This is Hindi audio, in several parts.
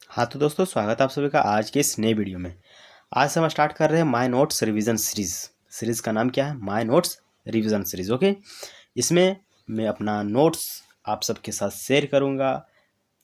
हाँ तो दोस्तों, स्वागत है आप सभी का आज के इस नए वीडियो में। आज से हम स्टार्ट कर रहे हैं माय नोट्स रिवीजन सीरीज़ का नाम क्या है? My notes revision series. Okay, इसमें मैं अपना नोट्स आप सबके साथ शेयर करूँगा,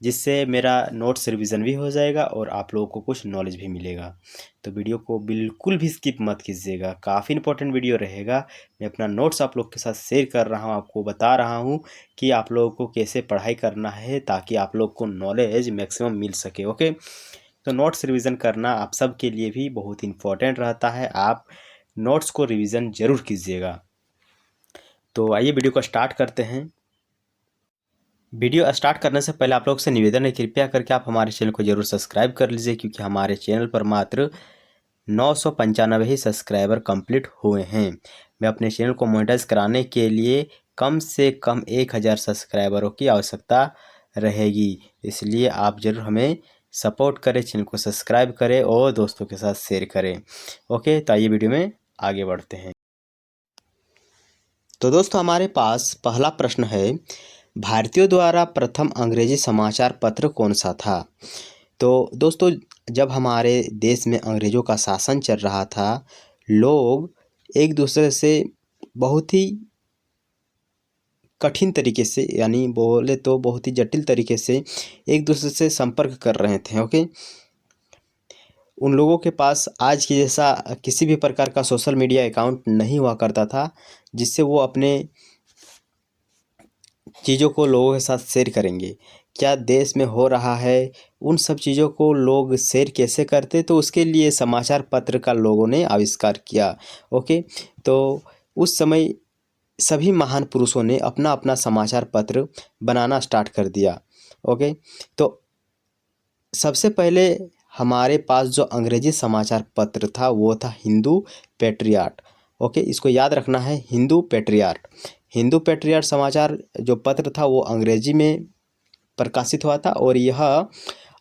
जिससे मेरा नोट्स रिवीजन भी हो जाएगा और आप लोगों को कुछ नॉलेज भी मिलेगा। तो वीडियो को बिल्कुल भी स्किप मत कीजिएगा, काफ़ी इंपॉर्टेंट वीडियो रहेगा। मैं अपना नोट्स आप लोग के साथ शेयर कर रहा हूँ, आपको बता रहा हूँ कि आप लोगों को कैसे पढ़ाई करना है ताकि आप लोग को नॉलेज मैक्सिमम मिल सके। ओके, तो नोट्स रिवीजन करना आप सब के लिए भी बहुत इंपॉर्टेंट रहता है। आप नोट्स को रिवीजन ज़रूर कीजिएगा। तो आइए वीडियो को स्टार्ट करते हैं। वीडियो स्टार्ट करने से पहले आप लोग से निवेदन है, कृपया करके आप हमारे चैनल को जरूर सब्सक्राइब कर लीजिए, क्योंकि हमारे चैनल पर मात्र 995 ही सब्सक्राइबर कंप्लीट हुए हैं। मैं अपने चैनल को मोनेटाइज कराने के लिए कम से कम 1000 सब्सक्राइबरों की आवश्यकता रहेगी, इसलिए आप ज़रूर हमें सपोर्ट करें, चैनल को सब्सक्राइब करें और दोस्तों के साथ शेयर करें। ओके, तो आइए वीडियो में आगे बढ़ते हैं। तो दोस्तों, हमारे पास पहला प्रश्न है, भारतीयों द्वारा प्रथम अंग्रेजी समाचार पत्र कौन सा था? तो दोस्तों, जब हमारे देश में अंग्रेज़ों का शासन चल रहा था, लोग एक दूसरे से बहुत ही कठिन तरीके से, यानी बोले तो बहुत ही जटिल तरीके से एक दूसरे से संपर्क कर रहे थे। ओके, उन लोगों के पास आज के जैसा किसी भी प्रकार का सोशल मीडिया अकाउंट नहीं हुआ करता था, जिससे वो अपने चीज़ों को लोगों के साथ शेयर करेंगे। क्या देश में हो रहा है, उन सब चीज़ों को लोग शेयर कैसे करते, तो उसके लिए समाचार पत्र का लोगों ने आविष्कार किया। ओके, तो उस समय सभी महान पुरुषों ने अपना अपना समाचार पत्र बनाना स्टार्ट कर दिया। ओके, तो सबसे पहले हमारे पास जो अंग्रेजी समाचार पत्र था वो था हिंदू पेट्रियाट। ओके, इसको याद रखना है, हिंदू पेट्रियाट। हिंदू पेट्रियाट समाचार जो पत्र था वो अंग्रेजी में प्रकाशित हुआ था, और यह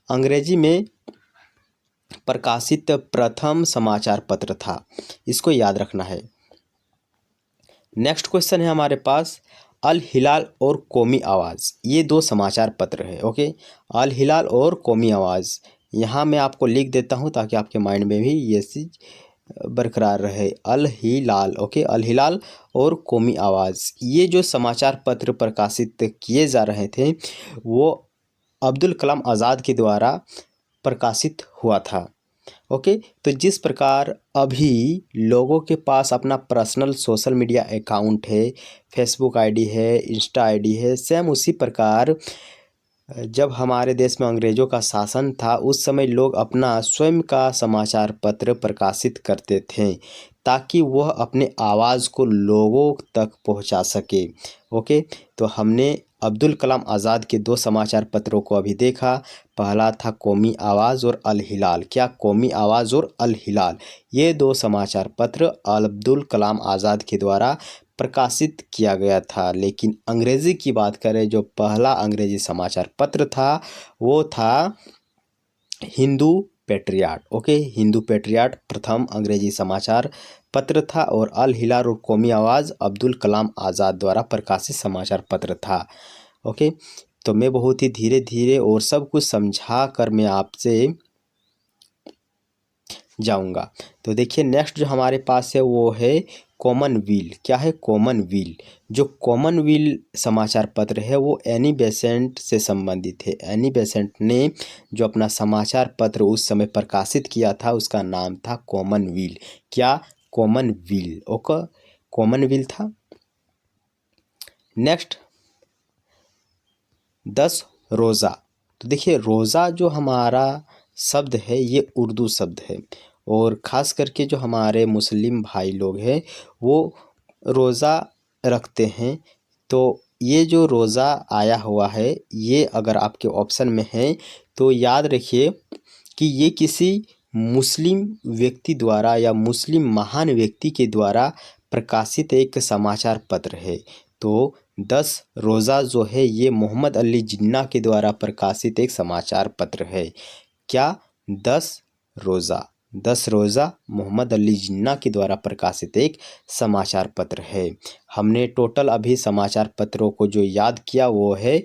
अंग्रेजी में प्रकाशित प्रथम समाचार पत्र था। इसको याद रखना है। नेक्स्ट क्वेश्चन है हमारे पास, अल हिलाल और कौमी आवाज़, ये दो समाचार पत्र है। ओके, अल हिलाल और कौमी आवाज़, यहाँ मैं आपको लिख देता हूँ ताकि आपके माइंड में भी ये चीज़ बरकरार रहे। अल हिलाल, ओके, अल हिलाल और कौमी आवाज़, ये जो समाचार पत्र प्रकाशित किए जा रहे थे वो अब्दुल कलाम आज़ाद के द्वारा प्रकाशित हुआ था। ओके, तो जिस प्रकार अभी लोगों के पास अपना पर्सनल सोशल मीडिया अकाउंट है, फेसबुक आईडी है, इंस्टा आईडी है, सेम उसी प्रकार जब हमारे देश में अंग्रेज़ों का शासन था, उस समय लोग अपना स्वयं का समाचार पत्र प्रकाशित करते थे ताकि वह अपने आवाज़ को लोगों तक पहुंचा सके। ओके, तो हमने अब्दुल कलाम आज़ाद के दो समाचार पत्रों को अभी देखा। पहला था कौमी आवाज़ और अल हिलाल। क्या कौमी आवाज़ और अल हिलाल, ये दो समाचार पत्र अब्दुल कलाम आज़ाद के द्वारा प्रकाशित किया गया था। लेकिन अंग्रेज़ी की बात करें, जो पहला अंग्रेज़ी समाचार पत्र था वो था Hindu patriot. Okay, Hindu patriot प्रथम अंग्रेजी समाचार पत्र था, और अल हिलाल और कौमी आवाज़ अब्दुल कलाम आज़ाद द्वारा प्रकाशित समाचार पत्र था। ओके, तो मैं बहुत ही धीरे धीरे और सब कुछ समझा कर मैं आपसे जाऊंगा। तो देखिए, नेक्स्ट जो हमारे पास है वो है कॉमनवेल्थ। क्या है? कॉमनवेल्थ। जो कॉमनवेल्थ समाचार पत्र है वो एनी बेसेंट से संबंधित है। एनी बेसेंट ने जो अपना समाचार पत्र उस समय प्रकाशित किया था उसका नाम था कॉमनवेल्थ। क्या? कॉमनवेल्थ। ओके, कॉमनवेल्थ था। नेक्स्ट, 10 रोज़ा। तो देखिए, रोज़ा जो हमारा शब्द है ये उर्दू शब्द है, और ख़ास करके जो हमारे मुस्लिम भाई लोग हैं वो रोज़ा रखते हैं। तो ये जो रोज़ा आया हुआ है, ये अगर आपके ऑप्शन में है तो याद रखिए कि ये किसी मुस्लिम व्यक्ति द्वारा या मुस्लिम महान व्यक्ति के द्वारा प्रकाशित एक समाचार पत्र है। तो 10 रोज़ा जो है ये मोहम्मद अली जिन्ना के द्वारा प्रकाशित एक समाचार पत्र है। क्या? 10 रोज़ा। 10 रोज़ा मोहम्मद अली जिन्ना के द्वारा प्रकाशित एक समाचार पत्र है। हमने टोटल अभी समाचार पत्रों को जो याद किया वो है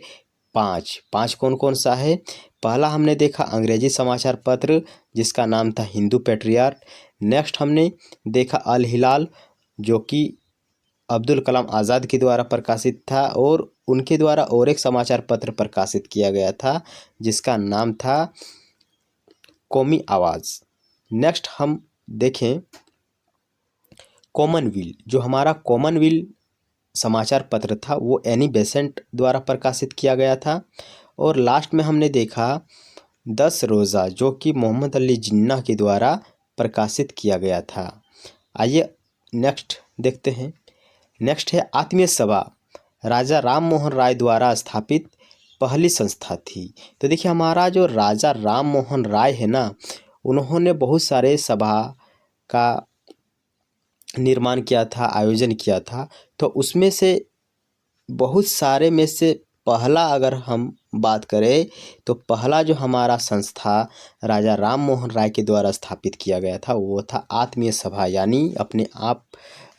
पाँच कौन कौन सा है? पहला हमने देखा अंग्रेजी समाचार पत्र जिसका नाम था हिंदू पेट्रियार्क। नेक्स्ट हमने देखा अल हिलाल जो कि अब्दुल कलाम आज़ाद के द्वारा प्रकाशित था, और उनके द्वारा और एक समाचार पत्र प्रकाशित किया गया था जिसका नाम था कौमी आवाज़। नेक्स्ट हम देखें कॉमनवेल्थ, जो हमारा कॉमनवेल्थ समाचार पत्र था वो एनी बेसेंट द्वारा प्रकाशित किया गया था। और लास्ट में हमने देखा 10 रोज़ा जो कि मोहम्मद अली जिन्ना के द्वारा प्रकाशित किया गया था। आइए नेक्स्ट देखते हैं। नेक्स्ट है आत्मीय सभा, राजा राम मोहन राय द्वारा स्थापित पहली संस्था थी। तो देखिए हमारा जो राजा राम मोहन राय है ना, उन्होंने बहुत सारे सभा का निर्माण किया था, आयोजन किया था। तो उसमें से बहुत सारे में से पहला अगर हम बात करें तो पहला जो हमारा संस्था राजा राम मोहन राय के द्वारा स्थापित किया गया था वो था आत्मीय सभा। यानी अपने आप,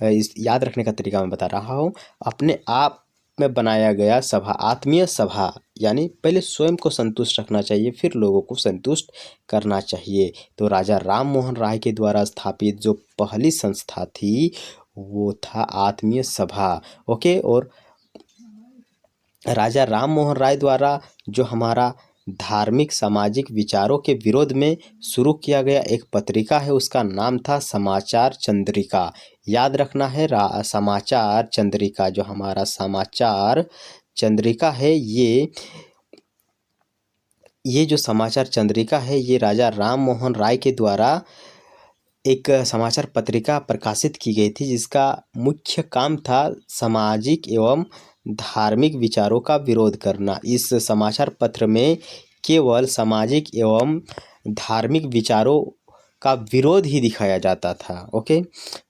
इस याद रखने का तरीका मैं बता रहा हूँ, अपने आप में बनाया गया सभा, आत्मीय सभा। यानी पहले स्वयं को संतुष्ट रखना चाहिए फिर लोगों को संतुष्ट करना चाहिए। तो राजा राम मोहन राय के द्वारा स्थापित जो पहली संस्था थी वो था आत्मीय सभा। ओके। और राजा राम मोहन राय द्वारा जो हमारा धार्मिक सामाजिक विचारों के विरोध में शुरू किया गया एक पत्रिका है उसका नाम था समाचार चंद्रिका। याद रखना है समाचार चंद्रिका। जो हमारा समाचार चंद्रिका है ये जो समाचार चंद्रिका है ये राजा राम मोहन राय के द्वारा एक समाचार पत्रिका प्रकाशित की गई थी जिसका मुख्य काम था सामाजिक एवं धार्मिक विचारों का विरोध करना। इस समाचार पत्र में केवल सामाजिक एवं धार्मिक विचारों का विरोध ही दिखाया जाता था। ओके।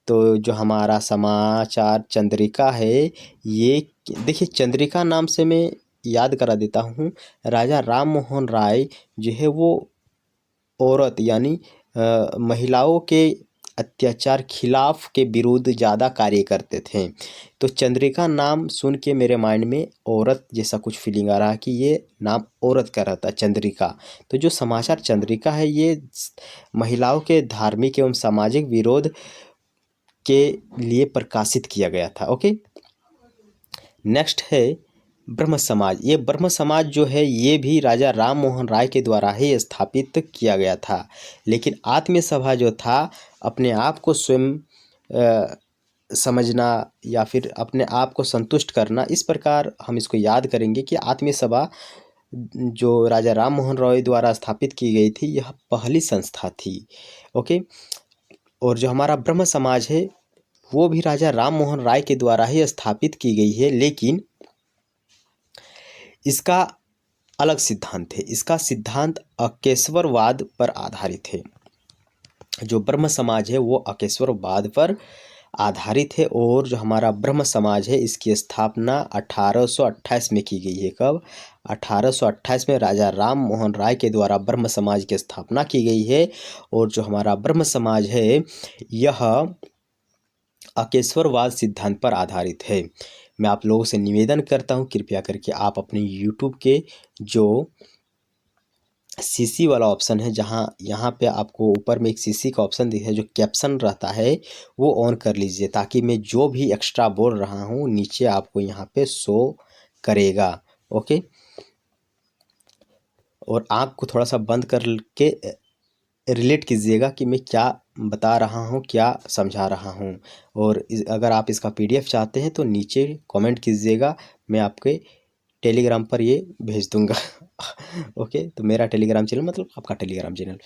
तो जो हमारा समाचार चंद्रिका है ये देखिए, चंद्रिका नाम से मैं याद करा देता हूँ, राजा राम मोहन राय जो है वो औरत यानी महिलाओं के अत्याचार खिलाफ के विरुद्ध ज़्यादा कार्य करते थे। तो चंद्रिका नाम सुन के मेरे माइंड में औरत जैसा कुछ फीलिंग आ रहा कि ये नाम औरत का रहता चंद्रिका। तो जो समाचार चंद्रिका है ये महिलाओं के धार्मिक एवं सामाजिक विरोध के लिए प्रकाशित किया गया था। ओके। नेक्स्ट है ब्रह्म समाज। ये ब्रह्म समाज जो है ये भी राजा राम मोहन राय के द्वारा ही स्थापित किया गया था। लेकिन आत्मीय सभा जो था अपने आप को स्वयं समझना या फिर अपने आप को संतुष्ट करना, इस प्रकार हम इसको याद करेंगे कि आत्मीय सभा जो राजा राम मोहन राय द्वारा स्थापित की गई थी यह पहली संस्था थी। ओके। और जो हमारा ब्रह्म समाज है वो भी राजा राम मोहन राय के द्वारा ही स्थापित की गई है, लेकिन इसका अलग सिद्धांत है। इसका सिद्धांत अकेश्वरवाद पर आधारित है। जो ब्रह्म समाज है वो अकेश्वरवाद पर आधारित है। और जो हमारा ब्रह्म समाज है इसकी स्थापना 1828 में की गई है। कब? 1828 में राजा राम मोहन राय के द्वारा ब्रह्म समाज की स्थापना की गई है। और जो हमारा ब्रह्म समाज है यह अकेश्वरवाद सिद्धांत पर आधारित है। मैं आप लोगों से निवेदन करता हूं कृपया करके आप अपने यूट्यूब के जो सीसी वाला ऑप्शन है, जहां यहाँ पे आपको ऊपर में एक सीसी का ऑप्शन दिख है जो कैप्शन रहता है वो ऑन कर लीजिए ताकि मैं जो भी एक्स्ट्रा बोल रहा हूँ नीचे आपको यहाँ पे शो करेगा। ओके। और आँख को थोड़ा सा बंद करके रिलेट कीजिएगा कि मैं क्या बता रहा हूँ, क्या समझा रहा हूँ। और अगर आप इसका पीडीएफ चाहते हैं तो नीचे कमेंट कीजिएगा, मैं आपके टेलीग्राम पर ये भेज दूंगा। ओके। तो मेरा टेलीग्राम चैनल मतलब आपका टेलीग्राम चैनल।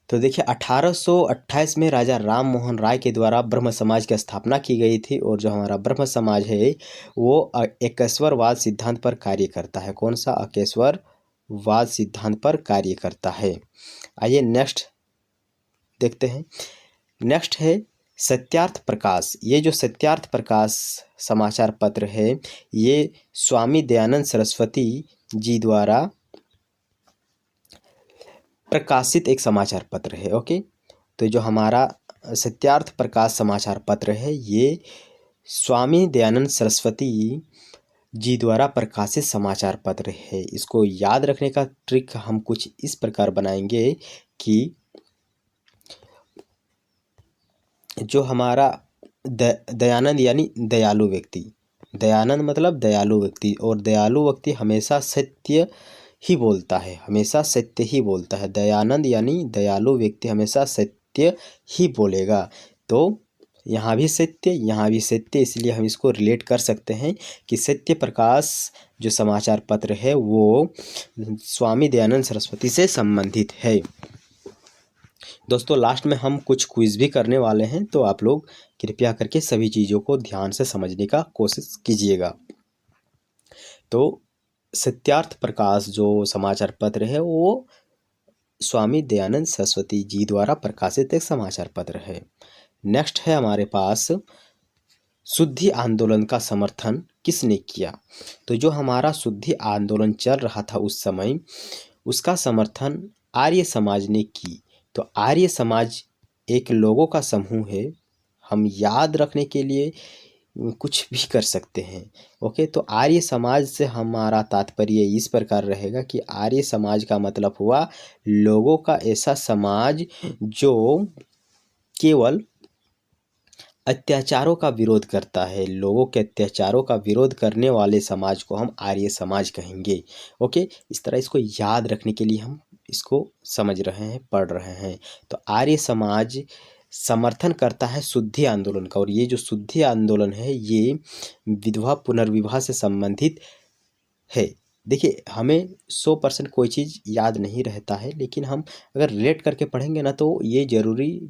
तो देखिए 1828 में राजा राम मोहन राय के द्वारा ब्रह्म समाज की स्थापना की गई थी। और जो हमारा ब्रह्म समाज है वो अकेश्वरवाद सिद्धांत पर कार्य करता है। कौन सा? अकेश्वरवाद सिद्धांत पर कार्य करता है। आइए नेक्स्ट देखते हैं। नेक्स्ट है सत्यार्थ प्रकाश। ये जो सत्यार्थ प्रकाश समाचार पत्र है ये स्वामी दयानंद सरस्वती जी द्वारा प्रकाशित एक समाचार पत्र है। ओके। तो जो हमारा सत्यार्थ प्रकाश समाचार पत्र है ये स्वामी दयानंद सरस्वती जी द्वारा प्रकाशित समाचार पत्र है। इसको याद रखने का ट्रिक हम कुछ इस प्रकार बनाएंगे कि जो हमारा दयानंद यानी दयालु व्यक्ति, दयानंद मतलब दयालु व्यक्ति, और दयालु व्यक्ति हमेशा सत्य ही बोलता है, हमेशा सत्य ही बोलता है। दयानंद यानी दयालु व्यक्ति हमेशा सत्य ही बोलेगा। तो यहाँ भी सत्य, यहाँ भी सत्य, इसलिए हम इसको रिलेट कर सकते हैं कि सत्य प्रकाश जो समाचार पत्र है वो स्वामी दयानंद सरस्वती से संबंधित है। दोस्तों लास्ट में हम कुछ क्विज भी करने वाले हैं, तो आप लोग कृपया करके सभी चीज़ों को ध्यान से समझने का कोशिश कीजिएगा। तो सत्यार्थ प्रकाश जो समाचार पत्र है वो स्वामी दयानंद सरस्वती जी द्वारा प्रकाशित एक समाचार पत्र है। नेक्स्ट है हमारे पास, शुद्धि आंदोलन का समर्थन किसने किया? तो जो हमारा शुद्धि आंदोलन चल रहा था उस समय, उसका समर्थन आर्य समाज ने की। तो आर्य समाज एक लोगों का समूह है, हम याद रखने के लिए कुछ भी कर सकते हैं। ओके, तो आर्य समाज से हमारा तात्पर्य इस प्रकार रहेगा कि आर्य समाज का मतलब हुआ लोगों का ऐसा समाज जो केवल अत्याचारों का विरोध करता है। लोगों के अत्याचारों का विरोध करने वाले समाज को हम आर्य समाज कहेंगे। ओके, इस तरह इसको याद रखने के लिए हम इसको समझ रहे हैं, पढ़ रहे हैं। तो आर्य समाज समर्थन करता है शुद्धि आंदोलन का, और ये जो शुद्धि आंदोलन है ये विधवा पुनर्विवाह से संबंधित है। देखिए हमें 100% कोई चीज़ याद नहीं रहता है, लेकिन हम अगर रिलेट करके पढ़ेंगे ना तो ये ज़रूरी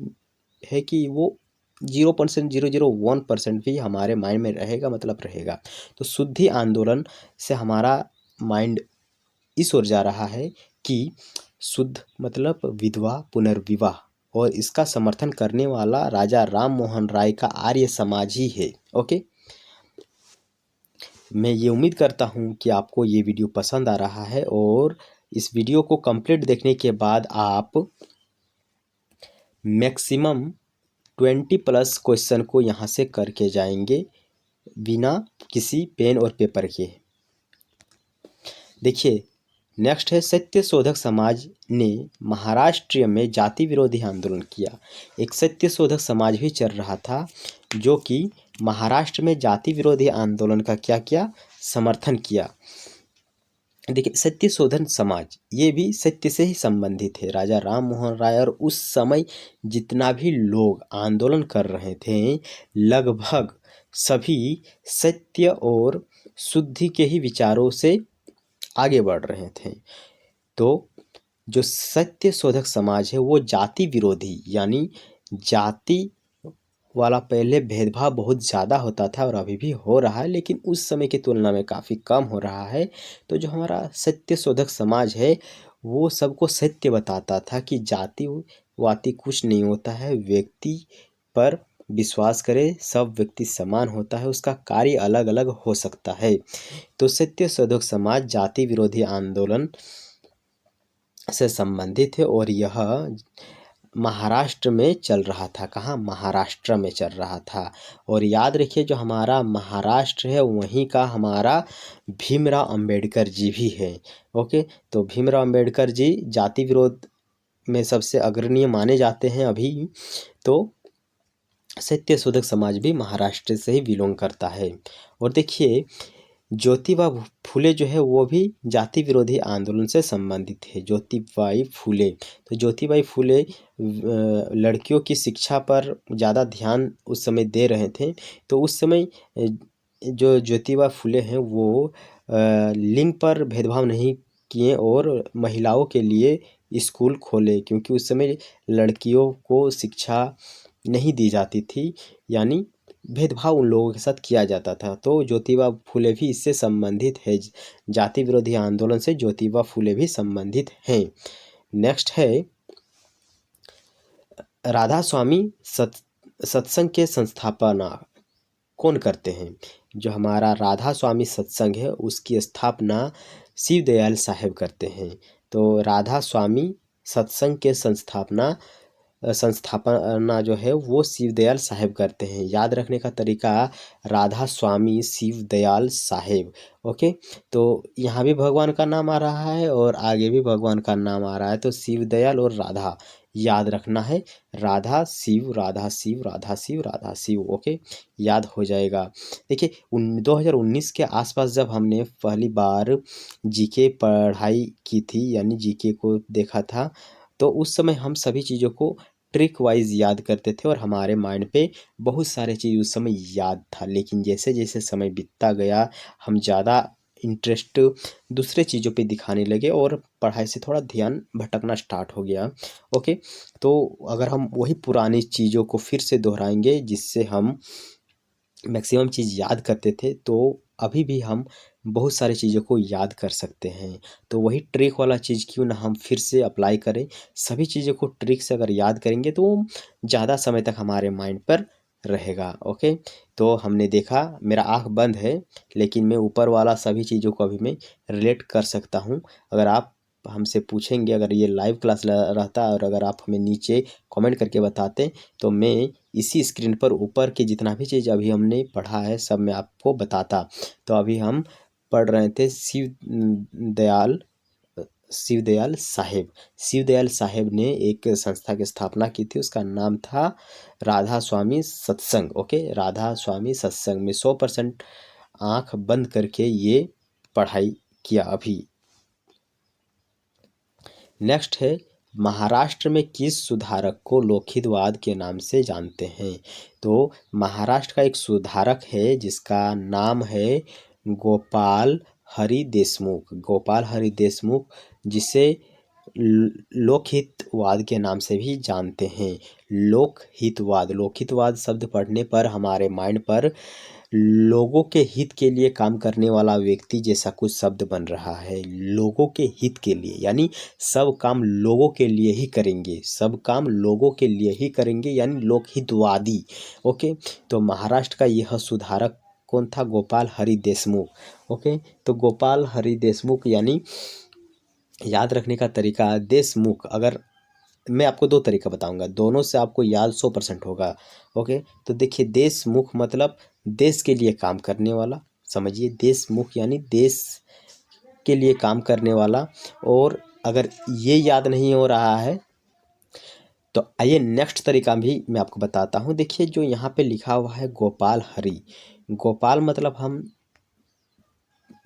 है कि वो 0.001% भी हमारे माइंड में रहेगा, मतलब रहेगा। तो शुद्धि आंदोलन से हमारा माइंड इस ओर जा रहा है कि शुद्ध मतलब विधवा पुनर्विवाह, और इसका समर्थन करने वाला राजा राम मोहन राय का आर्य समाज ही है। ओके, मैं ये उम्मीद करता हूँ कि आपको ये वीडियो पसंद आ रहा है, और इस वीडियो को कंप्लीट देखने के बाद आप मैक्सिमम 20+ क्वेश्चन को यहाँ से करके जाएंगे बिना किसी पेन और पेपर के। देखिए नेक्स्ट है, सत्य शोधक समाज ने महाराष्ट्र में जाति विरोधी आंदोलन किया। एक सत्य शोधक समाज भी चल रहा था जो कि महाराष्ट्र में जाति विरोधी आंदोलन का क्या किया, समर्थन किया। देखिए सत्य शोधन समाज ये भी सत्य से ही संबंधित है। राजा राम मोहन राय और उस समय जितना भी लोग आंदोलन कर रहे थे लगभग सभी सत्य और शुद्धि के ही विचारों से आगे बढ़ रहे थे। तो जो सत्य शोधक समाज है वो जाति विरोधी, यानी जाति वाला पहले भेदभाव बहुत ज़्यादा होता था और अभी भी हो रहा है, लेकिन उस समय की तुलना में काफ़ी कम हो रहा है। तो जो हमारा सत्य शोधक समाज है वो सबको सत्य बताता था कि जाति वाति कुछ नहीं होता है, व्यक्ति पर विश्वास करे, सब व्यक्ति समान होता है, उसका कार्य अलग अलग हो सकता है। तो सत्य शोधक समाज जाति विरोधी आंदोलन से संबंधित है, और यह महाराष्ट्र में चल रहा था। कहाँ? महाराष्ट्र में चल रहा था। और याद रखिए जो हमारा महाराष्ट्र है वहीं का हमारा भीमराव अंबेडकर जी भी है। ओके, तो भीमराव अंबेडकर जी जाति विरोध में सबसे अग्रणीय माने जाते हैं अभी। तो सत्य शोधक समाज भी महाराष्ट्र से ही बिलोंग करता है। और देखिए ज्योतिबा फुले जो है वो भी जाति विरोधी आंदोलन से संबंधित है। ज्योतिबाई फुले, तो ज्योतिबाई फुले लड़कियों की शिक्षा पर ज़्यादा ध्यान उस समय दे रहे थे। तो उस समय जो ज्योतिबा फुले हैं वो लिंग पर भेदभाव नहीं किए और महिलाओं के लिए स्कूल खोले, क्योंकि उस समय लड़कियों को शिक्षा नहीं दी जाती थी, यानी भेदभाव उन लोगों के साथ किया जाता था। तो ज्योतिबा फुले भी इससे संबंधित है, जाति विरोधी आंदोलन से ज्योतिबा फुले भी संबंधित हैं। नेक्स्ट है राधा स्वामी सत्संग के संस्थापना कौन करते हैं? जो हमारा राधा स्वामी सत्संग है उसकी स्थापना शिव दयाल साहेब करते हैं। तो राधा स्वामी सत्संग के संस्थापना संस्थापना जो है वो शिवदयाल साहेब करते हैं। याद रखने का तरीका राधा स्वामी शिवदयाल साहेब। ओके, तो यहाँ भी भगवान का नाम आ रहा है और आगे भी भगवान का नाम आ रहा है, तो शिवदयाल और राधा याद रखना है। राधा शिव, राधा शिव, राधा शिव, राधा शिव। ओके, याद हो जाएगा। देखिए 2019 के आसपास जब हमने पहली बार जीके पढ़ाई की थी, यानी जीके को देखा था, तो उस समय हम सभी चीज़ों को ट्रिक वाइज याद करते थे और हमारे माइंड पे बहुत सारे चीज़ उस समय याद था। लेकिन जैसे जैसे समय बीतता गया, हम ज़्यादा इंटरेस्ट दूसरे चीज़ों पे दिखाने लगे और पढ़ाई से थोड़ा ध्यान भटकना स्टार्ट हो गया। ओके, तो अगर हम वही पुरानी चीज़ों को फिर से दोहराएंगे जिससे हम मैक्सिमम चीज़ याद करते थे, तो अभी भी हम बहुत सारी चीज़ों को याद कर सकते हैं। तो वही ट्रिक वाला चीज़ क्यों ना हम फिर से अप्लाई करें। सभी चीज़ों को ट्रिक से अगर याद करेंगे तो वो ज़्यादा समय तक हमारे माइंड पर रहेगा। ओके, तो हमने देखा मेरा आँख बंद है, लेकिन मैं ऊपर वाला सभी चीज़ों को अभी मैं रिलेट कर सकता हूँ। अगर आप हमसे पूछेंगे, अगर ये लाइव क्लास रहता और अगर आप हमें नीचे कमेंट करके बताते, तो मैं इसी स्क्रीन पर ऊपर की जितना भी चीज़ अभी हमने पढ़ा है सब मैं आपको बताता। तो अभी हम पढ़ रहे थे शिवदयाल साहेब। शिवदयाल साहेब ने एक संस्था की स्थापना की थी, उसका नाम था राधा स्वामी सत्संग। ओके, राधा स्वामी सत्संग में 100% आँख बंद करके ये पढ़ाई किया अभी। नेक्स्ट है, महाराष्ट्र में किस सुधारक को लोकहितवाद के नाम से जानते हैं। तो महाराष्ट्र का एक सुधारक है जिसका नाम है गोपाल हरि देशमुख। गोपाल हरि देशमुख, जिसे लोकहितवाद के नाम से भी जानते हैं। लोकहितवाद, लोकहितवाद शब्द पढ़ने पर हमारे माइंड पर लोगों के हित के लिए काम करने वाला व्यक्ति जैसा कुछ शब्द बन रहा है। लोगों के हित के लिए, यानी सब काम लोगों के लिए ही करेंगे, सब काम लोगों के लिए ही करेंगे, यानी लोकहितवादी। ओके, तो महाराष्ट्र का यह सुधारक कौन था? गोपाल हरि देशमुख। ओके, तो गोपाल हरि देशमुख, यानी याद रखने का तरीका देशमुख, अगर मैं आपको दो तरीका बताऊंगा, दोनों से आपको याद 100% होगा। ओके, तो देखिए देशमुख मतलब देश के लिए काम करने वाला, समझिए देशमुख यानी देश के लिए काम करने वाला। और अगर ये याद नहीं हो रहा है तो आइए नेक्स्ट तरीका भी मैं आपको बताता हूँ। देखिए जो यहाँ पे लिखा हुआ है गोपाल हरि, गोपाल मतलब हम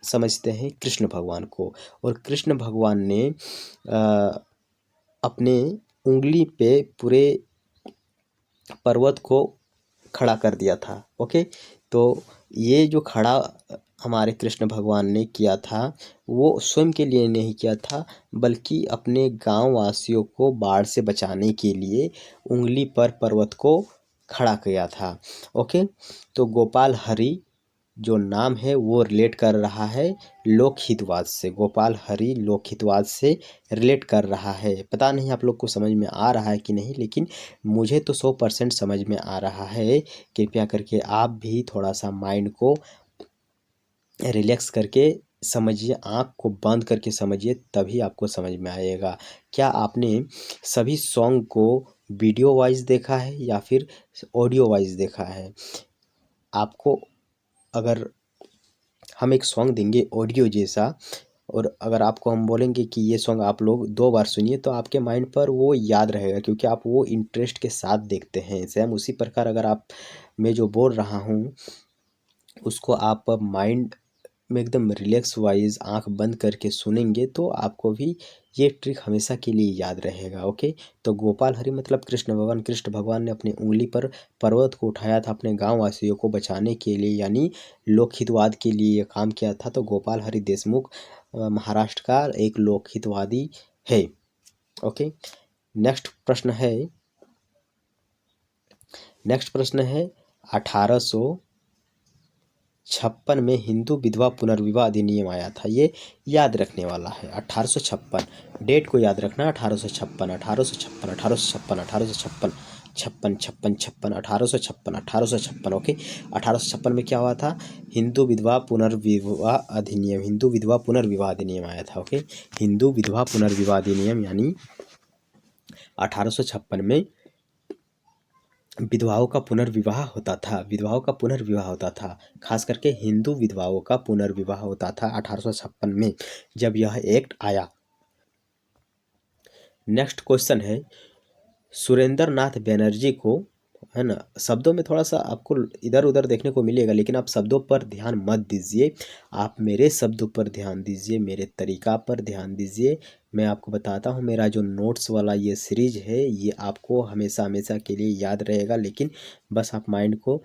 समझते हैं कृष्ण भगवान को, और कृष्ण भगवान ने अपने उंगली पे पूरे पर्वत को खड़ा कर दिया था। ओके, तो ये जो खड़ा हमारे कृष्ण भगवान ने किया था वो स्वयं के लिए नहीं किया था, बल्कि अपने गांव वासियों को बाढ़ से बचाने के लिए उंगली पर पर्वत को खड़ा किया था। ओके, तो गोपाल हरि जो नाम है वो रिलेट कर रहा है लोकहितवाद से। गोपाल हरि लोकहितवाद से रिलेट कर रहा है। पता नहीं आप लोग को समझ में आ रहा है कि नहीं, लेकिन मुझे तो 100% समझ में आ रहा है। कृपया करके आप भी थोड़ा सा माइंड को रिलैक्स करके समझिए, आँख को बंद करके समझिए, तभी आपको समझ में आएगा। क्या आपने सभी सॉन्ग को वीडियो वाइज देखा है या फिर ऑडियो वाइज देखा है? आपको अगर हम एक सॉन्ग देंगे ऑडियो जैसा, और अगर आपको हम बोलेंगे कि ये सॉन्ग आप लोग 2 बार सुनिए, तो आपके माइंड पर वो याद रहेगा, क्योंकि आप वो इंटरेस्ट के साथ देखते हैं। सेम उसी प्रकार अगर आप मैं जो बोल रहा हूँ उसको आप माइंड में एकदम रिलैक्स वाइज आंख बंद करके सुनेंगे तो आपको भी ये ट्रिक हमेशा के लिए याद रहेगा। ओके, तो गोपाल हरि मतलब कृष्ण भगवान। कृष्ण भगवान ने अपनी उंगली पर पर्वत को उठाया था अपने गांव वासियों को बचाने के लिए, यानी लोकहितवाद के लिए ये काम किया था। तो गोपाल हरि देशमुख महाराष्ट्र का एक लोकहितवादी है। ओके, नेक्स्ट प्रश्न है, नेक्स्ट प्रश्न है 1856 में हिंदू विधवा पुनर्विवाह अधिनियम आया था। ये याद रखने वाला है 1856, डेट को याद रखना। 1856 1856 1856 1856 छप्पन छप्पन छप्पन 1856 1856। ओके, 1856 में क्या हुआ था? हिंदू विधवा पुनर्विवाह अधिनियम, हिंदू विधवा पुनर्विवाह अधिनियम आया था। ओके, हिंदू विधवा पुनर्विवाह अधिनियम यानी 1856 में विधवाओं का पुनर्विवाह होता था, विधवाओं का पुनर्विवाह होता था, खास करके हिंदू विधवाओं का पुनर्विवाह होता था 1856 में, जब यह एक्ट आया। नेक्स्ट क्वेश्चन है, सुरेंद्र नाथ बनर्जी को, है ना, शब्दों में थोड़ा सा आपको इधर उधर देखने को मिलेगा, लेकिन आप शब्दों पर ध्यान मत दीजिए, आप मेरे शब्दों पर ध्यान दीजिए, मेरे तरीका पर ध्यान दीजिए। मैं आपको बताता हूँ, मेरा जो नोट्स वाला ये सीरीज है ये आपको हमेशा हमेशा के लिए याद रहेगा, लेकिन बस आप माइंड को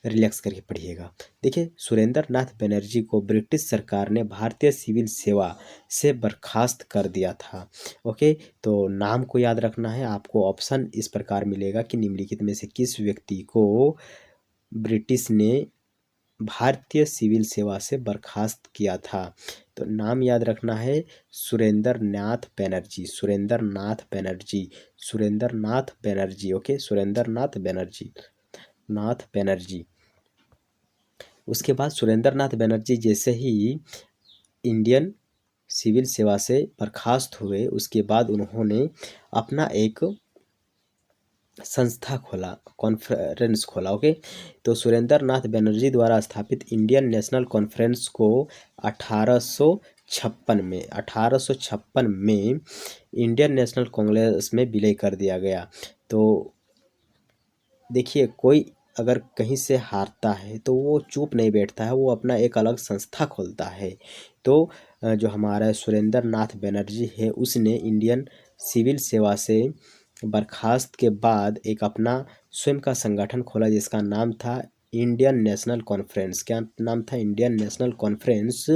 रिलैक्स करके पढ़िएगा। देखिए, सुरेंद्र नाथ बनर्जी को ब्रिटिश सरकार ने भारतीय सिविल सेवा से बर्खास्त कर दिया था। ओके, तो नाम को याद रखना है आपको। ऑप्शन इस प्रकार मिलेगा कि निम्नलिखित में से किस व्यक्ति को ब्रिटिश ने भारतीय सिविल सेवा से बर्खास्त किया था। तो नाम याद रखना है, सुरेंद्र नाथ बनर्जी, सुरेंद्र नाथ बनर्जी, सुरेंद्र नाथ बनर्जी। ओके, सुरेंद्र नाथ बनर्जी, नाथ बनर्जी। उसके बाद सुरेंद्र नाथ बनर्जी जैसे ही इंडियन सिविल सेवा से बर्खास्त हुए, उसके बाद उन्होंने अपना एक संस्था खोला, कॉन्फ्रेंस खोला। ओके, तो सुरेंद्र नाथ बनर्जी द्वारा स्थापित इंडियन नेशनल कॉन्फ्रेंस को 1856 में इंडियन नेशनल कांग्रेस में विलय कर दिया गया। तो देखिए, कोई अगर कहीं से हारता है तो वो चुप नहीं बैठता है, वो अपना एक अलग संस्था खोलता है। तो जो हमारा सुरेंद्र नाथ बनर्जी है, उसने इंडियन सिविल सेवा से बर्खास्त के बाद एक अपना स्वयं का संगठन खोला, जिसका नाम था इंडियन नेशनल कॉन्फ्रेंस। क्या नाम था? Indian national conference.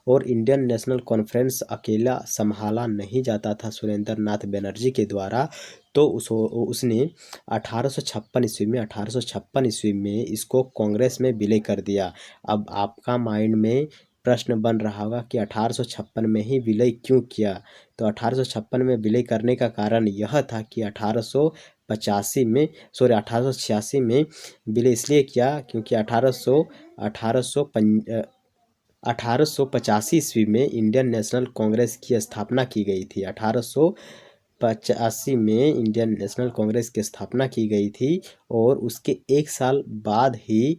और इंडियन नेशनल कॉन्फ्रेंस अकेला संभाला नहीं जाता था सुरेंद्र नाथ बनर्जी के द्वारा, तो उसने 1856 ईस्वी में इसको कांग्रेस में विलय कर दिया। अब आपका माइंड में प्रश्न बन रहा होगा कि 1856 में ही विलय क्यों किया? तो 1856 में विलय करने का कारण यह था कि 1885 में, सॉरी 1886 में विलय इसलिए किया क्योंकि 1885 ईस्वी में इंडियन नेशनल कांग्रेस की स्थापना की गई थी। 1885 में इंडियन नेशनल कांग्रेस की स्थापना की गई थी, और उसके एक साल बाद ही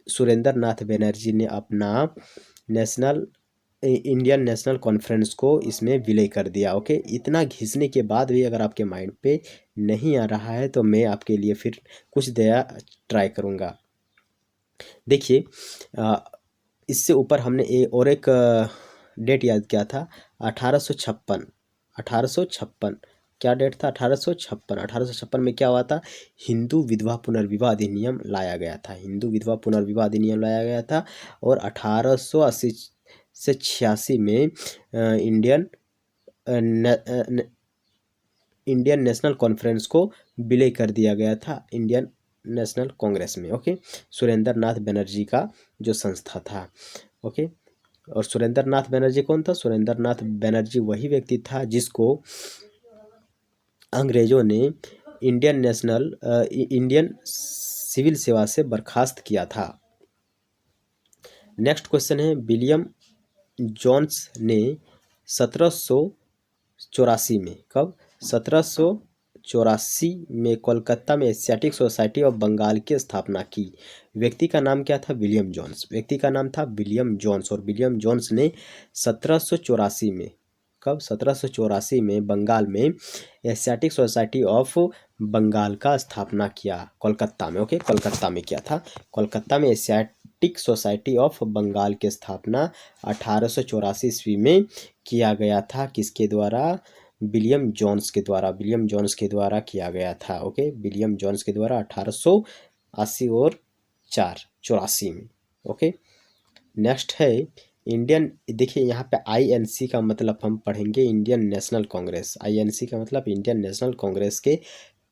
सुरेंद्र नाथ बनर्जी ने अपना इंडियन नेशनल कॉन्फ्रेंस को इसमें विलय कर दिया। ओके, इतना घिसने के बाद भी अगर आपके माइंड पे नहीं आ रहा है तो मैं आपके लिए फिर कुछ दया ट्राई करूँगा। देखिए, इससे ऊपर हमने और एक डेट याद किया था, 1856। क्या डेट था? 1856 में क्या हुआ था? हिंदू विधवा पुनर्विवाह अधिनियम लाया गया था, हिंदू विधवा पुनर्विवाह अधिनियम लाया गया था। और 1880 से 86 में इंडियन नेशनल कॉन्फ्रेंस को विलय कर दिया गया था इंडियन नेशनल कांग्रेस में। ओके, सुरेंद्र नाथ बनर्जी का जो संस्था था। ओके, और सुरेंद्र नाथ बनर्जी कौन था? सुरेंद्र नाथ बनर्जी वही व्यक्ति था जिसको अंग्रेजों ने इंडियन सिविल सेवा से बर्खास्त किया था। नेक्स्ट क्वेश्चन है, विलियम जोन्स ने 1784 में, कब? 1784 में कोलकाता में एशियाटिक सोसाइटी ऑफ बंगाल की स्थापना की। व्यक्ति का नाम क्या था? William Jones. व्यक्ति का नाम था विलियम जोन्स, और विलियम जोन्स ने 1784 में, कब? 1784 में बंगाल में एशियाटिक सोसाइटी ऑफ बंगाल का स्थापना किया, कोलकाता में। ओके, कोलकाता में किया था, कोलकाता में एशियाटिक सोसाइटी ऑफ बंगाल की स्थापना 1884 ईस्वी में किया गया था। किसके द्वारा? विलियम जोन्स के द्वारा, विलियम जोन्स के द्वारा किया गया था। ओके, विलियम जोन्स के द्वारा 1880 और 84 में। ओके, नेक्स्ट है इंडियन, देखिए यहाँ पे INC का मतलब हम पढ़ेंगे इंडियन नेशनल कांग्रेस। INC का मतलब इंडियन नेशनल कांग्रेस के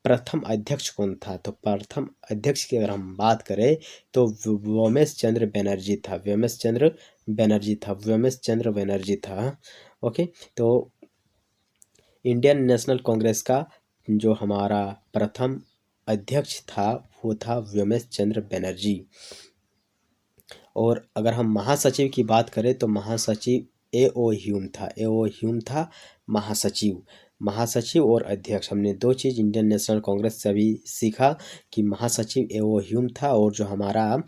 प्रथम अध्यक्ष कौन था? तो प्रथम अध्यक्ष की अगर हम बात करें तो व्योमेश चंद्र बनर्जी था, व्योमेश चंद्र बनर्जी था, व्योमेश चंद्र बनर्जी था। ओके, तो इंडियन नेशनल कांग्रेस का जो हमारा प्रथम अध्यक्ष था वो था व्योमेश चंद्र बनर्जी। और अगर हम महासचिव की बात करें तो महासचिव A.O. ह्यूम था, A.O. ह्यूम था महासचिव। महासचिव और अध्यक्ष। हमने दो चीज़ इंडियन नेशनल कांग्रेस से अभी सीखा कि महासचिव वो ह्यूम था और जो हमारा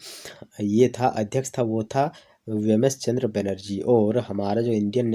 ये था अध्यक्ष था वो था वीएमएस चंद्र बनर्जी। और हमारा जो इंडियन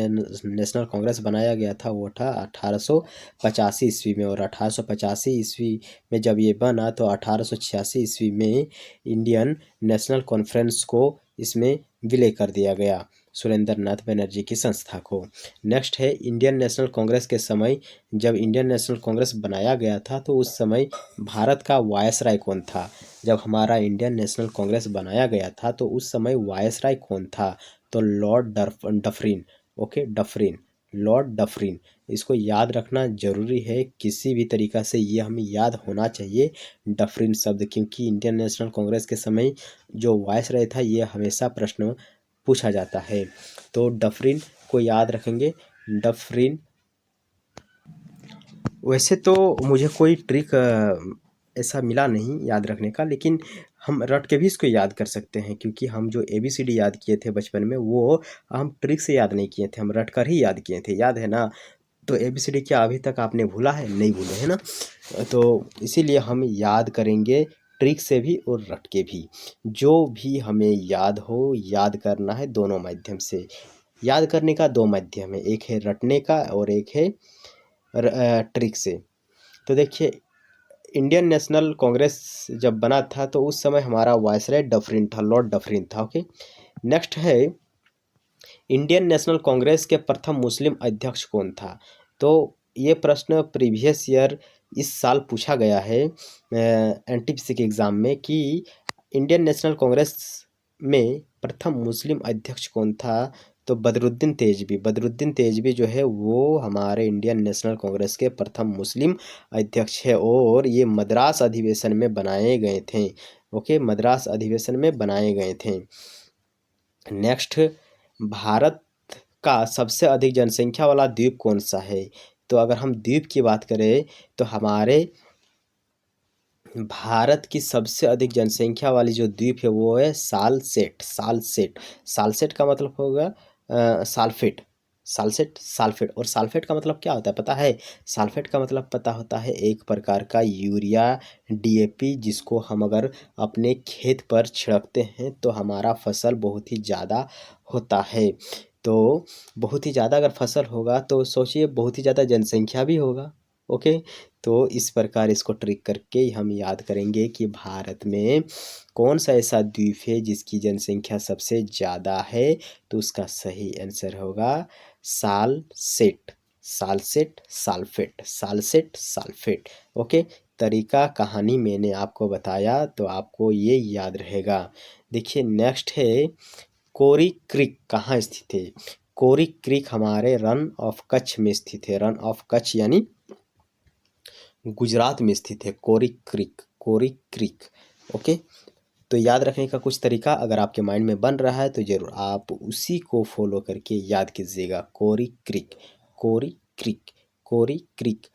नेशनल कांग्रेस बनाया गया था वो था 1885 ईस्वी में। और 1885 ईस्वी में जब ये बना तो 1886 ईस्वी में इंडियन नेशनल कॉन्फ्रेंस को इसमें विलय कर दिया गया, सुरेंद्र नाथ बनर्जी की संस्था को। नेक्स्ट है इंडियन नेशनल कांग्रेस के समय, जब इंडियन नेशनल कांग्रेस बनाया गया था तो उस समय भारत का वायसराय कौन था। जब हमारा इंडियन नेशनल कांग्रेस बनाया गया था तो उस समय वायसराय कौन था, तो Lord Dufferin. Okay, Dufferin, Lord Dufferin. इसको याद रखना जरूरी है, किसी भी तरीक़ा से ये हमें याद होना चाहिए डफरिन शब्द, क्योंकि इंडियन नेशनल कांग्रेस के समय जो वायसराय था ये हमेशा प्रश्न पूछा जाता है। तो डफरिन को याद रखेंगे, डफरिन। वैसे तो मुझे कोई ट्रिक ऐसा मिला नहीं याद रखने का, लेकिन हम रट के भी इसको याद कर सकते हैं, क्योंकि हम जो ABCD याद किए थे बचपन में वो हम ट्रिक से याद नहीं किए थे, हम रट कर ही याद किए थे, याद है ना। तो ABCD क्या अभी तक आपने भूला है? नहीं भूले है ना। तो इसीलिए हम याद करेंगे ट्रिक से भी और रट के भी। जो भी हमें याद हो, याद करना है दोनों माध्यम से। याद करने का दो माध्यम है, एक है रटने का और एक है ट्रिक से। तो देखिए इंडियन नेशनल कांग्रेस जब बना था तो उस समय हमारा वायसराय डफरिन था, लॉर्ड डफरिन था। ओके, नेक्स्ट है इंडियन नेशनल कांग्रेस के प्रथम मुस्लिम अध्यक्ष कौन था। तो ये प्रश्न प्रीवियस ईयर इस साल पूछा गया है NTPC के एग्ज़ाम में कि इंडियन नेशनल कांग्रेस में प्रथम मुस्लिम अध्यक्ष कौन था। तो बदरुद्दीन तेजवी, बदरुद्दीन तेजवी जो है वो हमारे इंडियन नेशनल कांग्रेस के प्रथम मुस्लिम अध्यक्ष है और ये मद्रास अधिवेशन में बनाए गए थे। ओके, मद्रास अधिवेशन में बनाए गए थे। नेक्स्ट, भारत का सबसे अधिक जनसंख्या वाला द्वीप कौन सा है। तो अगर हम द्वीप की बात करें तो हमारे भारत की सबसे अधिक जनसंख्या वाली जो द्वीप है वो है सालसेट। सालसेट, सालसेट का मतलब होगा साल्फेट, सालसेट, साल्फेट। और साल्फेट का मतलब क्या होता है पता है? साल्फेट का मतलब पता होता है एक प्रकार का यूरिया, DAP, जिसको हम अगर अपने खेत पर छिड़कते हैं तो हमारा फसल बहुत ही ज़्यादा होता है। तो बहुत ही ज़्यादा अगर फसल होगा तो सोचिए बहुत ही ज़्यादा जनसंख्या भी होगा। ओके, तो इस प्रकार इसको ट्रिक करके हम याद करेंगे कि भारत में कौन सा ऐसा द्वीप है जिसकी जनसंख्या सबसे ज़्यादा है। तो उसका सही आंसर होगा Salcete, Salcete, sulphate, Salcete, sulphate. Okay, तरीका कहानी मैंने आपको बताया तो आपको ये याद रहेगा। देखिए नेक्स्ट है कोरी क्रीक कहाँ स्थित है। कोरी क्रीक हमारे रन ऑफ कच्छ में स्थित है। रन ऑफ कच्छ यानी गुजरात में स्थित है कोरी क्रीक, कोरी क्रीक। ओके, तो याद रखने का कुछ तरीका अगर आपके माइंड में बन रहा है तो ज़रूर आप उसी को फॉलो करके याद कीजिएगा। कोरी क्रीक, कोरी क्रीक, कोरी क्रीक।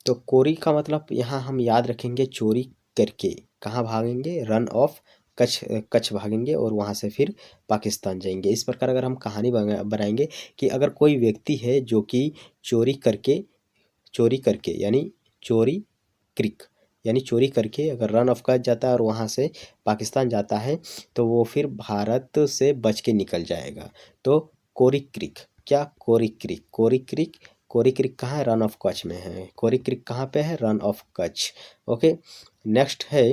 तो कोरी का मतलब यहाँ हम याद रखेंगे चोरी करके कहाँ भागेंगे, रन ऑफ कच्छ, कच्छ भागेंगे और वहाँ से फिर पाकिस्तान जाएंगे। इस प्रकार अगर हम कहानी बनाएंगे कि अगर कोई व्यक्ति है जो कि चोरी करके, चोरी करके यानी चोरी क्रिक यानी चोरी करके अगर रन ऑफ कच जाता है और वहाँ से पाकिस्तान जाता है तो वो फिर भारत से बच के निकल जाएगा। तो कोरी क्रिक, क्या कोरी क्रिक, कोरी क्रिक, कोरी क्रिक कहाँ है? रन ऑफ कच्छ में है। कोरी क्रिक कहाँ पे है? Run of Kutch. Okay, next है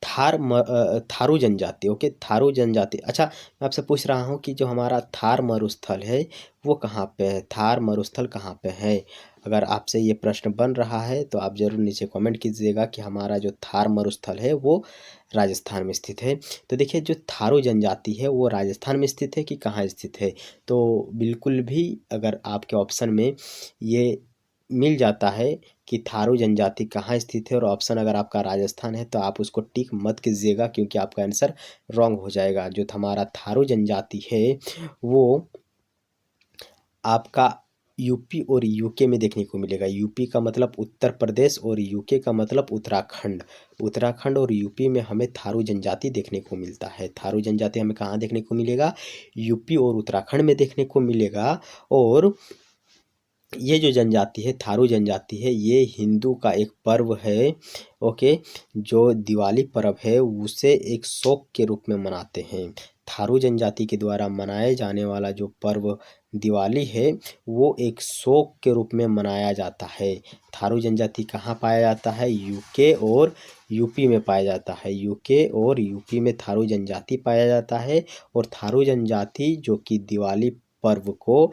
थारू जनजाति। ओके, थारू जनजाति। अच्छा, मैं आपसे पूछ रहा हूँ कि जो हमारा थार मरुस्थल है वो कहाँ पे है? थार मरुस्थल कहाँ पे है? अगर आपसे ये प्रश्न बन रहा है तो आप ज़रूर नीचे कमेंट कीजिएगा कि हमारा जो थार मरुस्थल है वो राजस्थान में स्थित है। तो देखिए जो थारू जनजाति है वो राजस्थान में स्थित है कि कहाँ स्थित है। तो बिल्कुल भी अगर आपके ऑप्शन में ये मिल जाता है कि थारू जनजाति कहाँ स्थित है और ऑप्शन अगर आपका राजस्थान है तो आप उसको टिक मत कीजिएगा, क्योंकि आपका आंसर रॉन्ग हो जाएगा। जो हमारा थारू जनजाति है वो आपका यूपी और यूके में देखने को मिलेगा। यूपी का मतलब उत्तर प्रदेश और यूके का मतलब उत्तराखंड। उत्तराखंड और यूपी में हमें थारू जनजाति देखने को मिलता है। थारू जनजाति हमें कहाँ देखने को मिलेगा? यूपी और उत्तराखंड में देखने को मिलेगा। और ये जो जनजाति है थारू जनजाति है, ये हिंदू का एक पर्व है, ओके, जो दिवाली पर्व है उसे एक शौक के रूप में मनाते हैं। थारू जनजाति के द्वारा मनाए जाने वाला जो पर्व दिवाली है वो एक शौक के रूप में मनाया जाता है। थारू जनजाति कहाँ पाया जाता है? यूके और यूपी में पाया जाता है। यूके और यूपी में थारू जनजाति पाया जाता है, और थारू जनजाति जो कि दिवाली पर्व को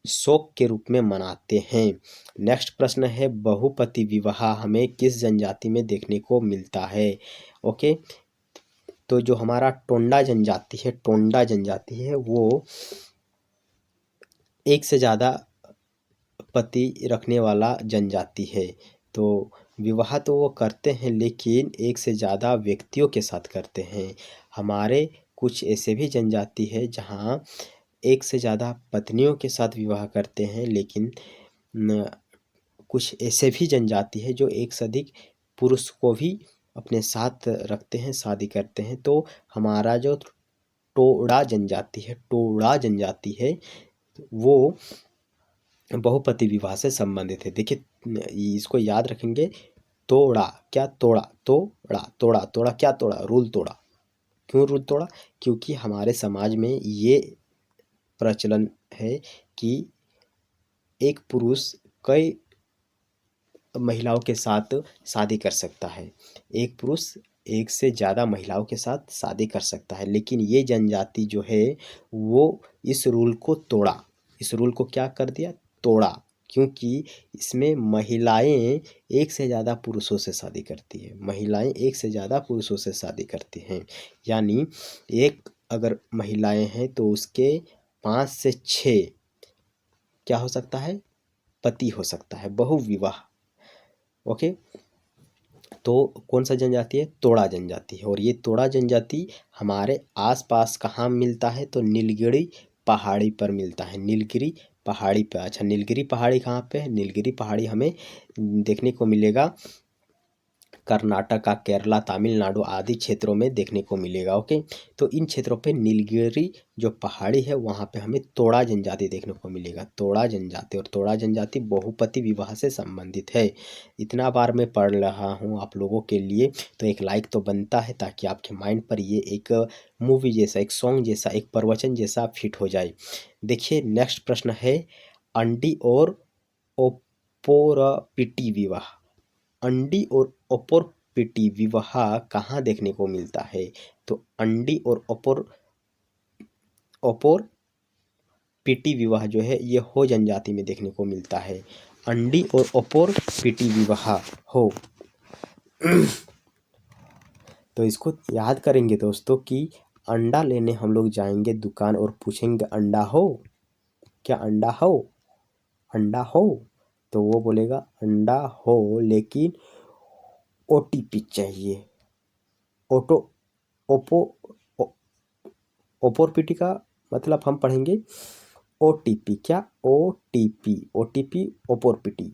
शौक के रूप में मनाते हैं। नेक्स्ट प्रश्न है, बहुपति विवाह हमें किस जनजाति में देखने को मिलता है? ओके, तो जो हमारा टोंडा जनजाति है, टोंडा जनजाति है, वो एक से ज़्यादा पति रखने वाला जनजाति है। तो विवाह तो वो करते हैं लेकिन एक से ज़्यादा व्यक्तियों के साथ करते हैं। हमारे कुछ ऐसे भी जनजाति है जहाँ एक से ज़्यादा पत्नियों के साथ विवाह करते हैं, लेकिन कुछ ऐसे भी जनजाति है जो एक से अधिक पुरुष को भी अपने साथ रखते हैं, शादी करते हैं। तो हमारा जो टोडा जनजाति है, टोडा जनजाति है, वो बहुपति विवाह से संबंधित है। देखिए इसको याद रखेंगे, तोड़ा क्या तोड़ा, तोड़ा तोड़ा तोड़ा क्या तोड़ा, रूल तोड़ा। क्यों रूल तोड़ा? क्योंकि हमारे समाज में ये प्रचलन है कि एक पुरुष कई महिलाओं के साथ शादी कर सकता है, एक पुरुष एक से ज़्यादा महिलाओं के साथ शादी कर सकता है। लेकिन ये जनजाति जो है वो इस रूल को तोड़ा, इस रूल को क्या कर दिया? तोड़ा, क्योंकि इसमें महिलाएं एक से ज़्यादा पुरुषों से शादी करती है, महिलाएं एक से ज़्यादा पुरुषों से शादी करती हैं। यानी एक अगर महिलाएं हैं तो उसके 5 से 6 क्या हो सकता है? पति हो सकता है, बहुविवाह। ओके, तो कौन सा जनजाति है? तोड़ा जनजाति है। और ये तोड़ा जनजाति हमारे आसपास कहाँ मिलता है? तो नीलगिरी पहाड़ी पर मिलता है, नीलगिरी पहाड़ी पे। अच्छा, नीलगिरी पहाड़ी कहाँ पे है? नीलगिरी पहाड़ी हमें देखने को मिलेगा कर्नाटका, केरला, तमिलनाडु आदि क्षेत्रों में देखने को मिलेगा। ओके, तो इन क्षेत्रों पे नीलगिरी जो पहाड़ी है वहाँ पे हमें तोड़ा जनजाति देखने को मिलेगा, तोड़ा जनजाति। और तोड़ा जनजाति बहुपति विवाह से संबंधित है। इतना बार मैं पढ़ रहा हूँ आप लोगों के लिए, तो एक लाइक तो बनता है ताकि आपके माइंड पर ये एक मूवी जैसा, एक सॉन्ग जैसा, एक प्रवचन जैसा फिट हो जाए। देखिए नेक्स्ट प्रश्न है, अंडी और ओपोरपिटी विवाह, अंडी और ओपोरपिटी विवाह कहाँ देखने को मिलता है? तो अंडी और ओपोरपिटी विवाह जो है ये हो जनजाति में देखने को मिलता है, अंडी और ओपोरपिटी विवाह हो। तो इसको याद करेंगे दोस्तों कि अंडा लेने हम लोग जाएंगे दुकान और पूछेंगे अंडा हो क्या, अंडा हो, अंडा हो, तो वो बोलेगा अंडा हो लेकिन ओटीपी चाहिए। ओटो ओपो ओपोरपिटी का मतलब हम पढ़ेंगे ओटीपी। क्या? ओटीपी, ओटीपी ओपोरपिटी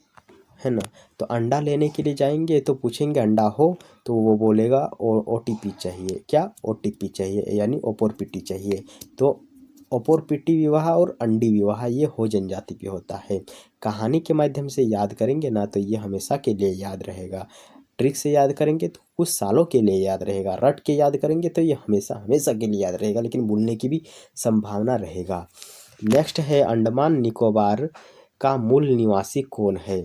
है ना। तो अंडा लेने के लिए जाएंगे तो पूछेंगे अंडा हो, तो वो बोलेगा ओटीपी चाहिए। क्या? ओटीपी चाहिए, यानी ओपोरपिटी चाहिए। तो ओपोरपिटी विवाह और अंडी विवाह ये हो जनजाति पे होता है। कहानी के माध्यम से याद करेंगे ना तो ये हमेशा के लिए याद रहेगा, ट्रिक से याद करेंगे तो कुछ सालों के लिए याद रहेगा, रट के याद करेंगे तो ये हमेशा हमेशा के लिए याद रहेगा, लेकिन भूलने की भी संभावना रहेगा। नेक्स्ट है, अंडमान निकोबार का मूल निवासी कौन है?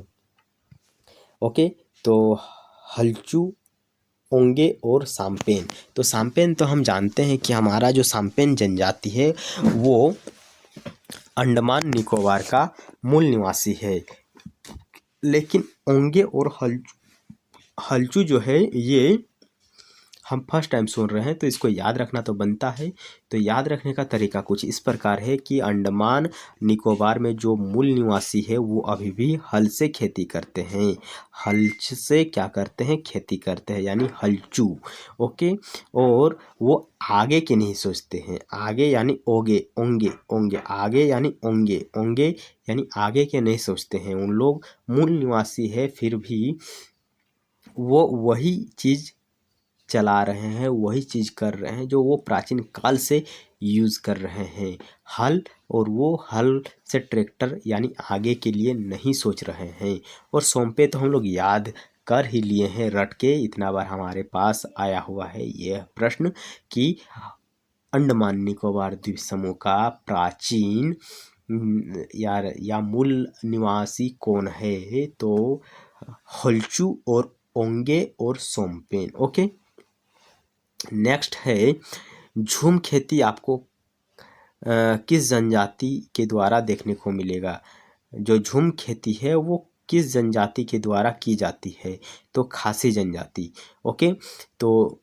ओके, तो हल्चू, ओंगे और साम्पेन। तो साम्पेन तो हम जानते हैं कि हमारा जो साम्पेन जनजाति है वो अंडमान निकोबार का मूल निवासी है, लेकिन ओंगे और हल्चू जो है ये हम फर्स्ट टाइम सुन रहे हैं, तो इसको याद रखना तो बनता है। तो याद रखने का तरीका कुछ इस प्रकार है कि अंडमान निकोबार में जो मूल निवासी है वो अभी भी हल से खेती करते हैं, हल से क्या करते हैं? खेती करते हैं, यानी हल्चू। ओके, और वो आगे के नहीं सोचते हैं, आगे यानी ओगे, ओंगे, ओंगे, आगे यानी ओंगे, ओंगे यानी आगे के नहीं सोचते हैं। उन लोग मूल निवासी है फिर भी वो वही चीज़ चला रहे हैं, वही चीज़ कर रहे हैं जो वो प्राचीन काल से यूज़ कर रहे हैं हल, और वो हल से ट्रैक्टर यानी आगे के लिए नहीं सोच रहे हैं। और सौंपे तो हम लोग याद कर ही लिए हैं रट के, इतना बार हमारे पास आया हुआ है यह प्रश्न कि अंडमान निकोबार द्वीप समूह का प्राचीन या मूल निवासी कौन है, तो होल्चू और ओंगे और सोमपेन। ओके, नेक्स्ट है झूम खेती आपको किस जनजाति के द्वारा देखने को मिलेगा। जो झूम खेती है वो किस जनजाति के द्वारा की जाती है, तो खासी जनजाति। ओके, तो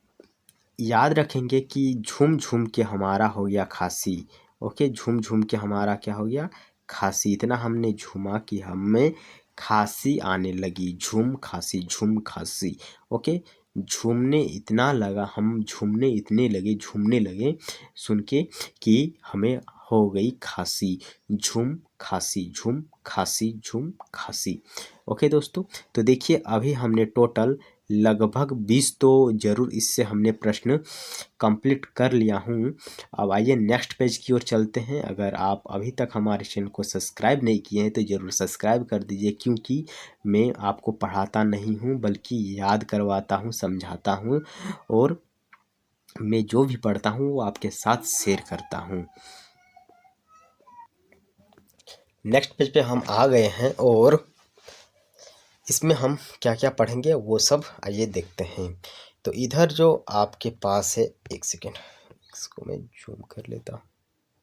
याद रखेंगे कि झूम झूम के हमारा हो गया खासी। ओके, झूम झूम के हमारा क्या हो गया, खासी। इतना हमने झूमा कि हमें खांसी आने लगी, झूम खांसी, झूम खांसी। ओके, झूमने इतना लगा, हम झूमने इतने लगे, झूमने लगे सुन के कि हमें हो गई खांसी। झूम खांसी, झूम खांसी, झूम खांसी। ओके दोस्तों, तो देखिए अभी हमने टोटल लगभग 20 तो ज़रूर इससे हमने प्रश्न कंप्लीट कर लिया हूँ। अब आइए नेक्स्ट पेज की ओर चलते हैं। अगर आप अभी तक हमारे चैनल को सब्सक्राइब नहीं किए हैं तो ज़रूर सब्सक्राइब कर दीजिए, क्योंकि मैं आपको पढ़ाता नहीं हूँ बल्कि याद करवाता हूँ, समझाता हूँ, और मैं जो भी पढ़ता हूँ वो आपके साथ शेयर करता हूँ। नेक्स्ट पेज पे हम आ गए हैं और इसमें हम क्या क्या पढ़ेंगे वो सब आइए देखते हैं। तो इधर जो आपके पास है, एक सेकेंड इसको मैं जूम कर लेता हूँ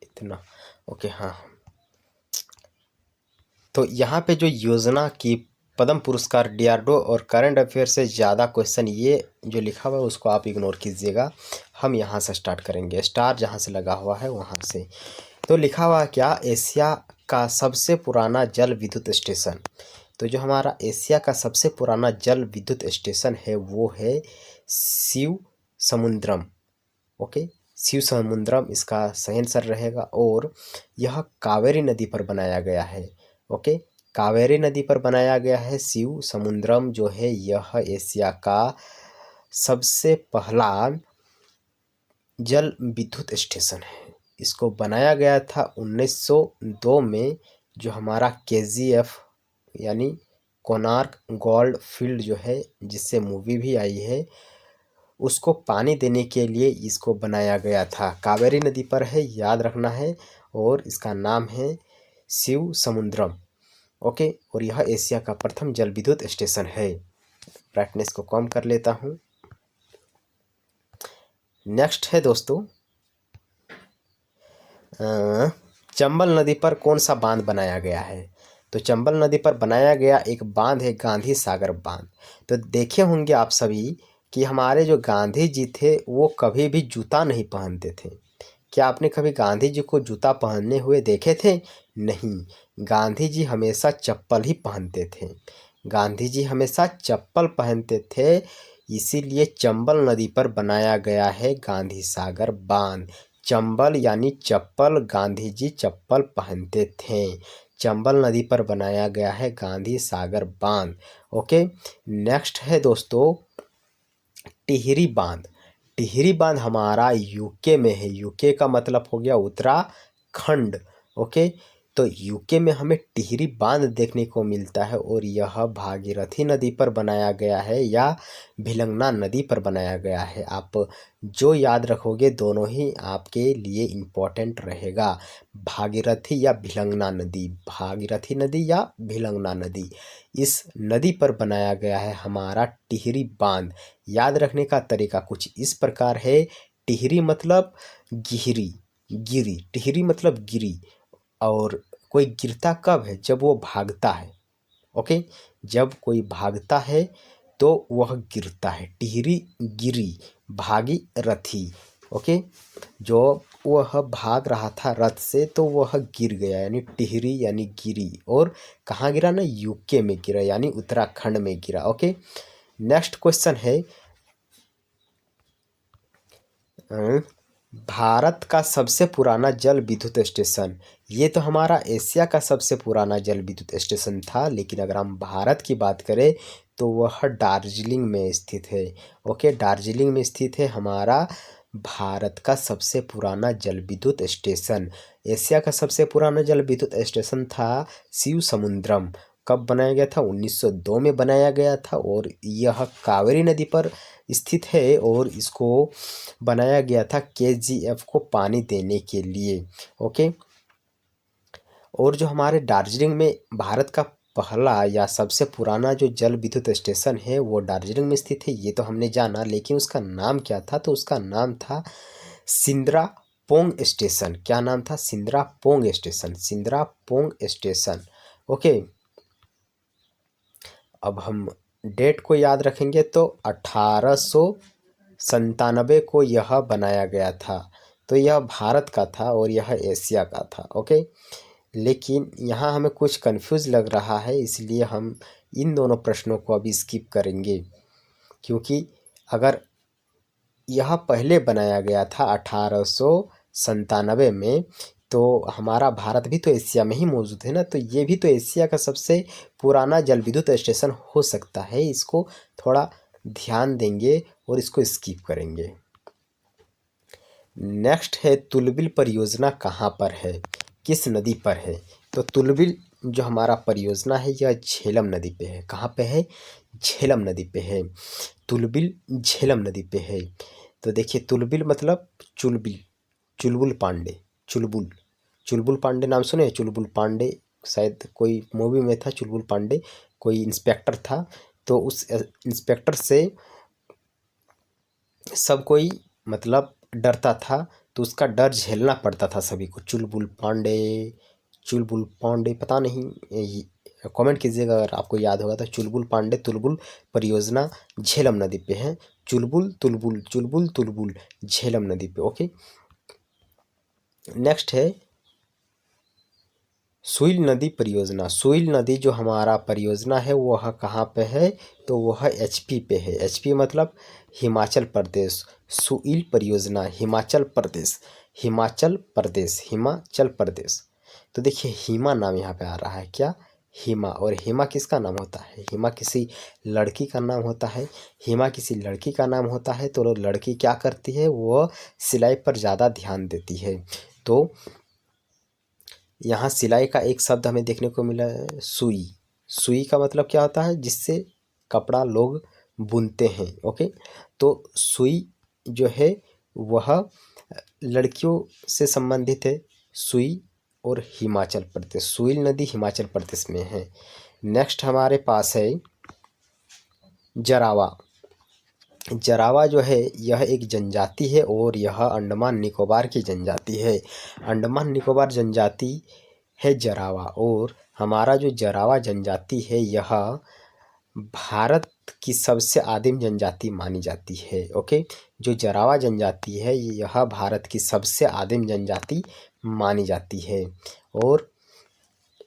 इतना। ओके, हाँ, तो यहाँ पे जो योजना की पद्म पुरस्कार डीआरडीओ और करंट अफेयर से ज़्यादा क्वेश्चन ये जो लिखा हुआ है उसको आप इग्नोर कीजिएगा। हम यहाँ से स्टार्ट करेंगे, स्टार जहाँ से लगा हुआ है वहाँ से। तो लिखा हुआ क्या, एशिया का सबसे पुराना जल विद्युत स्टेशन। तो जो हमारा एशिया का सबसे पुराना जल विद्युत स्टेशन है वो है शिव समुद्रम। ओके, शिव समुद्रम इसका सही आंसर रहेगा, और यह कावेरी नदी पर बनाया गया है। ओके, कावेरी नदी पर बनाया गया है शिव समुद्रम जो है, यह एशिया का सबसे पहला जल विद्युत स्टेशन है। इसको बनाया गया था 1902 में, जो हमारा KGF यानी कोणार्क गोल्ड फील्ड जो है, जिससे मूवी भी आई है, उसको पानी देने के लिए इसको बनाया गया था। कावेरी नदी पर है, याद रखना है, और इसका नाम है शिव समुद्रम। ओके, और यह एशिया का प्रथम जल विद्युत स्टेशन है। ब्राइटनेस को कम कर लेता हूँ। नेक्स्ट है दोस्तों, चंबल नदी पर कौन सा बांध बनाया गया है। तो चंबल नदी पर बनाया गया एक बांध है गांधी सागर बांध। तो देखे होंगे आप सभी कि हमारे जो गांधी जी थे वो कभी भी जूता नहीं पहनते थे। क्या आपने कभी गांधी जी को जूता पहनने हुए देखे थे? नहीं, गांधी जी हमेशा चप्पल ही पहनते थे। गांधी जी हमेशा चप्पल पहनते थे, इसीलिए चंबल नदी पर बनाया गया है गांधी सागर बांध। चंबल यानी चप्पल, गांधी जी चप्पल पहनते थे। चंबल नदी पर बनाया गया है गांधी सागर बांध। ओके, नेक्स्ट है दोस्तों टिहरी बांध। टिहरी बांध हमारा यूके में है। यूके का मतलब हो गया उत्तराखंड। ओके, तो यूके में हमें टिहरी बांध देखने को मिलता है, और यह भागीरथी नदी पर बनाया गया है या भिलंगना नदी पर बनाया गया है। आप जो याद रखोगे दोनों ही आपके लिए इम्पोर्टेंट रहेगा, भागीरथी या भिलंगना नदी, भागीरथी नदी या भिलंगना नदी। इस नदी पर बनाया गया है हमारा टिहरी बांध। याद रखने का तरीका कुछ इस प्रकार है, टिहरी मतलब गिहरी, गिरी, टिहरी मतलब गिरी। और कोई गिरता कब है? जब वो भागता है। ओके, जब कोई भागता है तो वह गिरता है। टिहरी गिरी, भागी रथी। ओके, जो वह भाग रहा था रथ से तो वह गिर गया, यानी टिहरी यानी गिरी। और कहाँ गिरा ना? यूके में गिरा, यानी उत्तराखंड में गिरा। ओके, नेक्स्ट क्वेश्चन है, भारत का सबसे पुराना जल विद्युत स्टेशन। ये तो हमारा एशिया का सबसे पुराना जल विद्युत स्टेशन था, लेकिन अगर हम भारत की बात करें तो वह दार्जिलिंग में स्थित है। ओके, दार्जिलिंग में स्थित है हमारा भारत का सबसे पुराना जल विद्युत स्टेशन, एशिया का सबसे पुराना जल विद्युत स्टेशन था शिव समुद्रम। कब बनाया गया था? 1902 में बनाया गया था और यह कावेरी नदी पर स्थित है और इसको बनाया गया था केजीएफ को पानी देने के लिए। ओके। और जो हमारे दार्जिलिंग में भारत का पहला या सबसे पुराना जो जल विद्युत स्टेशन है वो दार्जिलिंग में स्थित है, ये तो हमने जाना, लेकिन उसका नाम क्या था? तो उसका नाम था सिंद्रापोंग स्टेशन। क्या नाम था? सिंद्रापोंग स्टेशन, सिंद्रापोंग स्टेशन। ओके। अब हम डेट को याद रखेंगे तो 1897 को यह बनाया गया था। तो यह भारत का था और यह एशिया का था। ओके। लेकिन यहाँ हमें कुछ कंफ्यूज लग रहा है, इसलिए हम इन दोनों प्रश्नों को अभी स्किप करेंगे, क्योंकि अगर यह पहले बनाया गया था 1897 में, तो हमारा भारत भी तो एशिया में ही मौजूद है ना, तो ये भी तो एशिया का सबसे पुराना जल विद्युत स्टेशन हो सकता है। इसको थोड़ा ध्यान देंगे और इसको स्किप करेंगे। नेक्स्ट है तुलबिल परियोजना कहाँ पर है, किस नदी पर है? तो तुलबिल जो हमारा परियोजना है यह झेलम नदी पे है। कहाँ पे है? झेलम नदी पे है। तुलबिल झेलम नदी पे है। तो देखिए तुलबिल मतलब चुलबिल, चुलबुल पांडे, चुलबुल, चुलबुल पांडे नाम सुने? चुलबुल पांडे शायद कोई मूवी में था। चुलबुल पांडे कोई इंस्पेक्टर था, तो उस इंस्पेक्टर से सब कोई मतलब डरता था, तो उसका डर झेलना पड़ता था सभी को। चुलबुल पांडे, चुलबुल पांडे, पता नहीं, कमेंट कीजिएगा अगर आपको याद होगा तो। चुलबुल पांडे तुलबुल परियोजना झेलम नदी पे है। चुलबुल तुलबुल, चुलबुल तुलबुल झेलम नदी पे। ओके। नेक्स्ट है सुइल नदी परियोजना। सुइल नदी जो हमारा परियोजना है वह कहाँ पे है? तो वह एचपी पे है। एचपी मतलब हिमाचल प्रदेश। सुइल परियोजना हिमाचल प्रदेश, हिमाचल प्रदेश, हिमाचल प्रदेश। तो देखिए हिमा नाम यहाँ पे आ रहा है। क्या? हिमा। और हिमा किसका नाम होता है? हिमा किसी लड़की का नाम होता है। हिमा किसी लड़की का नाम होता है। तो लड़की क्या करती है? वो सिलाई पर ज़्यादा ध्यान देती है। तो यहाँ सिलाई का एक शब्द हमें देखने को मिला है, सुई। सुई का मतलब क्या होता है? जिससे कपड़ा लोग बुनते हैं। ओके। तो सुई जो है वह लड़कियों से संबंधित है। सुई और हिमाचल प्रदेश, सुइल नदी हिमाचल प्रदेश में है। नेक्स्ट हमारे पास है जरावा। जरावा जो है यह एक जनजाति है और यह अंडमान निकोबार की जनजाति है। अंडमान निकोबार जनजाति है जरावा, और हमारा जो जरावा जनजाति है यह भारत की सबसे आदिम जनजाति मानी जाती है। ओके। जो जरावा जनजाति है यह भारत की सबसे आदिम जनजाति मानी जाती है, और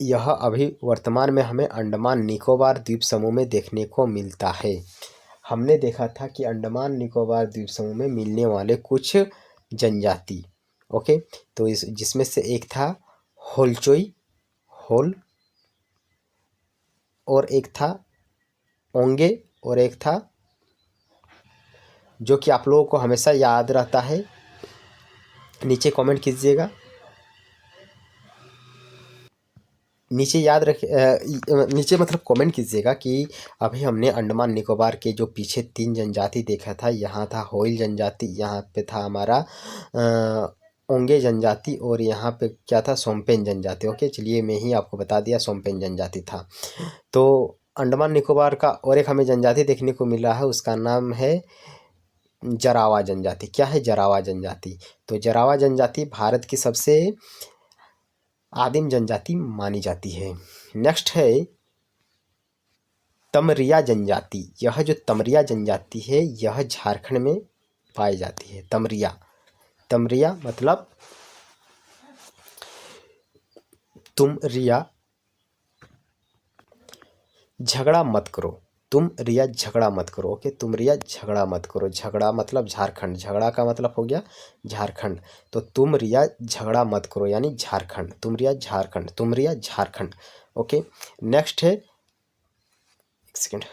यह अभी वर्तमान में हमें अंडमान निकोबार द्वीप समूह में देखने को मिलता है। हमने देखा था कि अंडमान निकोबार द्वीप समूह में मिलने वाले कुछ जनजाति। ओके। तो इस जिसमें से एक था होलचोई, होल, और एक था ओंगे, और एक था जो कि आप लोगों को हमेशा याद रहता है। नीचे कमेंट कीजिएगा, नीचे याद रख नीचे मतलब कमेंट कीजिएगा कि अभी हमने अंडमान निकोबार के जो पीछे 3 जनजाति देखा था। यहाँ था होइल जनजाति, यहाँ पे था हमारा ओंगे जनजाति, और यहाँ पे क्या था? सोमपेन जनजाति। ओके। चलिए मैं ही आपको बता दिया, सोमपेन जनजाति था। तो अंडमान निकोबार का और एक हमें जनजाति देखने को मिला है, उसका नाम है जरावा जनजाति। क्या है? जरावा जनजाति। तो जरावा जनजाति भारत की सबसे आदिम जनजाति मानी जाती है। नेक्स्ट है तमरिया जनजाति। यह जो तमरिया जनजाति है यह झारखंड में पाई जाती है। तमरिया, तमरिया मतलब तुम रिया झगड़ा मत करो, तुम रिया झगड़ा मत करो। ओके। तुम रिया झगड़ा मत करो। झगड़ा मतलब झारखंड, झगड़ा का मतलब हो गया झारखंड। तो तुम रिया झगड़ा मत करो यानी झारखंड, तुम रिया झारखंड, तुम रिया झारखंड। ओके। नेक्स्ट है, एक सेकेंड,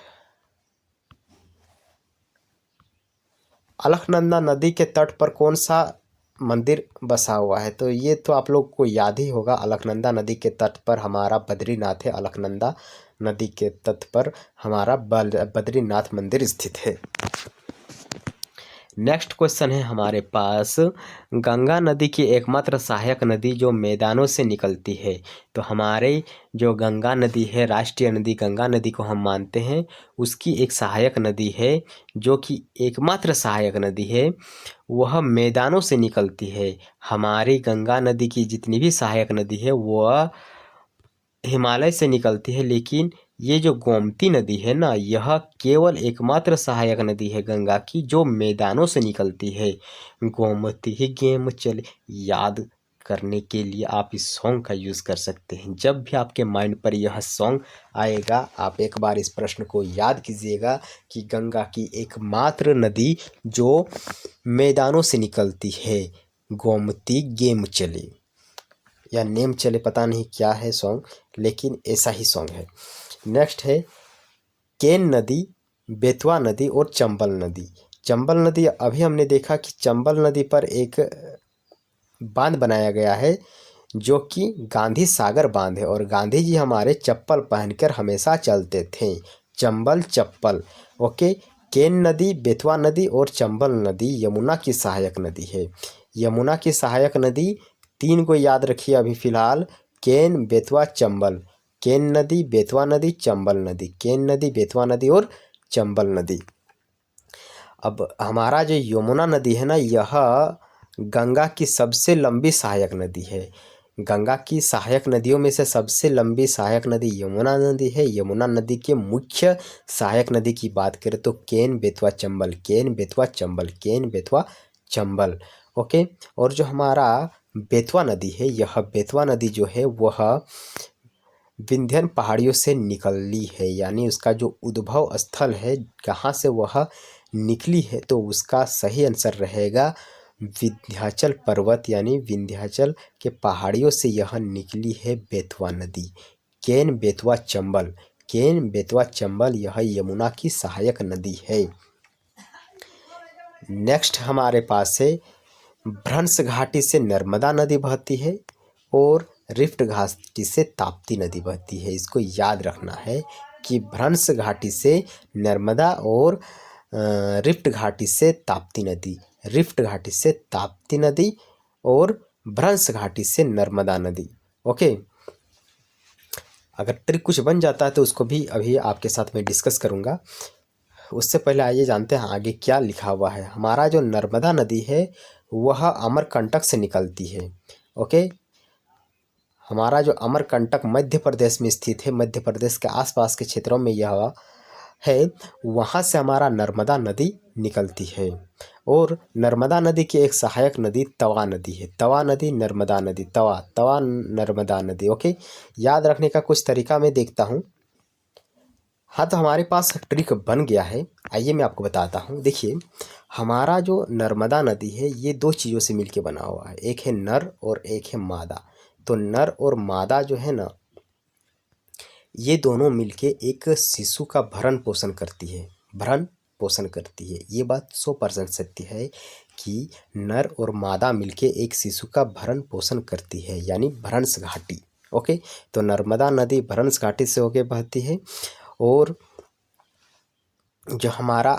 अलकनंदा नदी के तट पर कौन सा मंदिर बसा हुआ है? तो ये तो आप लोग को याद ही होगा, अलकनंदा नदी के तट पर हमारा बद्रीनाथ है। अलकनंदा नदी के तट पर हमारा बद्रीनाथ मंदिर स्थित है। नेक्स्ट क्वेश्चन है हमारे पास, गंगा नदी की एकमात्र सहायक नदी जो मैदानों से निकलती है। तो हमारे जो गंगा नदी है, राष्ट्रीय नदी गंगा नदी को हम मानते हैं, उसकी एक सहायक नदी है जो कि एकमात्र सहायक नदी है, वह मैदानों से निकलती है। हमारी गंगा नदी की जितनी भी सहायक नदी है वह हिमालय से निकलती है, लेकिन ये जो गोमती नदी है ना, यह केवल एकमात्र सहायक नदी है गंगा की जो मैदानों से निकलती है। गोमती ही गेम चले, याद करने के लिए आप इस सॉन्ग का यूज़ कर सकते हैं। जब भी आपके माइंड पर यह सॉन्ग आएगा, आप एक बार इस प्रश्न को याद कीजिएगा कि गंगा की एकमात्र नदी जो मैदानों से निकलती है, गोमती गेम चले या नेम चले, पता नहीं क्या है सॉन्ग, लेकिन ऐसा ही सॉन्ग है। नेक्स्ट है केन नदी, बेतवा नदी और चंबल नदी। चंबल नदी, अभी हमने देखा कि चंबल नदी पर एक बांध बनाया गया है जो कि गांधी सागर बांध है, और गांधी जी हमारे चप्पल पहनकर हमेशा चलते थे, चंबल चप्पल। ओके, केन नदी, बेतवा नदी और चंबल नदी यमुना की सहायक नदी है। यमुना की सहायक नदी 3 को याद रखिए अभी फ़िलहाल, केन, बेतवा, चंबल। केन नदी, बेतवा नदी, चंबल नदी, केन नदी, बेतवा नदी और चंबल नदी। अब हमारा जो यमुना नदी है ना, यह गंगा की सबसे लंबी सहायक नदी है। गंगा की सहायक नदियों में से सबसे लंबी सहायक नदी यमुना नदी है। यमुना नदी के मुख्य सहायक नदी की बात करें तो केन, बेतवा, चंबल, केन, बेतवा, चंबल, केन, बेतवा, चंबल। ओके, और जो हमारा बेतवा नदी है, यह बेतवा नदी जो है वह विंध्यन पहाड़ियों से निकली है, यानी उसका जो उद्भव स्थल है, कहाँ से वह निकली है, तो उसका सही आंसर रहेगा विंध्याचल पर्वत, यानी विंध्याचल के पहाड़ियों से यह निकली है बेतवा नदी। केन, बेतवा, चंबल, केन, बेतवा, चंबल, यह यमुना की सहायक नदी है। नेक्स्ट हमारे पास है भ्रंश घाटी से नर्मदा नदी बहती है और रिफ्ट घाटी से ताप्ती नदी बहती है। इसको याद रखना है कि भ्रंश घाटी से नर्मदा और रिफ्ट घाटी से ताप्ती नदी, रिफ्ट घाटी से ताप्ती नदी और भ्रंश घाटी से नर्मदा नदी। ओके, अगर ट्रिक कुछ बन जाता है तो उसको भी अभी आपके साथ मैं डिस्कस करूँगा। उससे पहले आइए जानते हैं आगे क्या लिखा हुआ है। हमारा जो नर्मदा नदी है वह अमरकंटक से निकलती है। ओके, हमारा जो अमरकंटक मध्य प्रदेश में स्थित है, मध्य प्रदेश के आसपास के क्षेत्रों में यह है, वहाँ से हमारा नर्मदा नदी निकलती है। और नर्मदा नदी की एक सहायक नदी तवा नदी है। तवा नदी, नर्मदा नदी, तवा, तवा, नर्मदा नदी। ओके, याद रखने का कुछ तरीका मैं देखता हूँ। हाँ, तो हमारे पास ट्रिक बन गया है, आइए मैं आपको बताता हूँ। देखिए, हमारा जो नर्मदा नदी है ये 2 चीज़ों से मिलके बना हुआ है, एक है नर और एक है मादा। तो नर और मादा जो है ना, ये दोनों मिलके एक शिशु का भरण पोषण करती है, भरण पोषण करती है। ये बात 100% सत्य है कि नर और मादा मिलके एक शिशु का भरण पोषण करती है, यानी भ्रंश घाटी। ओके, तो नर्मदा नदी भ्रंश घाटी से होके बहती है और जो हमारा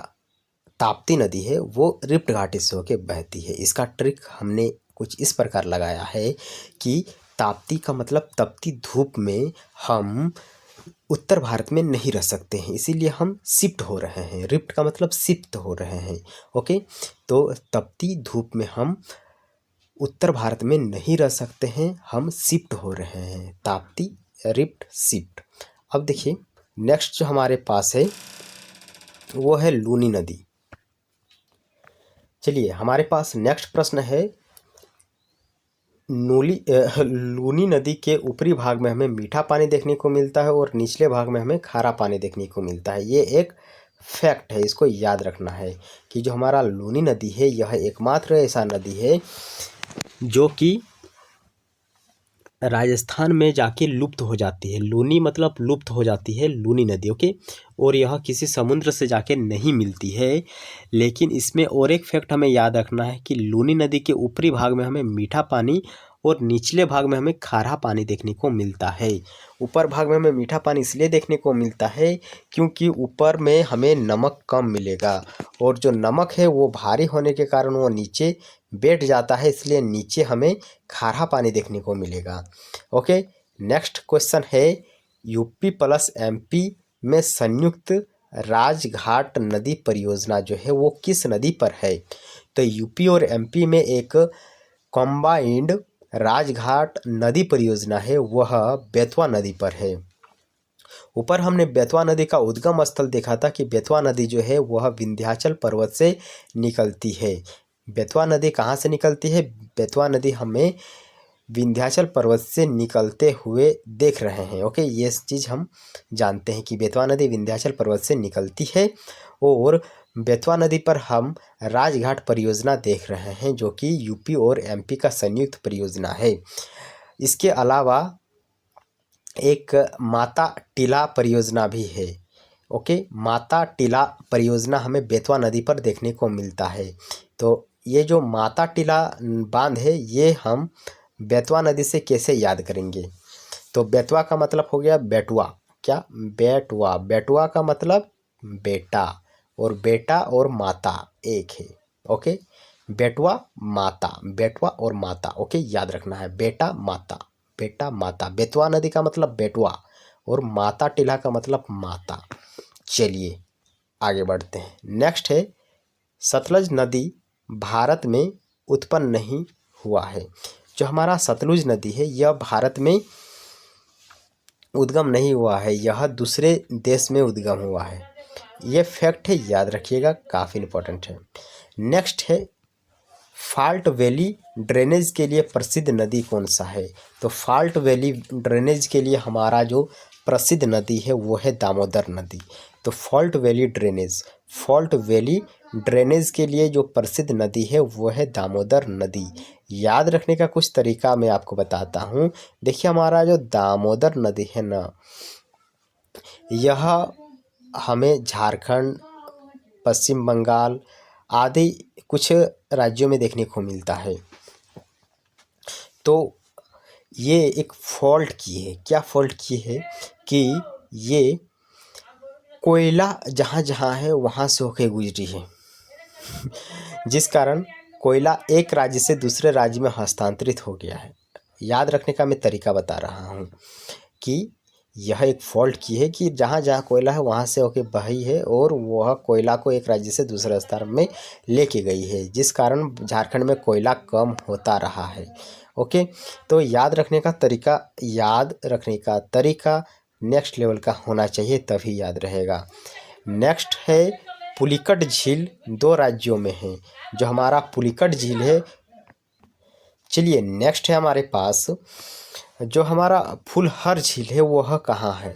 ताप्ती नदी है वो रिफ्ट घाटी से होके बहती है। इसका ट्रिक हमने कुछ इस प्रकार लगाया है कि ताप्ती का मतलब तपती धूप में हम उत्तर भारत में नहीं रह सकते हैं, इसीलिए हम शिफ्ट हो रहे हैं। रिफ्ट का मतलब शिफ्ट हो रहे हैं। ओके, तो तपती धूप में हम उत्तर भारत में नहीं रह सकते हैं, हम शिफ्ट हो रहे हैं। Tapti, rift, shift. अब देखिए नेक्स्ट जो हमारे पास है वो है लूनी नदी। चलिए, हमारे पास नेक्स्ट प्रश्न है, लूनी नदी के ऊपरी भाग में हमें मीठा पानी देखने को मिलता है और निचले भाग में हमें खारा पानी देखने को मिलता है। ये एक फैक्ट है, इसको याद रखना है कि जो हमारा लूनी नदी है यह एकमात्र ऐसा नदी है जो कि राजस्थान में जाके लुप्त हो जाती है। लूनी मतलब लुप्त हो जाती है, लूनी नदी। ओके, और यह किसी समुद्र से जाके नहीं मिलती है। लेकिन इसमें और एक फैक्ट हमें याद रखना है कि लूनी नदी के ऊपरी भाग में हमें मीठा पानी और निचले भाग में हमें खारा पानी देखने को मिलता है। ऊपर भाग में हमें मीठा पानी इसलिए देखने को मिलता है क्योंकि ऊपर में हमें नमक कम मिलेगा, और जो नमक है वो भारी होने के कारण वो नीचे बैठ जाता है, इसलिए नीचे हमें खारा पानी देखने को मिलेगा। ओके, नेक्स्ट क्वेश्चन है, यूपी प्लस एमपी में संयुक्त राजघाट नदी परियोजना जो है वो किस नदी पर है? तो यूपी और एमपी में एक कॉम्बाइंड राजघाट नदी परियोजना है, वह बेतवा नदी पर है। ऊपर हमने बेतवा नदी का उद्गम स्थल देखा था कि बेतवा नदी जो है वह विंध्याचल पर्वत से निकलती है। बेतवा नदी कहाँ से निकलती है? बेतवा नदी हमें विंध्याचल पर्वत से निकलते हुए देख रहे हैं। ओके, ये चीज़ हम जानते हैं कि बेतवा नदी विंध्याचल पर्वत से निकलती है, और बेतवा नदी पर हम राजघाट परियोजना देख रहे हैं जो कि यूपी और एमपी का संयुक्त परियोजना है। इसके अलावा एक माता टीला परियोजना भी है। ओके, माता टीला परियोजना हमें बेतवा नदी पर देखने को मिलता है। तो ये जो माता टीला बांध है ये हम बेतवा नदी से कैसे याद करेंगे? तो बेतवा का मतलब हो गया बेटवा। क्या? बेटवा। बेटवा का मतलब बेटा, और बेटा और माता एक है। ओके, बेटवा माता, बेटवा और माता। ओके, याद रखना है, बेटा माता, बेटा माता। बेतवा नदी का मतलब बेटवा और माता टीला का मतलब माता। चलिए आगे बढ़ते हैं। नेक्स्ट है, सतलज नदी भारत में उत्पन्न नहीं हुआ है। जो हमारा सतलुज नदी है यह भारत में उद्गम नहीं हुआ है, यह दूसरे देश में उद्गम हुआ है। ये फैक्ट है, याद रखिएगा, काफ़ी इंपॉर्टेंट है। नेक्स्ट है, फॉल्ट वैली ड्रेनेज के लिए प्रसिद्ध नदी कौन सा है? तो फॉल्ट वैली ड्रेनेज के लिए हमारा जो प्रसिद्ध नदी है वो है दामोदर नदी। तो फॉल्ट वैली ड्रेनेज के लिए जो प्रसिद्ध नदी है वो है दामोदर नदी। याद रखने का कुछ तरीका मैं आपको बताता हूँ। देखिए, हमारा जो दामोदर नदी है ना, यह हमें झारखंड, पश्चिम बंगाल आदि कुछ राज्यों में देखने को मिलता है। तो ये एक फॉल्ट की है। क्या फॉल्ट की है? कि ये कोयला जहाँ जहाँ है वहाँ से होके गुजरी है, जिस कारण कोयला एक राज्य से दूसरे राज्य में हस्तांतरित हो गया है। याद रखने का मैं तरीका बता रहा हूँ कि यह एक फॉल्ट की है कि जहाँ जहाँ कोयला है वहाँ से होके बही है, और वह कोयला को एक राज्य से दूसरे स्थान में लेके गई है, जिस कारण झारखंड में कोयला कम होता रहा है। ओके, तो याद रखने का तरीका नेक्स्ट लेवल का होना चाहिए, तभी याद रहेगा। नेक्स्ट है, पुलिकट झील 2 राज्यों में है। जो हमारा पुलिकट झील है, चलिए नेक्स्ट है हमारे पास जो हमारा फुलहर झील है वह कहाँ है?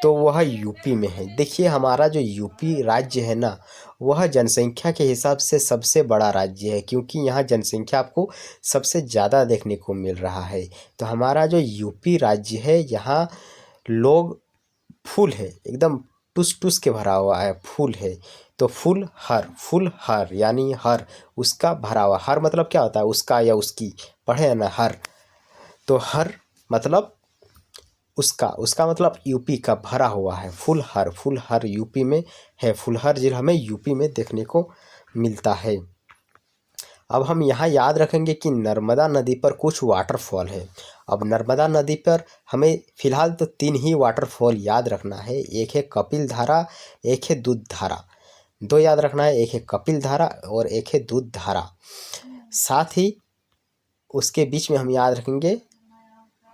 तो वह यूपी में है। देखिए, हमारा जो यूपी राज्य है ना, वह जनसंख्या के हिसाब से सबसे बड़ा राज्य है, क्योंकि यहाँ जनसंख्या आपको सबसे ज़्यादा देखने को मिल रहा है। तो हमारा जो यूपी राज्य है, यहाँ लोग फूल है, एकदम टुस टुस के भरा हुआ है, फूल है। तो फुल हर यानी हर, उसका भरा हुआ। हर मतलब क्या होता है? उसका या उसकी, पढ़े है ना, हर। तो हर मतलब उसका मतलब यूपी का भरा हुआ है। फुलहर यूपी में है। फुलहर झील हमें यूपी में देखने को मिलता है। अब हम यहाँ याद रखेंगे कि नर्मदा नदी पर कुछ वाटरफॉल है। अब नर्मदा नदी पर हमें फ़िलहाल तो 3 ही वाटरफॉल याद रखना है। एक है कपिल धारा, एक है दूध धारा। 2 याद रखना है, एक है कपिल धारा और एक है दूध धारा। साथ ही उसके बीच में हम याद रखेंगे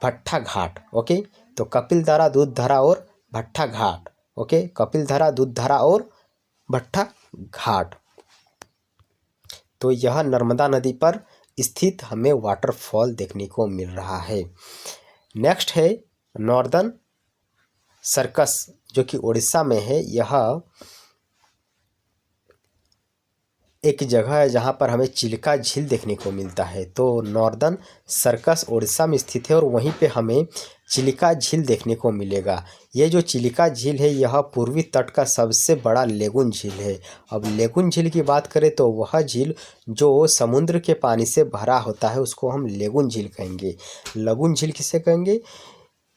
भट्टा घाट। ओके, तो कपिल धारा, दूध धारा और भट्टा घाट। ओके, कपिल धारा, दूध धारा और भट्टा घाट। तो यह नर्मदा नदी पर स्थित हमें वाटरफॉल देखने को मिल रहा है। नेक्स्ट है नॉर्दर्न सर्कस, जो कि उड़ीसा में है। यह एक जगह है जहाँ पर हमें चिल्का झील देखने को मिलता है। तो नॉर्दर्न सर्कस उड़ीसा में स्थित है और वहीं पे हमें चिल्का झील देखने को मिलेगा। ये जो चिल्का झील है यह पूर्वी तट का सबसे बड़ा लेगून झील है। अब लेगून झील की बात करें तो वह झील जो समुद्र के पानी से भरा होता है उसको हम लेगून झील कहेंगे। लगून झील किसे कहेंगे?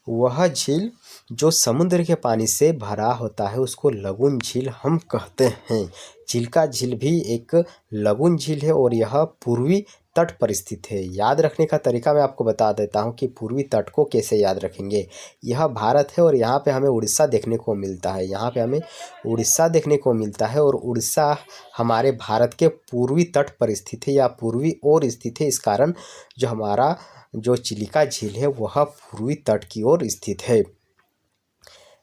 वह झील जो समुद्र के पानी से भरा होता है उसको लगून झील हम कहते हैं। चिल्का झील भी एक लगून झील है और यह पूर्वी तट पर स्थित है। याद रखने का तरीका मैं आपको बता देता हूँ कि पूर्वी तट को कैसे याद रखेंगे। यह भारत है और यहाँ पे हमें उड़ीसा देखने को मिलता है। यहाँ पे हमें उड़ीसा देखने को मिलता है और उड़ीसा हमारे भारत के पूर्वी तट पर स्थित है या पूर्वी ओर स्थित है। इस कारण जो हमारा जो चिल्का झील है वह पूर्वी तट की ओर स्थित है।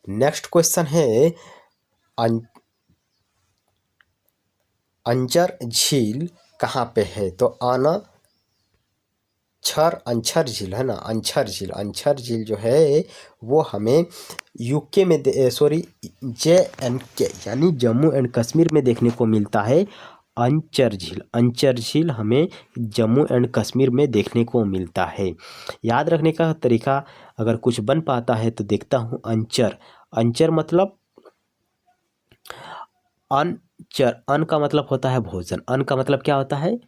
नेक्स्ट क्वेश्चन है अंजर झील कहाँ पे है? तो अंछर झील है ना, अंछर झील जो है वो हमें यूके में JNK यानी जम्मू एंड कश्मीर में देखने को मिलता है। अंचर झील हमें जम्मू एंड कश्मीर में देखने को मिलता है। याद रखने का तरीका अगर कुछ बन पाता है तो देखता हूँ। अंचर मतलब अन का मतलब होता है भोजन। अन का मतलब क्या होता है?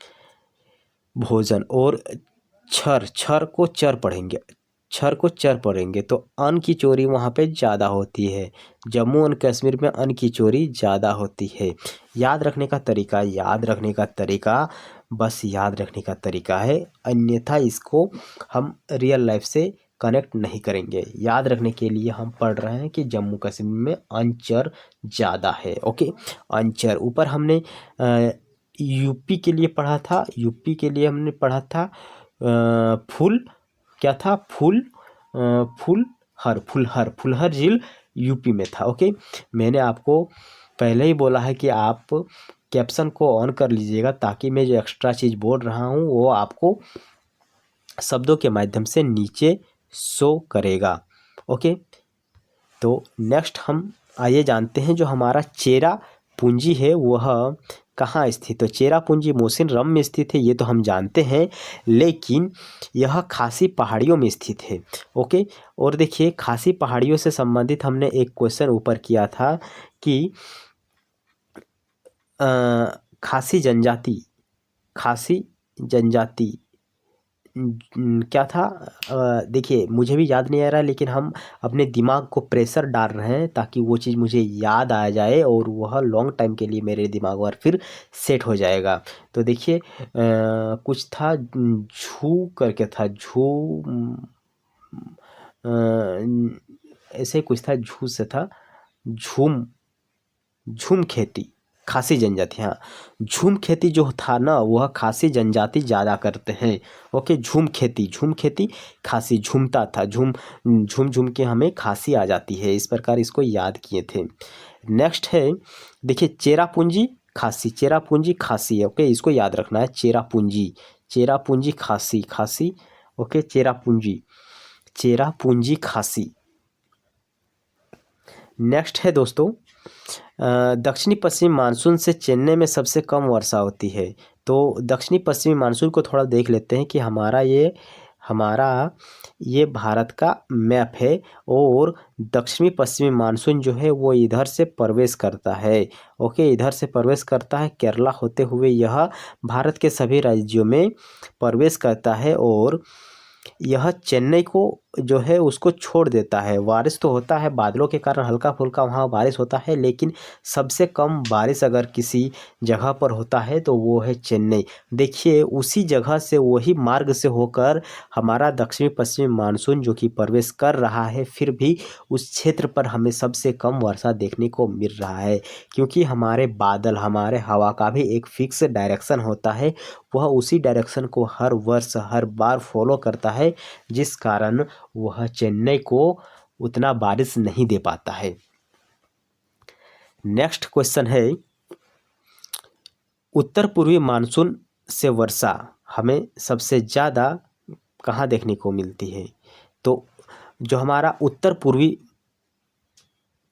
भोजन। और छर को चर पढ़ेंगे तो अन की चोरी वहाँ पे ज़्यादा होती है। जम्मू एंड कश्मीर में अन की चोरी ज़्यादा होती है। याद रखने का तरीका बस याद रखने का तरीका है, अन्यथा इसको हम रियल लाइफ से कनेक्ट नहीं करेंगे। याद रखने के लिए हम पढ़ रहे हैं कि जम्मू कश्मीर में अंचर ज़्यादा है। Okay, anchor. ऊपर हमने यूपी के लिए पढ़ा था। यूपी के लिए हमने पढ़ा था फुल क्या था? फुलहर झील यूपी में था। ओके, मैंने आपको पहले ही बोला है कि आप कैप्शन को ऑन कर लीजिएगा ताकि मैं जो एक्स्ट्रा चीज़ बोल रहा हूँ वो आपको शब्दों के माध्यम से नीचे शो करेगा। ओके, तो नेक्स्ट हम आइए जानते हैं जो हमारा चेरा पूंजी है वह कहाँ स्थित है। चेरा पूंजी मौसिनराम में स्थित है, ये तो हम जानते हैं, लेकिन यह खासी पहाड़ियों में स्थित है। ओके, और देखिए खासी पहाड़ियों से संबंधित हमने एक क्वेश्चन ऊपर किया था कि खासी जनजाति क्या था? देखिए मुझे भी याद नहीं आ रहा है, लेकिन हम अपने दिमाग को प्रेशर डाल रहे हैं ताकि वो चीज़ मुझे याद आ जाए और वह लॉन्ग टाइम के लिए मेरे दिमाग पर फिर सेट हो जाएगा। तो देखिए कुछ था झू करके था, ऐसे कुछ था, झू से था, झूम खेती, खासी जनजाति। हाँ, झूम खेती जो था ना वह खासी जनजाति ज़्यादा करते हैं। ओके, झूम खेती खासी झूमता था, झूम के हमें खांसी आ जाती है। इस प्रकार इसको याद किए थे। नेक्स्ट है देखिए चेरापूंजी खासी है। ओके, इसको याद रखना है। चेरापूंजी खासी। ओके, चेरापूंजी खासी। नेक्स्ट है दोस्तों दक्षिणी पश्चिमी मानसून से चेन्नई में सबसे कम वर्षा होती है। तो दक्षिणी पश्चिमी मानसून को थोड़ा देख लेते हैं कि हमारा ये भारत का मैप है और दक्षिणी पश्चिमी मानसून जो है वो इधर से प्रवेश करता है। ओके, इधर से प्रवेश करता है केरला होते हुए यह भारत के सभी राज्यों में प्रवेश करता है और यह चेन्नई को जो है उसको छोड़ देता है। बारिश तो होता है, बादलों के कारण हल्का फुल्का वहाँ बारिश होता है, लेकिन सबसे कम बारिश अगर किसी जगह पर होता है तो वो है चेन्नई। देखिए उसी जगह से वही मार्ग से होकर हमारा दक्षिणी पश्चिमी मानसून जो कि प्रवेश कर रहा है, फिर भी उस क्षेत्र पर हमें सबसे कम वर्षा देखने को मिल रहा है, क्योंकि हमारे बादल, हमारे हवा का भी एक फिक्स डायरेक्शन होता है। वह उसी डायरेक्शन को हर वर्ष हर बार फॉलो करता है, जिस कारण वह चेन्नई को उतना बारिश नहीं दे पाता है। नेक्स्ट क्वेश्चन है उत्तर पूर्वी मानसून से वर्षा हमें सबसे ज़्यादा कहाँ देखने को मिलती है? तो जो हमारा उत्तर पूर्वी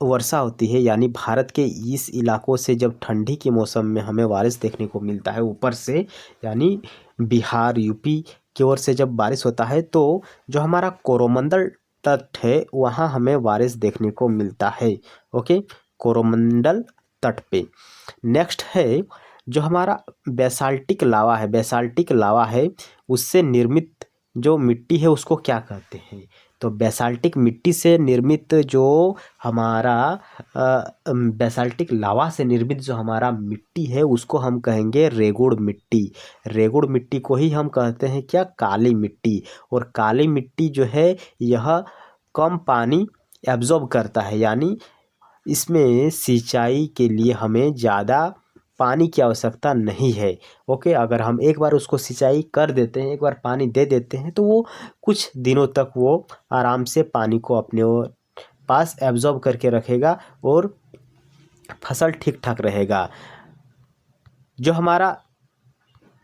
वर्षा होती है, यानी भारत के इस इलाकों से जब ठंडी के मौसम में हमें बारिश देखने को मिलता है ऊपर से, यानी बिहार यूपी की ओर से जब बारिश होता है तो जो हमारा कोरोमंडल तट है वहाँ हमें बारिश देखने को मिलता है। ओके, कोरोमंडल तट पे। नेक्स्ट है जो हमारा बेसाल्टिक लावा है, बेसाल्टिक लावा है उससे निर्मित जो मिट्टी है उसको क्या कहते हैं? तो बेसाल्टिक मिट्टी से निर्मित जो हमारा बेसाल्टिक लावा से निर्मित जो हमारा मिट्टी है उसको हम कहेंगे रेगुड़ मिट्टी। रेगुड़ मिट्टी को ही हम कहते हैं क्या? काली मिट्टी। और काली मिट्टी जो है यह कम पानी एब्जॉर्ब करता है, यानी इसमें सिंचाई के लिए हमें ज़्यादा पानी की आवश्यकता नहीं है। ओके, अगर हम एक बार उसको सिंचाई कर देते हैं, एक बार पानी दे देते हैं तो वो कुछ दिनों तक वो आराम से पानी को अपने पास एब्जॉर्ब करके रखेगा और फसल ठीक ठाक रहेगा। जो हमारा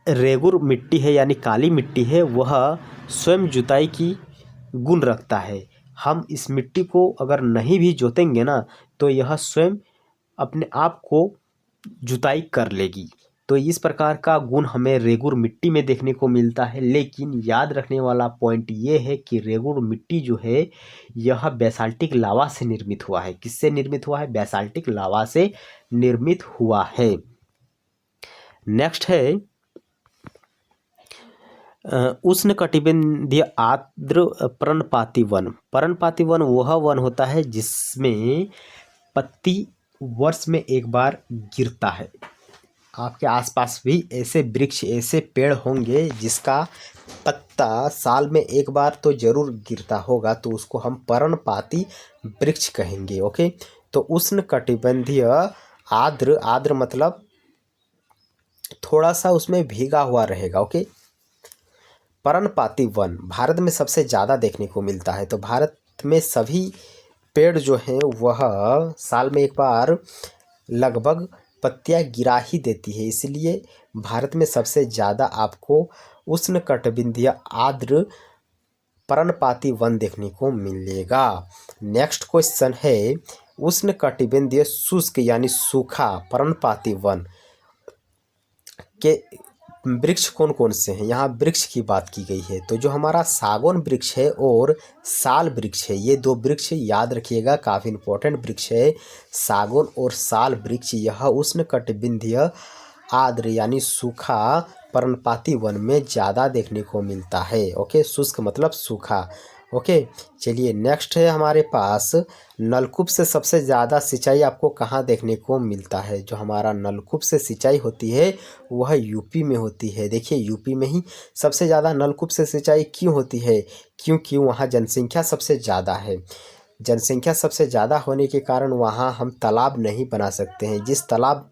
रेगुड़ मिट्टी है यानी काली मिट्टी है वह स्वयं जुताई की गुण रखता है। हम इस मिट्टी को अगर नहीं भी जोतेंगे ना तो यह स्वयं अपने आप को जुताई कर लेगी। तो इस प्रकार का गुण हमें रेगुड़ मिट्टी में देखने को मिलता है। लेकिन याद रखने वाला पॉइंट ये है कि रेगुड़ मिट्टी जो है यह बेसाल्टिक लावा से निर्मित हुआ है। किससे निर्मित हुआ है? बेसाल्टिक लावा से निर्मित हुआ है। नेक्स्ट है उष्णकटिबंधीय आर्द्र पर्णपाती वन। पर्णपाती वन वह वन होता है जिसमें पत्ती वर्ष में एक बार गिरता है। आपके आसपास भी ऐसे वृक्ष, ऐसे पेड़ होंगे जिसका पत्ता साल में एक बार तो जरूर गिरता होगा, तो उसको हम पर्णपाती वृक्ष कहेंगे। ओके, तो उष्णकटिबंधीय आर्द्र, आर्द्र मतलब थोड़ा सा उसमें भीगा हुआ रहेगा। ओके, पर्णपाती वन भारत में सबसे ज़्यादा देखने को मिलता है। तो भारत में सभी पेड़ जो हैं वह साल में एक बार लगभग पत्तियां गिरा ही देती है, इसलिए भारत में सबसे ज़्यादा आपको उष्णकटिबंधीय आर्द्र पर्णपाती वन देखने को मिलेगा। नेक्स्ट क्वेश्चन है उष्णकटिबंधीय शुष्क यानी सूखा पर्णपाती वन के वृक्ष कौन कौन से हैं? यहाँ वृक्ष की बात की गई है। तो जो हमारा सागौन वृक्ष है और साल वृक्ष है, ये दो वृक्ष याद रखिएगा, काफ़ी इंपॉर्टेंट वृक्ष है। सागौन और साल वृक्ष यह उष्णकटिबंधीय आर्द्र यानी सूखा पर्णपाती वन में ज़्यादा देखने को मिलता है। ओके, शुष्क मतलब सूखा। ओके, चलिए नेक्स्ट है हमारे पास नलकूप से सबसे ज़्यादा सिंचाई आपको कहाँ देखने को मिलता है? जो हमारा नलकूप से सिंचाई होती है वह यूपी में होती है। देखिए यूपी में ही सबसे ज़्यादा नलकूप से सिंचाई क्यों होती है? क्योंकि वहाँ जनसंख्या सबसे ज़्यादा है। जनसंख्या सबसे ज़्यादा होने के कारण वहाँ हम तालाब नहीं बना सकते हैं। जिस तालाब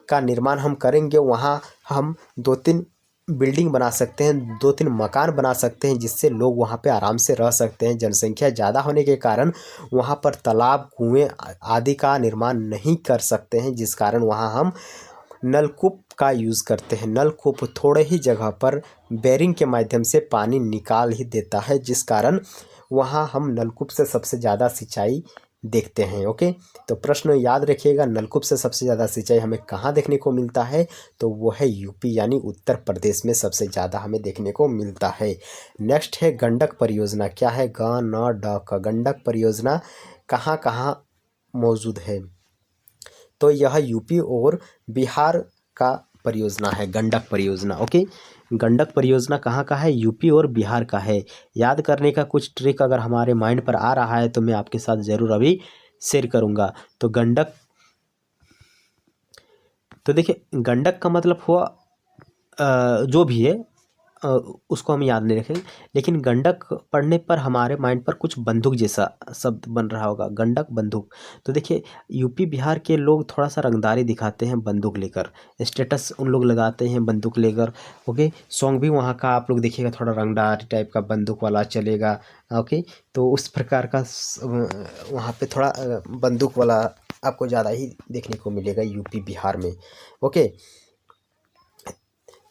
का निर्माण हम करेंगे वहाँ हम 2-3 बिल्डिंग बना सकते हैं, 2-3 मकान बना सकते हैं, जिससे लोग वहाँ पे आराम से रह सकते हैं। जनसंख्या ज़्यादा होने के कारण वहाँ पर तालाब, कुएं आदि का निर्माण नहीं कर सकते हैं, जिस कारण वहाँ हम नलकूप का यूज़ करते हैं। नलकूप थोड़े ही जगह पर बेरिंग के माध्यम से पानी निकाल ही देता है, जिस कारण वहाँ हम नलकूप से सबसे ज़्यादा सिंचाई देखते हैं। ओके, तो प्रश्न याद रखिएगा, नलकूप से सबसे ज़्यादा सिंचाई हमें कहाँ देखने को मिलता है? तो वो है यूपी यानी उत्तर प्रदेश में सबसे ज़्यादा हमें देखने को मिलता है। नेक्स्ट है गंडक परियोजना। क्या है? गंडक परियोजना कहाँ कहाँ मौजूद है? तो यह यूपी और बिहार का परियोजना है गंडक परियोजना। ओके, गंडक परियोजना कहाँ का है? यूपी और बिहार का है। याद करने का कुछ ट्रिक अगर हमारे माइंड पर आ रहा है तो मैं आपके साथ ज़रूर अभी शेयर करूँगा। तो गंडक, तो देखिए गंडक का मतलब हुआ जो भी है उसको हम याद नहीं रखेंगे, लेकिन गंडक पढ़ने पर हमारे माइंड पर कुछ बंदूक जैसा शब्द बन रहा होगा, गंडक बंदूक। तो देखिए यूपी बिहार के लोग थोड़ा सा रंगदारी दिखाते हैं बंदूक लेकर, स्टेटस उन लोग लगाते हैं बंदूक लेकर। ओके, सॉन्ग भी वहाँ का आप लोग देखिएगा थोड़ा रंगदार टाइप का बंदूक वाला चलेगा। ओके, तो उस प्रकार का वहाँ पे थोड़ा बंदूक वाला आपको ज़्यादा ही देखने को मिलेगा यूपी बिहार में। ओके,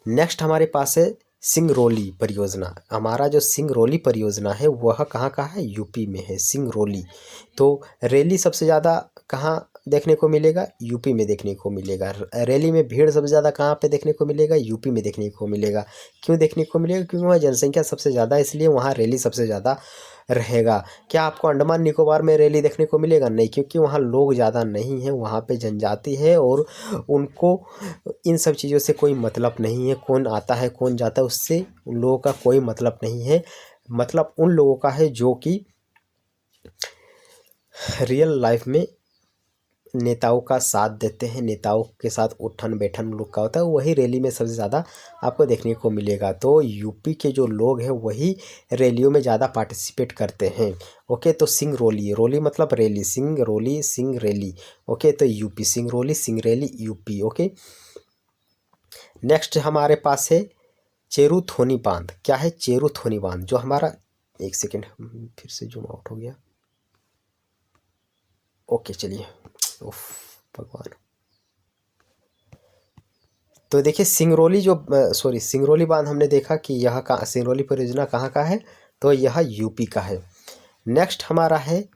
नेक्स्ट हमारे पास है सिंगरौली परियोजना, हमारा जो सिंगरौली परियोजना है वह कहाँ का है, यूपी में है सिंगरौली। तो रैली सबसे ज़्यादा कहाँ देखने को मिलेगा, यूपी में देखने को मिलेगा। रैली में भीड़ सबसे ज़्यादा कहाँ पे देखने को मिलेगा, यूपी में देखने को मिलेगा। क्यों देखने को मिलेगा, क्योंकि वहाँ जनसंख्या सबसे ज़्यादा है, इसलिए वहाँ रैली सबसे ज़्यादा रहेगा। क्या आपको अंडमान निकोबार में रैली देखने को मिलेगा, नहीं, क्योंकि वहाँ लोग ज़्यादा नहीं हैं, वहाँ पे जनजाति है और उनको इन सब चीज़ों से कोई मतलब नहीं है। कौन आता है कौन जाता है उससे उन लोगों का कोई मतलब नहीं है। मतलब उन लोगों का है जो कि रियल लाइफ में नेताओं का साथ देते हैं, नेताओं के साथ उठन बैठन लोग का होता है, वही रैली में सबसे ज़्यादा आपको देखने को मिलेगा। तो यूपी के जो लोग हैं वही रैलियों में ज़्यादा पार्टिसिपेट करते हैं। ओके, तो सिंगरौली, रौली मतलब रैली, सिंगरौली सिंग रैली। ओके, तो यूपी, सिंगरौली सिंग रैली यूपी। ओके, नेक्स्ट हमारे पास है चेरुथोनी बांध। क्या है, चेरुथोनी बांध, जो हमारा, एक सेकेंड फिर से जूम आउट हो गया। ओके चलिए, उफ भगवान। तो देखिए सिंगरौली जो सिंगरौली बांध हमने देखा कि यह कहाँ, सिंगरौली परियोजना कहाँ का है, तो यह यूपी का है। नेक्स्ट हमारा है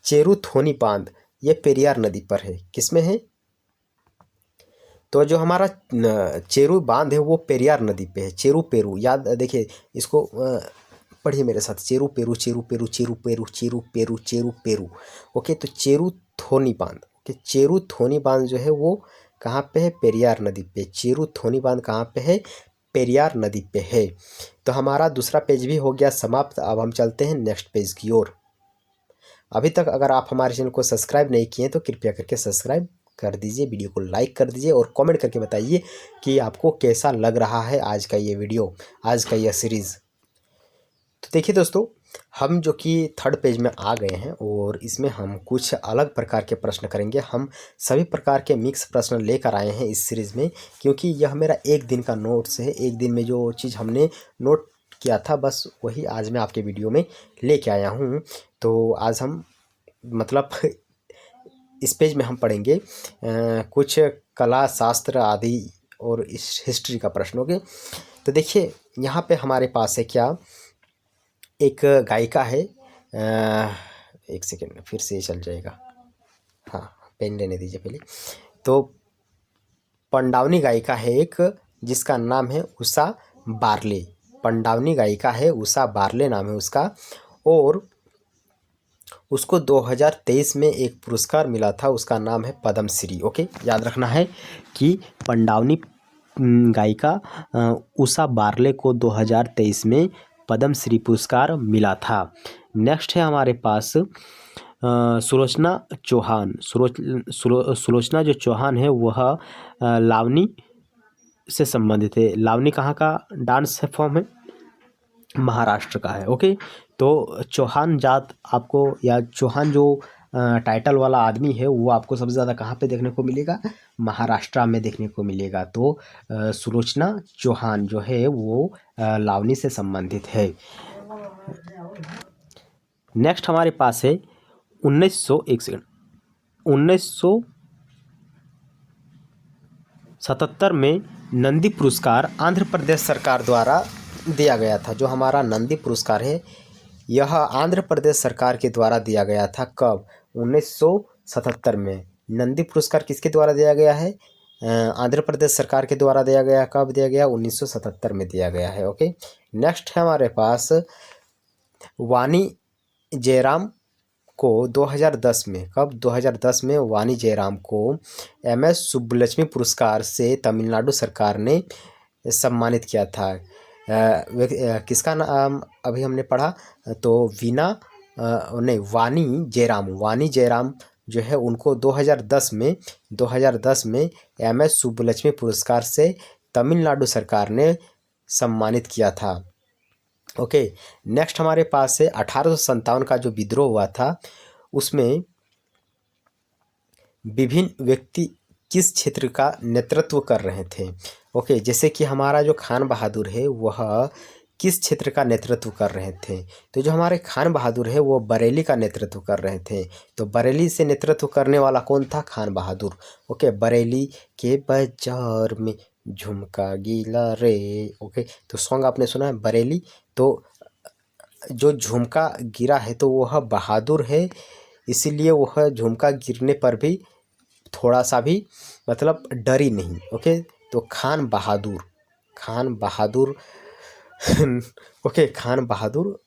चेरुथोनी बांध, ये पेरियार नदी पर है। किसमें है, तो जो हमारा चेरू बांध है वो पेरियार नदी पे है। चेरू पेरू, याद देखिए इसको पढ़िए मेरे साथ, चेरू Peru चेरू Peru चेरू Peru चेरू Peru चेरू Peru. Okay, तो चेरुथोनी बांध, ओके, चेरुथोनी बांध जो है वो कहाँ पे है, पेरियार नदी पे। चेरुथोनी बांध कहाँ पे है, पेरियार नदी पे है। तो हमारा दूसरा पेज भी हो गया समाप्त। अब हम चलते हैं नेक्स्ट पेज की ओर। अभी तक अगर आप हमारे चैनल को सब्सक्राइब नहीं किए तो कृपया करके सब्सक्राइब कर दीजिए, वीडियो को लाइक कर दीजिए और कमेंट करके बताइए कि आपको कैसा लग रहा है आज का ये वीडियो, आज का यह सीरीज़। तो देखिए दोस्तों, हम जो कि थर्ड पेज में आ गए हैं और इसमें हम कुछ अलग प्रकार के प्रश्न करेंगे। हम सभी प्रकार के मिक्स प्रश्न लेकर आए हैं इस सीरीज़ में, क्योंकि यह मेरा एक दिन का नोट्स है। एक दिन में जो चीज़ हमने नोट किया था बस वही आज मैं आपके वीडियो में लेके आया हूँ। तो आज हम मतलब इस पेज में हम पढ़ेंगे कुछ कला शास्त्र आदि और इस हिस्ट्री का प्रश्न। ओके, तो देखिए यहाँ पे हमारे पास है क्या, एक गायिका है, एक सेकेंड फिर से चल जाएगा, हाँ पेन लेने दीजिए पहले। तो पंडावनी गायिका है एक, जिसका नाम है उषा बारले। पंडावनी गायिका है, उषा बारले नाम है उसका, और उसको 2023 में एक पुरस्कार मिला था, उसका नाम है पद्मश्री। ओके, याद रखना है कि पंडावनी गायिका उषा बारले को 2023 में पद्मश्री पुरस्कार मिला था। नेक्स्ट है हमारे पास सुलोचना चौहान। सुलोचना जो चौहान है वह लावनी से संबंधित है। लावनी कहाँ का डांस फॉर्म है, महाराष्ट्र का है। ओके, तो चौहान जात आपको, या चौहान जो टाइटल वाला आदमी है वो आपको सबसे ज़्यादा कहाँ पे देखने को मिलेगा, महाराष्ट्र में देखने को मिलेगा। तो सुलोचना चौहान जो है वो लावनी से संबंधित है। नेक्स्ट हमारे पास है 1977 में नंदी पुरस्कार आंध्र प्रदेश सरकार द्वारा दिया गया था। जो हमारा नंदी पुरस्कार है यह आंध्र प्रदेश सरकार के द्वारा दिया गया था। कब, 1977 में। नंदी पुरस्कार किसके द्वारा दिया गया है, आंध्र प्रदेश सरकार के द्वारा दिया गया। कब दिया गया, 1977 में दिया गया है। ओके, नेक्स्ट है हमारे पास वानी जयराम को 2010 में, कब, 2010 में वानी जयराम को MS सुब्बलक्ष्मी पुरस्कार से तमिलनाडु सरकार ने सम्मानित किया था। किसका नाम अभी हमने पढ़ा, तो वीना नहीं, वानी जयराम जो है उनको 2010 में MS सुब्बलक्ष्मी पुरस्कार से तमिलनाडु सरकार ने सम्मानित किया था। ओके, नेक्स्ट हमारे पास है 1857 का जो विद्रोह हुआ था उसमें विभिन्न व्यक्ति किस क्षेत्र का नेतृत्व कर रहे थे। ओके, जैसे कि हमारा जो खान बहादुर है वह किस क्षेत्र का नेतृत्व कर रहे थे, तो जो हमारे खान बहादुर है वो बरेली का नेतृत्व कर रहे थे। तो बरेली से नेतृत्व करने वाला कौन था, खान बहादुर। ओके, बरेली के बाजार में झुमका गीला रे। ओके, तो सॉन्ग आपने सुना है बरेली। तो जो झुमका गिरा है तो वह बहादुर है, इसीलिए वह झुमका गिरने पर भी थोड़ा सा भी मतलब डरी नहीं। ओके, तो खान बहादुर, खान बहादुर ओके, खान बहादुर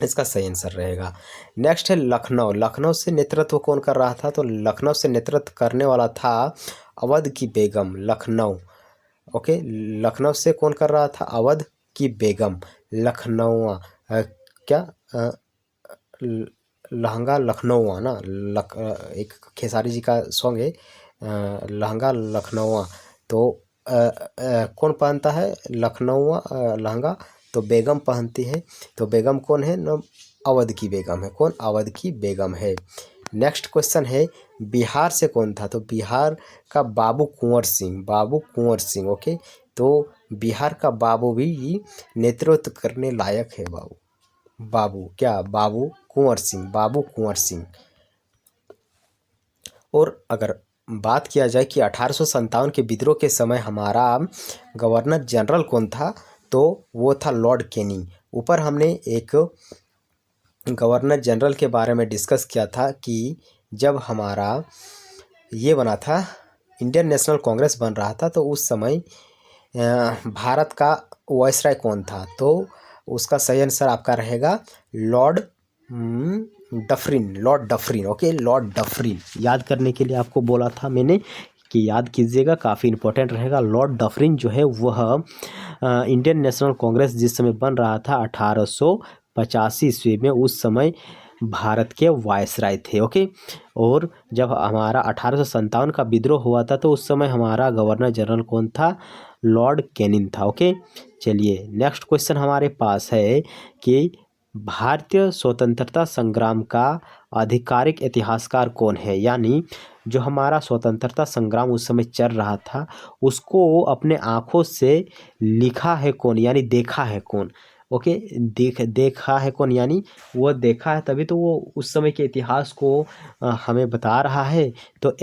इसका सही आंसर रहेगा। नेक्स्ट है लखनऊ। लखनऊ से नेतृत्व कौन कर रहा था? तो लखनऊ से नेतृत्व करने वाला था अवध की बेगम। लखनऊ, ओके, लखनऊ से कौन कर रहा था? अवध की बेगम। लखनऊ क्या लहंगा लखनऊ ना, एक खेसारी जी का सॉन्ग है लहंगा लखनऊ। तो कौन पहनता है लखनऊ लहंगा? तो बेगम पहनती है। तो बेगम कौन है? न अवध की बेगम है। कौन? अवध की बेगम है। नेक्स्ट क्वेश्चन है बिहार से कौन था? तो बिहार का बाबू कुंवर सिंह। बाबू कुंवर सिंह, ओके, तो बिहार का बाबू भी नेतृत्व करने लायक है। बाबू, बाबू क्या? बाबू कुंवर सिंह, बाबू कुंवर सिंह। और अगर बात किया जाए कि 1857 के विद्रोह के समय हमारा गवर्नर जनरल कौन था? तो वो था लॉर्ड कैनिंग। ऊपर हमने एक गवर्नर जनरल के बारे में डिस्कस किया था कि जब हमारा ये बना था, इंडियन नेशनल कांग्रेस बन रहा था, तो उस समय भारत का वायसराय कौन था? तो उसका सही आंसर आपका रहेगा Lord Dufferin. Lord Dufferin, okay, Lord Dufferin. याद करने के लिए आपको बोला था मैंने कि याद कीजिएगा, काफ़ी इंपॉर्टेंट रहेगा। लॉर्ड डफरिन जो है वह इंडियन नेशनल कांग्रेस जिस समय बन रहा था 1885 ईस्वी में, उस समय भारत के वायसराय थे। ओके, और जब हमारा 1857 का विद्रोह हुआ था तो उस समय हमारा गवर्नर जनरल कौन था? लॉर्ड कैनिंग था। ओके, चलिए नेक्स्ट क्वेश्चन हमारे पास है कि भारतीय स्वतंत्रता संग्राम का आधिकारिक इतिहासकार कौन है? यानी जो हमारा स्वतंत्रता संग्राम उस समय चल रहा था उसको अपने आँखों से लिखा है कौन, यानी देखा है कौन? ओके, देखा है कौन, यानी वो देखा है तभी तो वो उस समय के इतिहास को हमें बता रहा है। तो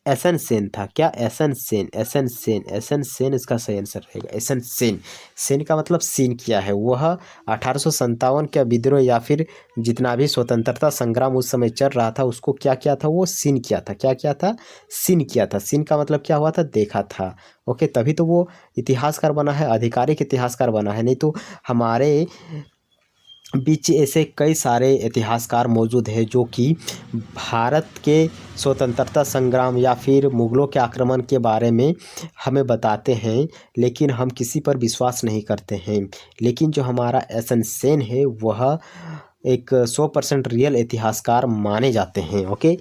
एसन सेन था। क्या? एसन सेन, एसन सेन, एसन सेन इसका सही आंसर रहेगा। एसन सेन, सेन का मतलब सीन किया है। वह 1857 का विद्रोह या फिर जितना भी स्वतंत्रता संग्राम उस समय चल रहा था उसको क्या किया था? वो सीन किया था। क्या किया था? सीन किया था। सीन का मतलब क्या हुआ था? देखा था। ओके, तभी तो वो इतिहासकार बना है, आधिकारिक इतिहासकार बना है। नहीं तो हमारे बीच ऐसे कई सारे इतिहासकार मौजूद हैं जो कि भारत के स्वतंत्रता संग्राम या फिर मुग़लों के आक्रमण के बारे में हमें बताते हैं, लेकिन हम किसी पर विश्वास नहीं करते हैं। लेकिन जो हमारा एसन सेन है वह एक 100% रियल इतिहासकार माने जाते हैं। ओके,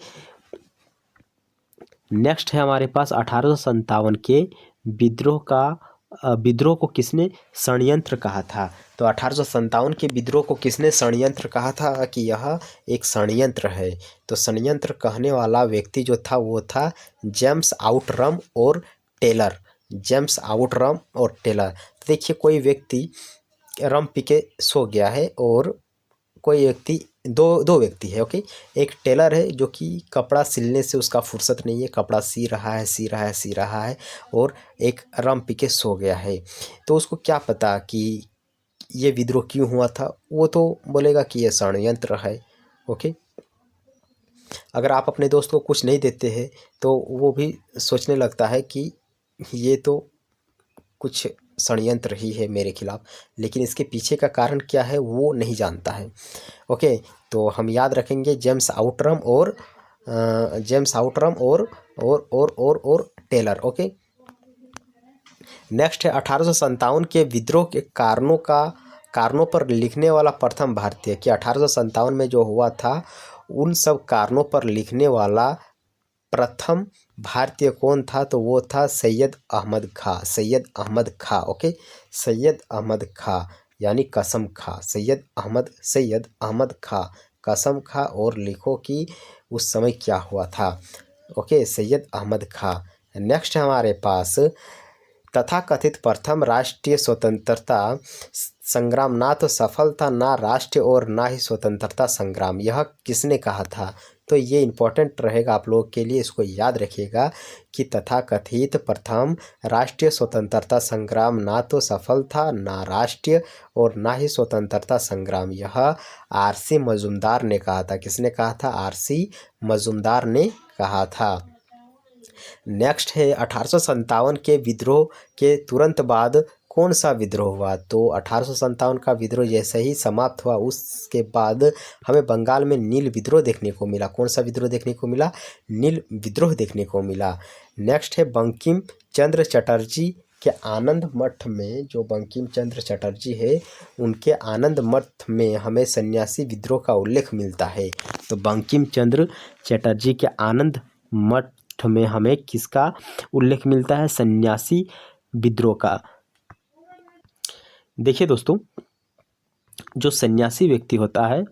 नेक्स्ट है हमारे पास 1857 के विद्रोह को किसने षड्यंत्र कहा था? तो 1857 के विद्रोह को किसने षड्यंत्र कहा था कि यह एक षड्यंत्र है? तो षड्यंत्र कहने वाला व्यक्ति जो था वो था जेम्स आउटरम और टेलर। जेम्स आउटरम और टेलर। देखिए, कोई व्यक्ति रम पी के सो गया है और कोई व्यक्ति दो व्यक्ति है। ओके, एक टेलर है जो कि कपड़ा सिलने से उसका फुर्सत नहीं है, कपड़ा सी रहा है, और एक रम पी के सो गया है। तो उसको क्या पता कि ये विद्रोह क्यों हुआ था? वो तो बोलेगा कि ये षड्यंत्र है। ओके, अगर आप अपने दोस्त को कुछ नहीं देते हैं तो वो भी सोचने लगता है कि ये तो कुछ षड्यंत्र ही है मेरे खिलाफ, लेकिन इसके पीछे का कारण क्या है वो नहीं जानता है। ओके, तो हम याद रखेंगे जेम्स आउटरम और टेलर। ओके, नेक्स्ट है 1857 के विद्रोह के कारणों पर लिखने वाला प्रथम भारतीय। कि 1857 में जो हुआ था उन सब कारणों पर लिखने वाला प्रथम भारतीय कौन था? तो वो था सैयद अहमद खां। सैयद अहमद खां, ओके, सैयद अहमद खां यानी कसम खां। सैयद अहमद खां, कसम खां और लिखो कि उस समय क्या हुआ था। ओके, सैयद अहमद खां। नेक्स्ट हमारे पास तथाकथित प्रथम राष्ट्रीय स्वतंत्रता संग्राम ना तो सफल था, ना राष्ट्रीय और ना ही स्वतंत्रता संग्राम। यह किसने कहा था? तो ये इम्पोर्टेंट रहेगा आप लोगों के लिए, इसको याद रखिएगा कि तथाकथित प्रथम राष्ट्रीय स्वतंत्रता संग्राम ना तो सफल था, ना राष्ट्रीय और ना ही स्वतंत्रता संग्राम। यह आरसी मजूमदार ने कहा था। किसने कहा था? आरसी मजूमदार ने कहा था। नेक्स्ट है 1857 के विद्रोह के तुरंत बाद कौन सा विद्रोह हुआ? तो 1857 का विद्रोह जैसे ही समाप्त हुआ उसके बाद हमें बंगाल में नील विद्रोह देखने को मिला। कौन सा विद्रोह देखने को मिला? नील विद्रोह देखने को मिला। नेक्स्ट है बंकिम चंद्र चटर्जी के आनंद मठ में, जो बंकिम चंद्र चटर्जी है उनके आनंद मठ में हमें सन्यासी विद्रोह का उल्लेख मिलता है। तो बंकिम चंद्र चटर्जी के आनंद मठ में हमें किसका उल्लेख मिलता है? सन्यासी विद्रोह का। देखिए दोस्तों, जो सन्यासी व्यक्ति होता है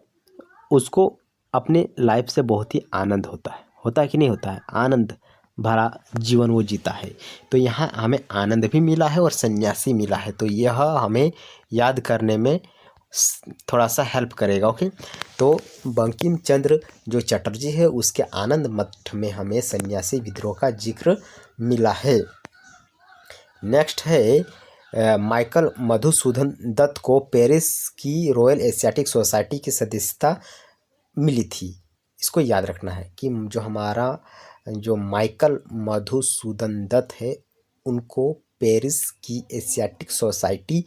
उसको अपने लाइफ से बहुत ही आनंद होता है कि नहीं होता है? आनंद भरा जीवन वो जीता है। तो यहाँ हमें आनंद भी मिला है और सन्यासी मिला है, तो यह हमें याद करने में थोड़ा सा हेल्प करेगा। ओके, तो बंकिम चंद्र जो चटर्जी है उसके आनंद मठ में हमें सन्यासी विद्रोह का जिक्र मिला है। नेक्स्ट है माइकल मधुसूदन दत्त को पेरिस की रॉयल एशियाटिक सोसाइटी की सदस्यता मिली थी। इसको याद रखना है कि जो माइकल मधुसूदन दत्त है उनको पेरिस की एशियाटिक सोसाइटी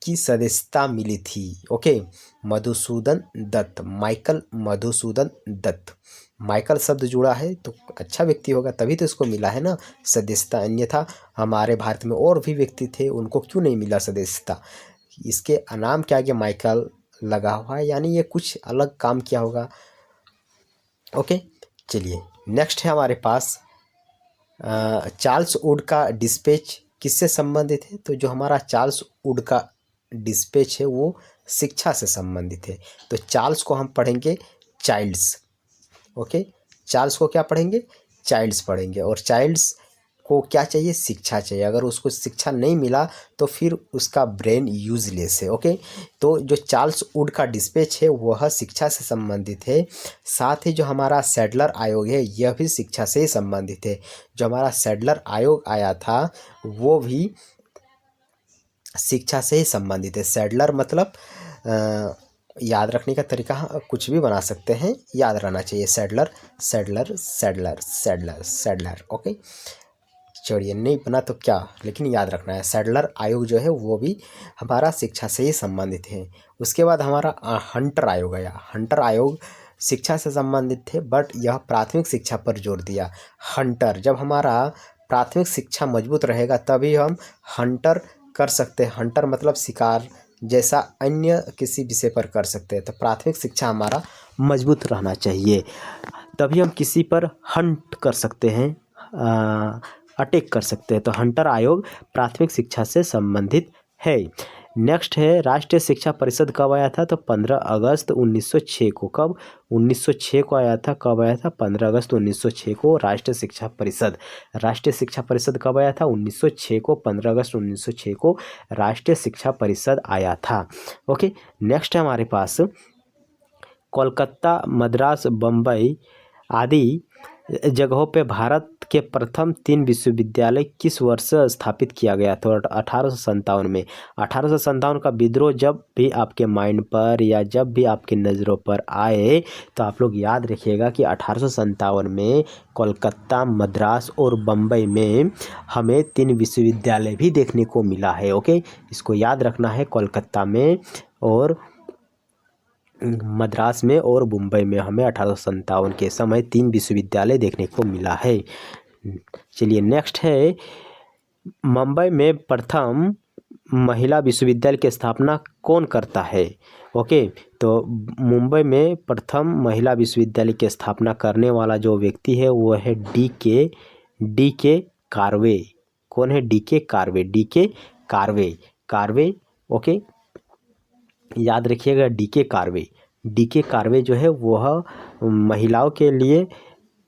की सदस्यता मिली थी। Okay, Madhusudan Dutt, Michael Madhusudan Dutt, Michael शब्द जुड़ा है तो अच्छा व्यक्ति होगा, तभी तो इसको मिला है ना सदस्यता। अन्यथा हमारे भारत में और भी व्यक्ति थे, उनको क्यों नहीं मिला सदस्यता? इसके नाम के आगे माइकल लगा हुआ है, यानी ये कुछ अलग काम किया होगा। ओके, चलिए नेक्स्ट है हमारे पास चार्ल्स वुड का डिस्पैच किससे संबंधित है? तो जो हमारा चार्ल्स वुड का डिस्पैच है वो शिक्षा से संबंधित है। तो चार्ल्स को हम पढ़ेंगे चाइल्ड्स। ओके, चार्ल्स को क्या पढ़ेंगे? चाइल्ड्स पढ़ेंगे। और चाइल्ड्स को क्या चाहिए? शिक्षा चाहिए। अगर उसको शिक्षा नहीं मिला तो फिर उसका ब्रेन यूजलेस है। ओके, तो जो चार्ल्स वुड का डिस्पैच है वह शिक्षा से संबंधित है। साथ ही जो हमारा सैडलर आयोग है यह भी शिक्षा से ही संबंधित है। जो हमारा सैडलर आयोग आया था वो भी शिक्षा से ही संबंधित है। सैडलर मतलब याद रखने का तरीका कुछ भी बना सकते हैं, याद रहना चाहिए। Sadler Sadler Sadler Sadler Sadler. Okay, चलिए नहीं बना तो क्या, लेकिन याद रखना है। सैडलर आयोग जो है वो भी हमारा शिक्षा से ही संबंधित है। उसके बाद हमारा हंटर आयोग आया। हंटर आयोग शिक्षा से संबंधित थे बट यह प्राथमिक शिक्षा पर जोर दिया। हंटर, जब हमारा प्राथमिक शिक्षा मजबूत रहेगा तभी हम हंटर कर सकते हैं। हंटर मतलब शिकार जैसा अन्य किसी विषय पर कर सकते हैं। तो प्राथमिक शिक्षा हमारा मजबूत रहना चाहिए, तभी हम किसी पर हंट कर सकते हैं, अटैक कर सकते हैं। तो हंटर आयोग प्राथमिक शिक्षा से संबंधित है। नेक्स्ट है राष्ट्रीय शिक्षा परिषद कब आया था? तो 15 अगस्त 1906 को। कब? 1906 को आया था। कब आया था? 15 अगस्त 1906 को राष्ट्रीय शिक्षा परिषद। राष्ट्रीय शिक्षा परिषद कब आया था? 1906 को। 15 अगस्त 1906 को राष्ट्रीय शिक्षा परिषद आया था। ओके, नेक्स्ट है हमारे पास कोलकाता, मद्रास, बम्बई आदि जगहों पे भारत के प्रथम 3 विश्वविद्यालय किस वर्ष स्थापित किया गया? तो 1857 में। 1857 का विद्रोह जब भी आपके माइंड पर या जब भी आपकी नज़रों पर आए तो आप लोग याद रखिएगा कि 1857 में कोलकाता, मद्रास और बम्बई में हमें 3 विश्वविद्यालय भी देखने को मिला है। ओके, इसको याद रखना है। कोलकाता में और मद्रास में और मुंबई में हमें 1857 के समय 3 विश्वविद्यालय देखने को मिला है। चलिए नेक्स्ट है मुंबई में प्रथम महिला विश्वविद्यालय की स्थापना कौन करता है? ओके, तो मुंबई में प्रथम महिला विश्वविद्यालय की स्थापना करने वाला जो व्यक्ति है वो है डी के कार्वे। कौन है? डी के कार्वे। ओके, याद रखिएगा डी के कार्वे जो है वह महिलाओं के लिए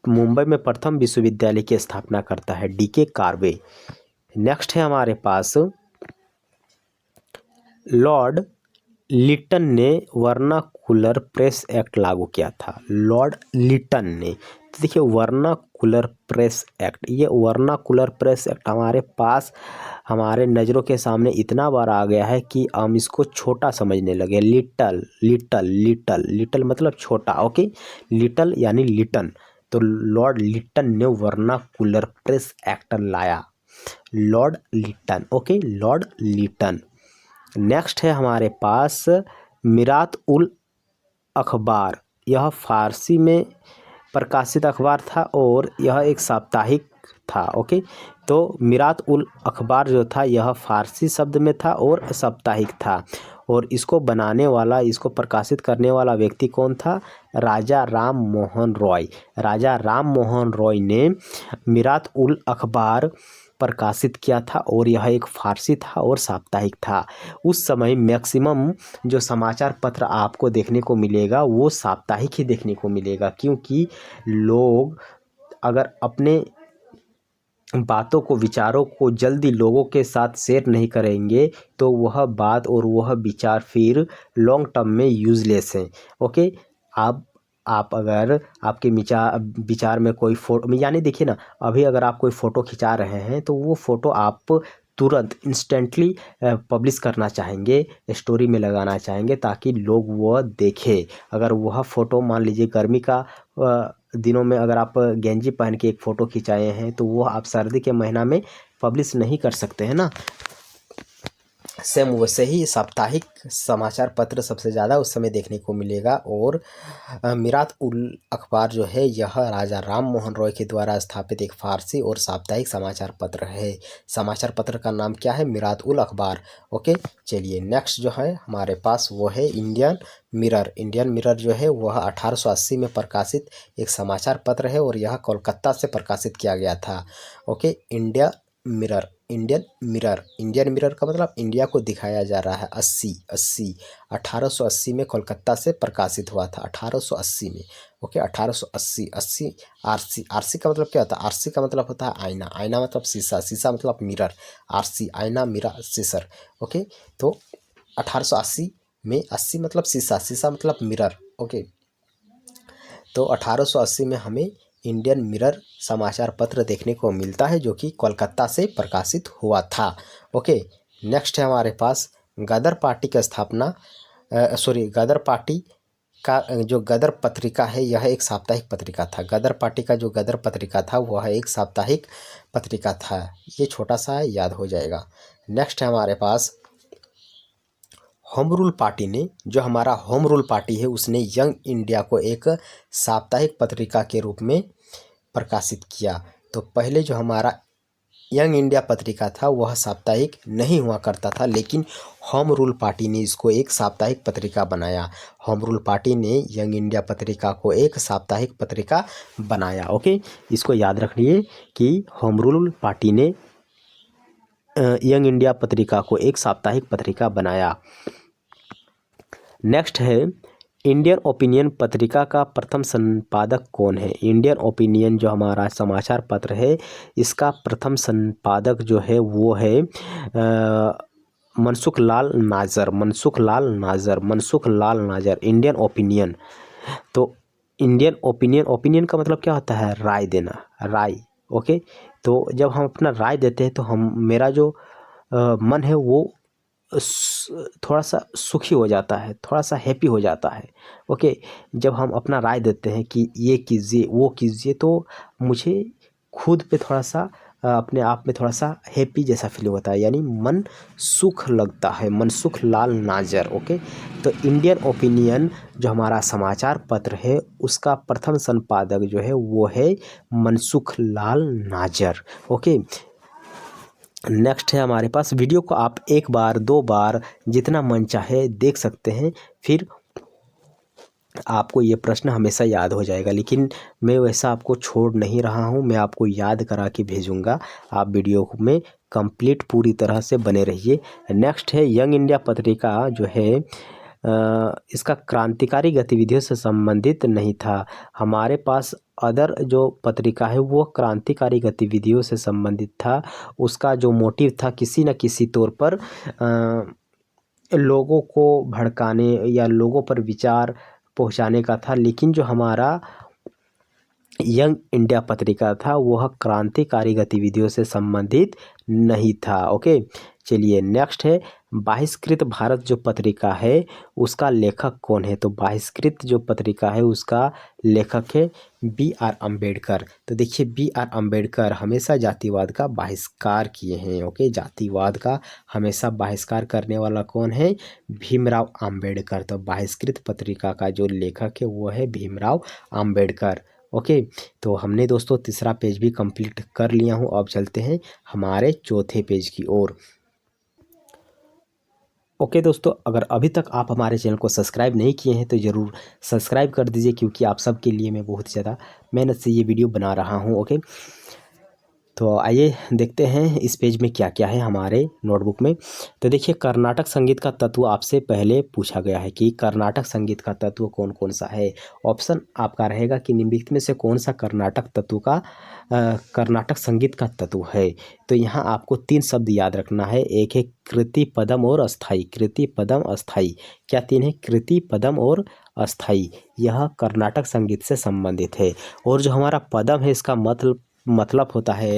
मुंबई में प्रथम विश्वविद्यालय की स्थापना करता है, डी के कार्वे। नेक्स्ट है हमारे पास लॉर्ड लिटन ने वर्नाकुलर प्रेस एक्ट लागू किया था। लॉर्ड लिटन ने, तो देखिए वर्नाकुलर प्रेस एक्ट, ये वर्नाकुलर प्रेस एक्ट हमारे पास हमारे नज़रों के सामने इतना बार आ गया है कि हम इसको छोटा समझने लगे। लिटल लिटल लिटल लिटल मतलब छोटा, ओके, लिटल यानी लिटन। तो लॉर्ड लिटन ने वर्नाकुलर प्रेस एक्ट लाया, Lord Lytton, okay, Lord Lytton. Next है हमारे पास मिरात उल अखबार, यह फारसी में प्रकाशित अखबार था और यह एक साप्ताहिक था, ओके। तो मिरात उल अखबार जो था यह फारसी शब्द में था और साप्ताहिक था, और इसको बनाने वाला, इसको प्रकाशित करने वाला व्यक्ति कौन था? राजा राम मोहन रॉय। राजा राम मोहन रॉय ने मिरात उल अखबार प्रकाशित किया था और यह एक फारसी था और साप्ताहिक था। उस समय मैक्सिमम जो समाचार पत्र आपको देखने को मिलेगा वो साप्ताहिक ही देखने को मिलेगा, क्योंकि लोग अगर अपने बातों को, विचारों को जल्दी लोगों के साथ शेयर नहीं करेंगे तो वह बात और वह विचार फिर लॉन्ग टर्म में यूजलेस हैं, ओके। आप अगर आपके विचार में कोई फोटो, यानी देखिए ना, अभी अगर आप कोई फ़ोटो खिंचा रहे हैं तो वो फ़ोटो आप तुरंत इंस्टेंटली पब्लिश करना चाहेंगे, स्टोरी में लगाना चाहेंगे ताकि लोग वह देखें। अगर वह फ़ोटो मान लीजिए गर्मी का दिनों में अगर आप गेंजी पहन के एक फ़ोटो खिंचाए हैं तो वो आप सर्दी के महीना में पब्लिश नहीं कर सकते हैं ना। सेम वैसे ही साप्ताहिक समाचार पत्र सबसे ज़्यादा उस समय देखने को मिलेगा। और मिरात उल अखबार जो है यह राजा राम मोहन रॉय के द्वारा स्थापित एक फारसी और साप्ताहिक समाचार पत्र है। समाचार पत्र का नाम क्या है? मिरात उल अखबार, ओके। चलिए नेक्स्ट जो है हमारे पास वो है इंडियन मिरर। इंडियन मिरर जो है वह 1880 में प्रकाशित एक समाचार पत्र है और यह कोलकाता से प्रकाशित किया गया था, okay. Indian mirror, Indian mirror, Indian mirror का मतलब इंडिया को दिखाया जा रहा है। 1880 में कोलकाता से प्रकाशित हुआ था, 1880 में, ओके। 1880 आरसी, आरसी का मतलब क्या होता है? आरसी का मतलब होता है आईना, आईना मतलब शीशा, शीशा मतलब मिरर, आरसी आईना, मिरर सीसर, ओके। तो 1880 में 80 मतलब शीशा, शीशा मतलब मिरर, ओके। तो 1880 में हमें इंडियन मिरर समाचार पत्र देखने को मिलता है जो कि कोलकाता से प्रकाशित हुआ था, ओके। नेक्स्ट है हमारे पास गदर पार्टी का स्थापना, गदर पार्टी का जो गदर पत्रिका है यह एक साप्ताहिक पत्रिका था। गदर पार्टी का जो गदर पत्रिका था वह एक साप्ताहिक पत्रिका था। ये छोटा सा है, याद हो जाएगा। नेक्स्ट है हमारे पास होम रूल पार्टी ने, जो हमारा होम रूल पार्टी है उसने यंग इंडिया को एक साप्ताहिक पत्रिका के रूप में प्रकाशित किया। तो पहले जो हमारा यंग इंडिया पत्रिका था वह साप्ताहिक नहीं हुआ करता था, लेकिन होम रूल पार्टी ने इसको एक साप्ताहिक पत्रिका बनाया। होम रूल पार्टी ने यंग इंडिया पत्रिका को एक साप्ताहिक पत्रिका बनाया, ओके। इसको याद रखिए कि होम रूल पार्टी ने यंग इंडिया पत्रिका को एक साप्ताहिक पत्रिका बनाया। नेक्स्ट है इंडियन ओपिनियन पत्रिका का प्रथम संपादक कौन है? इंडियन ओपिनियन जो हमारा समाचार पत्र है इसका प्रथम संपादक जो है वो है मनसुख लाल नाजर, मनसुख लाल नाजर, मनसुख लाल नाजर। इंडियन ओपिनियन, तो इंडियन ओपिनियन, ओपिनियन का मतलब क्या होता है? राय देना, राय, ओके। तो जब हम अपना राय देते हैं तो हम, मेरा जो मन है वो थोड़ा सा सुखी हो जाता है, थोड़ा सा हैप्पी हो जाता है, ओके। जब हम अपना राय देते हैं कि ये कीजिए वो कीजिए तो मुझे खुद पे थोड़ा सा अपने आप में थोड़ा सा हैप्पी जैसा फील होता है, यानी मन सुख लगता है। मनसुख लाल नाजर, ओके। तो इंडियन ओपिनियन जो हमारा समाचार पत्र है उसका प्रथम संपादक जो है वो है मनसुख लाल नाजर, ओके। नेक्स्ट है हमारे पास, वीडियो को आप एक बार, दो बार, जितना मन चाहे देख सकते हैं, फिर आपको ये प्रश्न हमेशा याद हो जाएगा। लेकिन मैं वैसा आपको छोड़ नहीं रहा हूँ, मैं आपको याद करा के भेजूँगा। आप वीडियो में कंप्लीट पूरी तरह से बने रहिए। नेक्स्ट है यंग इंडिया पत्रिका जो है इसका क्रांतिकारी गतिविधियों से संबंधित नहीं था। हमारे पास अदर जो पत्रिका है वो क्रांतिकारी गतिविधियों से संबंधित था। उसका जो मोटिव था किसी न किसी तौर पर लोगों को भड़काने या लोगों पर विचार पहुंचाने का था। लेकिन जो हमारा यंग इंडिया पत्रिका था वह क्रांतिकारी गतिविधियों से संबंधित नहीं था। ओके, चलिए नेक्स्ट है बहिष्कृत भारत जो पत्रिका है उसका लेखक कौन है। तो बहिष्कृत जो पत्रिका है उसका लेखक है B.R. अम्बेडकर। तो देखिए B.R. अम्बेडकर हमेशा जातिवाद का बहिष्कार किए हैं। ओके, जातिवाद का हमेशा बहिष्कार करने वाला कौन है, भीमराव अम्बेडकर। तो बहिष्कृत पत्रिका का जो लेखक है वो है भीमराव अम्बेडकर। ओके, तो हमने दोस्तों तीसरा पेज भी कंप्लीट कर लिया हूँ। अब चलते हैं हमारे चौथे पेज की ओर। ओके दोस्तों, अगर अभी तक आप हमारे चैनल को सब्सक्राइब नहीं किए हैं तो ज़रूर सब्सक्राइब कर दीजिए, क्योंकि आप सबके लिए मैं बहुत ज़्यादा मेहनत से ये वीडियो बना रहा हूँ। ओके, तो आइए देखते हैं इस पेज में क्या क्या है हमारे नोटबुक में। तो देखिए कर्नाटक संगीत का तत्व आपसे पहले पूछा गया है कि कर्नाटक संगीत का तत्व कौन कौन सा है। ऑप्शन आपका रहेगा कि निम्नलिखित में से कौन सा कर्नाटक संगीत का तत्व है। तो यहाँ आपको 3 शब्द याद रखना है। एक है कृति, पदम और अस्थाई। कृति, पदम, अस्थाई। क्या 3 है? कृति, पदम और अस्थाई। यह कर्नाटक संगीत से संबंधित है। और जो हमारा पदम है इसका मतलब होता है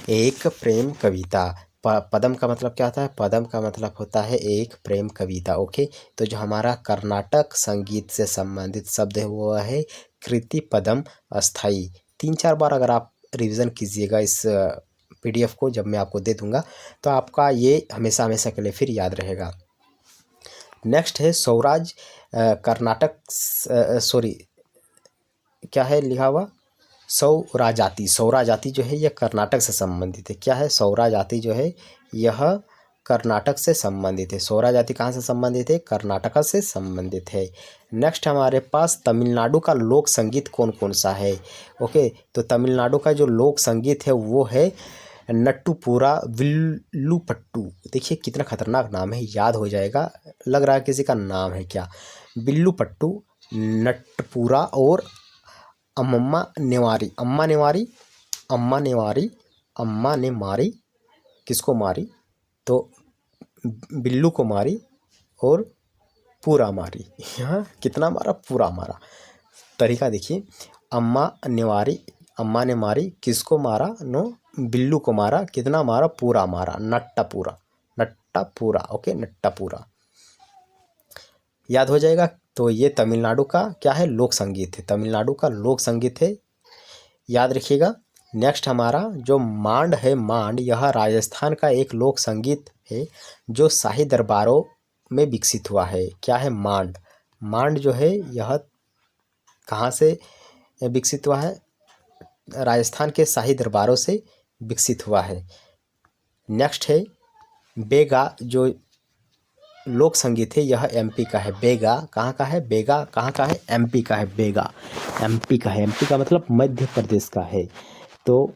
एक प्रेम कविता। पदम का मतलब क्या होता है? पदम का मतलब होता है एक प्रेम कविता। ओके, तो जो हमारा कर्नाटक संगीत से संबंधित शब्द है वो है कृति, पदम, अस्थाई। 3-4 बार अगर आप रिवीजन कीजिएगा इस PDF को, जब मैं आपको दे दूंगा तो आपका ये हमेशा हमेशा के लिए फिर याद रहेगा। नेक्स्ट है स्वराज कर्नाटक सॉरी क्या है लिखा हुआ, सौरा जाति। सौरा जाति जो है यह कर्नाटक से संबंधित है। क्या है? सौरा जाति जो है यह कर्नाटक से संबंधित है। सौरा जाति कहाँ से संबंधित है? कर्नाटक से संबंधित है। नेक्स्ट हमारे पास तमिलनाडु का लोक संगीत कौन कौन सा है। ओके, तो तमिलनाडु का जो लोक संगीत है वो है नट्टूपुरा विल्लुपट्टू। देखिए कितना खतरनाक नाम है, याद हो जाएगा। लग रहा है किसी का नाम है क्या? विल्लुपट्टू, नट्टपुरा और अम्मा नेवारी। अम्मा नेवारी, अम्मा नेवारी, अम्मा ने मारी किसको मारी? तो बिल्लू को मारी और पूरा मारी। यहाँ कितना मारा? पूरा मारा। तरीका देखिए, अम्मा नेवारी, अम्मा ने मारी किसको मारा? नो, बिल्लू को मारा। कितना मारा? पूरा मारा। नट्टा पूरा, नट्टा पूरा। ओके, नट्टा पूरा याद हो जाएगा। तो ये तमिलनाडु का क्या है? लोक संगीत है। तमिलनाडु का लोक संगीत है, याद रखिएगा। नेक्स्ट हमारा जो मांड है, मांड यह राजस्थान का एक लोक संगीत है जो शाही दरबारों में विकसित हुआ है। क्या है? मांड। मांड जो है यह कहाँ से विकसित हुआ है? राजस्थान के शाही दरबारों से विकसित हुआ है। नेक्स्ट है बेगा जो लोक संगीत है, यह MP का है। बेगा कहाँ का है? बेगा कहाँ का है? MP का है। बेगा MP का है। MP का मतलब मध्य प्रदेश का है। तो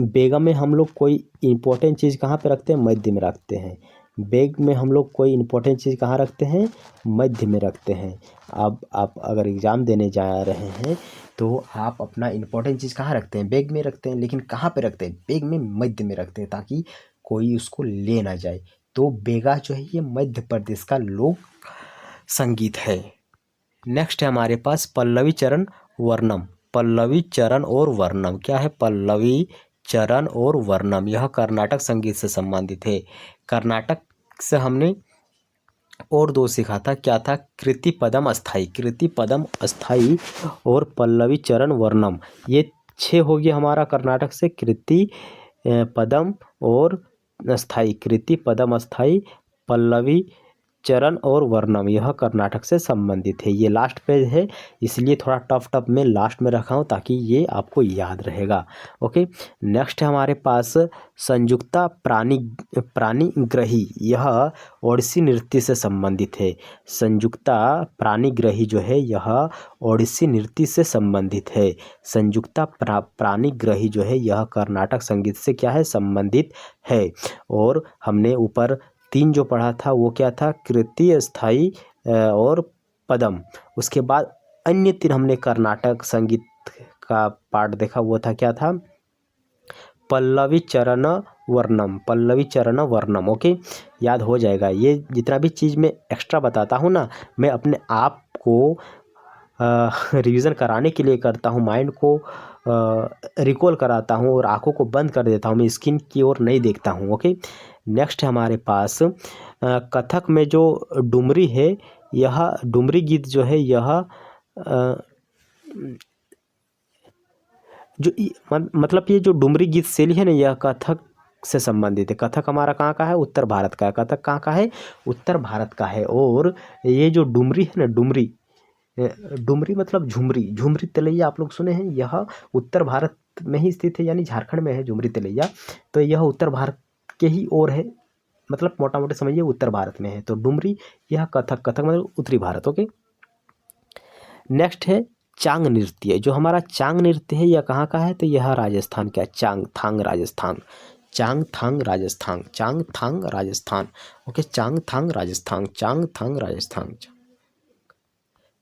बेगा में हम लोग कोई इम्पोर्टेंट चीज़ कहाँ पे रखते हैं? मध्य में रखते हैं। बेग में हम लोग कोई इम्पोर्टेंट चीज़ कहाँ रखते हैं? मध्य में रखते हैं। अब आप अगर एग्ज़ाम देने जा रहे हैं तो आप अपना इम्पोर्टेंट चीज़ कहाँ रखते हैं? बेग में रखते हैं। लेकिन कहाँ पे रखते हैं? बेग में मध्य में रखते हैं, ताकि कोई उसको ले ना जाए। तो बेगा जो है ये मध्य प्रदेश का लोक संगीत है। नेक्स्ट है हमारे पास पल्लवी चरण वर्णम। पल्लवी चरण और वर्णम क्या है? पल्लवी चरण और वर्णम यह कर्नाटक संगीत से संबंधित है। कर्नाटक से हमने और 2 सीखा था। क्या था? कृति, पदम, अस्थाई। कृति, पदम, अस्थाई और पल्लवी चरण वर्णम, ये 6 हो गया हमारा कर्नाटक से। कृति, पदम और अस्थाई। कृति, पदम, अस्थाई, पल्लवी चरण और वर्णम यह कर्नाटक से संबंधित है। ये लास्ट पेज है, इसलिए थोड़ा टफ में लास्ट में रखा हूँ ताकि ये आपको याद रहेगा। ओके, नेक्स्ट है हमारे पास संयुक्ता प्राणिग्रही। यह ओडिसी नृत्य से संबंधित है। संयुक्ता प्राणिग्रही जो है यह ओडिसी नृत्य से संबंधित है। संयुक्ता प्राणिग्रही जो है यह कर्नाटक संगीत से क्या है? संबंधित है। और हमने ऊपर 3 जो पढ़ा था वो क्या था, कृति, स्थाई और पदम। उसके बाद अन्य 3 हमने कर्नाटक संगीत का पार्ट देखा, वो था क्या था, पल्लवी चरण वर्णम, पल्लवी चरण वर्णम। ओके, याद हो जाएगा। ये जितना भी चीज़ मैं एक्स्ट्रा बताता हूँ ना, मैं अपने आप को रिवीजन कराने के लिए करता हूँ, माइंड को रिकॉल कराता हूँ और आंखों को बंद कर देता हूँ, मैं स्क्रीन की ओर नहीं देखता हूँ। ओके, नेक्स्ट है हमारे पास कथक में जो डुमरी है, यह डुमरी गीत जो है, यह मतलब ये जो डुमरी गीत शैली है ना, यह कथक से संबंधित है। कथक हमारा कहाँ का है, उत्तर भारत का है। कथक कहाँ का है, उत्तर भारत का है। और ये जो डुमरी है ना, डुमरी डुमरी मतलब झुमरी, झुमरी तलैया आप लोग सुने हैं, यह उत्तर भारत में ही स्थित है, यानी झारखंड में है झुमरी तलैया। तो यह उत्तर भारत के ही ओर है, मतलब मोटा मोटा समझिए उत्तर भारत में है। तो डुमरी, यह कथक, कथक मतलब उत्तरी भारत। ओके, नेक्स्ट है चांग नृत्य। जो हमारा चांग नृत्य है यह कहाँ का है, तो यह राजस्थान का, चांग थांग राजस्थान, चांग थांग राजस्थान, चांग थांग राजस्थान। ओके, चांग थांग राजस्थान, चांग थांग राजस्थान।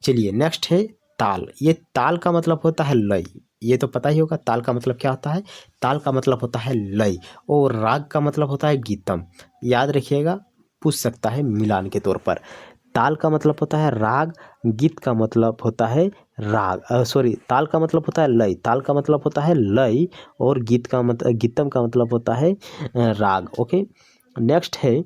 चलिए नेक्स्ट है ताल। ये ताल का मतलब होता है लय, ये तो पता ही होगा ताल का मतलब क्या होता है। ताल का मतलब होता है लय, और राग का मतलब होता है गीतम। याद रखिएगा, पूछ सकता है मिलान के तौर पर। ताल का मतलब होता है राग, गीत का मतलब होता है राग, ताल का मतलब होता है लय, ताल का मतलब होता है लय, और गीत का मतलब, गीतम का मतलब होता है राग। ओके, नेक्स्ट है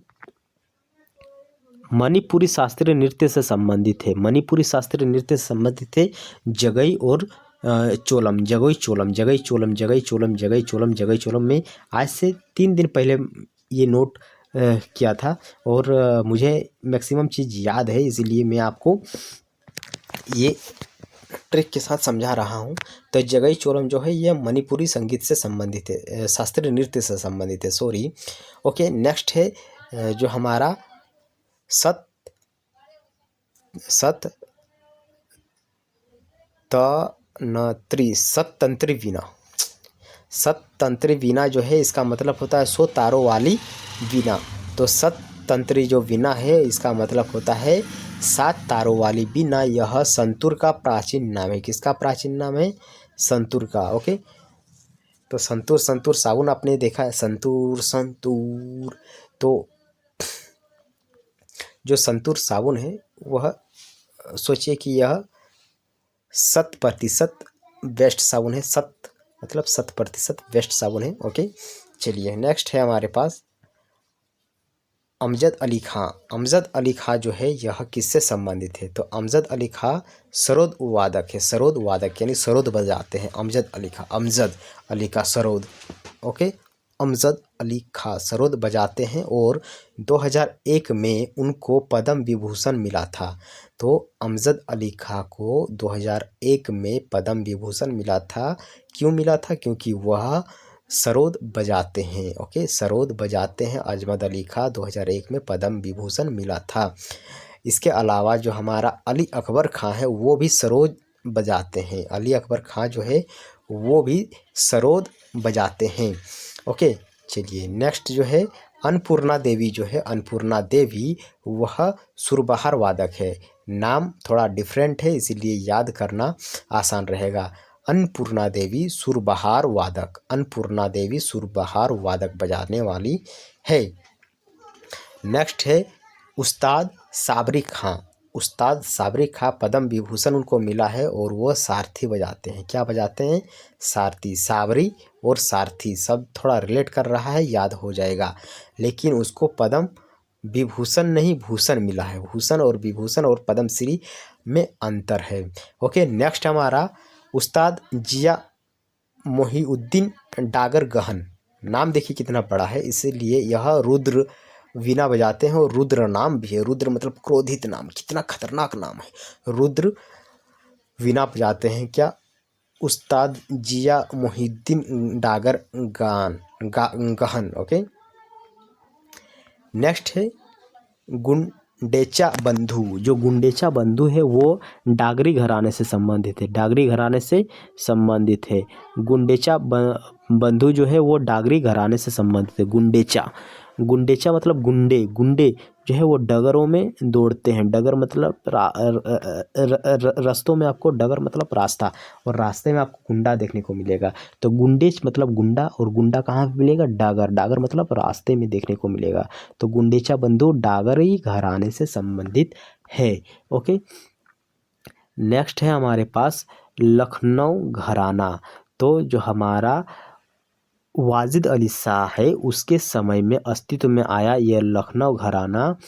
मणिपुरी शास्त्रीय नृत्य से संबंधित है। मणिपुरी शास्त्रीय नृत्य से संबंधित है जगई और चोलम, जगई चोलम, जगई चोलम, जगई चोलम, जगई चोलम, जगई चोलम। में आज से 3 दिन पहले ये नोट किया था, और मुझे मैक्सिमम चीज़ याद है, इसीलिए मैं आपको ये ट्रिक के साथ समझा रहा हूँ। तो जगई चोलम जो है यह मणिपुरी संगीत से संबंधित है, शास्त्रीय नृत्य से संबंधित है, सॉरी। ओके, नेक्स्ट है जो हमारा सत तंत्री वीणा। सततंत्री वीणा जो है इसका मतलब होता है 100 तारों वाली वीणा। तो सततंत्री जो वीणा है इसका मतलब होता है 7 तारों वाली वीणा। यह संतूर का प्राचीन नाम है। किसका प्राचीन नाम है, संतूर का। ओके, तो संतूर, संतूर साबुन आपने देखा है, संतूर संतूर। तो जो संतूर साबुन है वह सोचिए कि यह 100% बेस्ट साबुन है। 100% बेस्ट साबुन है। ओके, चलिए नेक्स्ट है हमारे पास अमजद अली खां। अमजद अली खां जो है यह किससे संबंधित है, तो अमजद अली खां सरोद वादक है। सरोद वादक यानी सरोद बजाते हैं अमजद अली खां। अमजद अली का सरोद। ओके, अमजद अली खां सरोद बजाते हैं, और 2001 में उनको पद्म विभूषण मिला था। तो अमजद अली खां को 2001 में पद्म विभूषण मिला था। क्यों मिला था, क्योंकि वह सरोद बजाते हैं। ओके, सरोद बजाते हैं। अजमद अली खां 2001 में पद्म विभूषण मिला था। इसके अलावा जो हमारा अली अकबर खां है वो भी सरोद बजाते हैं। अली अकबर खां जो है वो भी सरोद बजाते हैं। ओके, चलिए नेक्स्ट जो है अन्नपूर्णा देवी जो है, अन्नपूर्णा देवी वह सुरबहार वादक है। नाम थोड़ा डिफरेंट है, इसीलिए याद करना आसान रहेगा। अन्नपूर्णा देवी सुरबहार वादक, अन्नपूर्णा देवी सुरबहार वादक बजाने वाली है। नेक्स्ट है उस्ताद साबरी खां। उस्ताद साबरी खां पद्म विभूषण उनको मिला है, और वो सारथी बजाते हैं। क्या बजाते हैं, सारथी। साबरी और सारथी सब थोड़ा रिलेट कर रहा है, याद हो जाएगा। लेकिन उसको पद्म विभूषण नहीं, भूषण मिला है। भूषण और विभूषण और पद्मश्री में अंतर है। ओके, नेक्स्ट हमारा उस्ताद जिया मोहिउद्दीन डागर गहन। नाम देखिए कितना बड़ा है, इसीलिए यह रुद्र वीणा बजाते हैं, और रुद्र नाम भी है। रुद्र मतलब क्रोधित नाम, कितना खतरनाक नाम है। रुद्र वीणा बजाते हैं क्या, उस्ताद जिया मोहिउद्दीन डागर गहन। ओके, नेक्स्ट है गुंडेचा बंधु। जो गुंडेचा बंधु है वो डागरी घराने से संबंधित है। डागरी घराने से संबंधित है। गुंडेचा बंधु जो है वो डागरी घराने से संबंधित है। गुंडेचा, गुंडेचा मतलब गुंडे, गुंडे जो है वो डगरों में दौड़ते हैं। डगर मतलब रास्तों में आपको डगर मतलब रास्ता, और रास्ते में आपको गुंडा देखने को मिलेगा। तो गुंडेच मतलब गुंडा, और गुंडा कहाँ पे मिलेगा? डागर, डागर मतलब रास्ते में देखने को मिलेगा। तो गुंडेचा बंधु डागरी घराने से संबंधित है। ओके, नेक्स्ट है हमारे पास लखनऊ घराना। तो जो हमारा वाजिद अली शाह है उसके समय में अस्तित्व में आया यह लखनऊ घराना।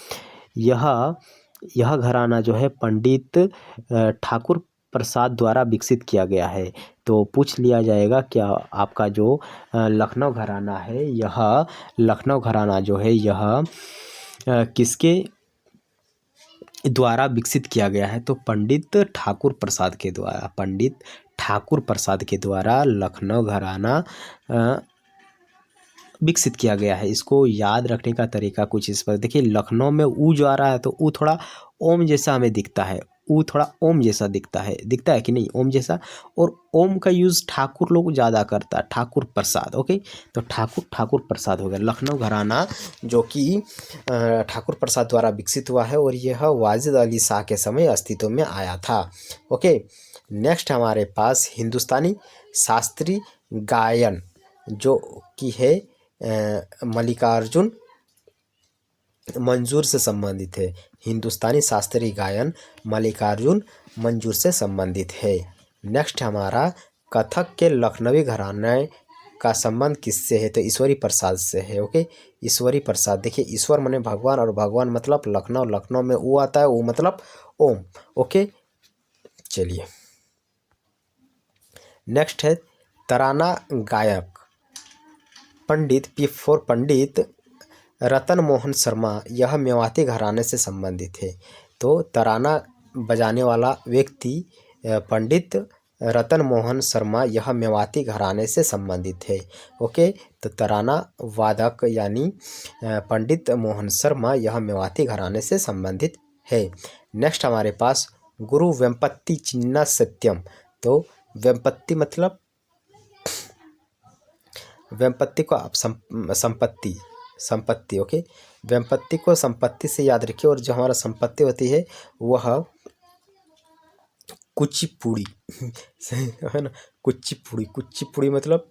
यह घराना जो है पंडित ठाकुर प्रसाद द्वारा विकसित किया गया है। तो पूछ लिया जाएगा क्या आपका जो लखनऊ घराना है, यह लखनऊ घराना जो है यह किसके द्वारा विकसित किया गया है? तो पंडित ठाकुर प्रसाद के द्वारा, पंडित ठाकुर प्रसाद के द्वारा लखनऊ घराना विकसित किया गया है। इसको याद रखने का तरीका कुछ इस पर देखिए, लखनऊ में ऊ जो आ रहा है तो ऊ थोड़ा ओम जैसा हमें दिखता है, ऊ थोड़ा ओम जैसा दिखता है कि नहीं, ओम जैसा। और ओम का यूज़ ठाकुर लोग ज़्यादा करता है, ठाकुर प्रसाद। ओके, तो ठाकुर प्रसाद हो गया लखनऊ घराना, जो कि ठाकुर प्रसाद द्वारा विकसित हुआ है, और यह वाजिद अली शाह के समय अस्तित्व में आया था। ओके, नेक्स्ट हमारे पास हिंदुस्तानी शास्त्रीय गायन जो कि है मल्लिकार्जुन मंजूर से संबंधित है। हिंदुस्तानी शास्त्रीय गायन मल्लिकार्जुन मंजूर से संबंधित है। नेक्स्ट हमारा कथक के लखनवी घराने का संबंध किससे है? तो ईश्वरी प्रसाद से है। ओके, ईश्वरी प्रसाद। देखिए, ईश्वर माने भगवान, और भगवान मतलब लखनऊ, लखनऊ में वो आता है, वो मतलब ओम। ओके, चलिए नेक्स्ट है तराना गायक पंडित रतन मोहन शर्मा, यह मेवाती घराने से संबंधित है। तो तराना बजाने वाला व्यक्ति पंडित रतन मोहन शर्मा, यह मेवाती घराने से संबंधित है। ओके, तो तराना वादक यानी पंडित मोहन शर्मा, यह मेवाती घराने से संबंधित है। नेक्स्ट हमारे पास गुरु वेम्पति चिन्ना सत्यम। तो वेम्पति मतलब वेम्पति को आप संपत्ति। ओके, वेम्पति को संपत्ति से याद रखिए, और जो हमारा संपत्ति होती है वह कुचिपुड़ी है ना, कुचिपुड़ी मतलब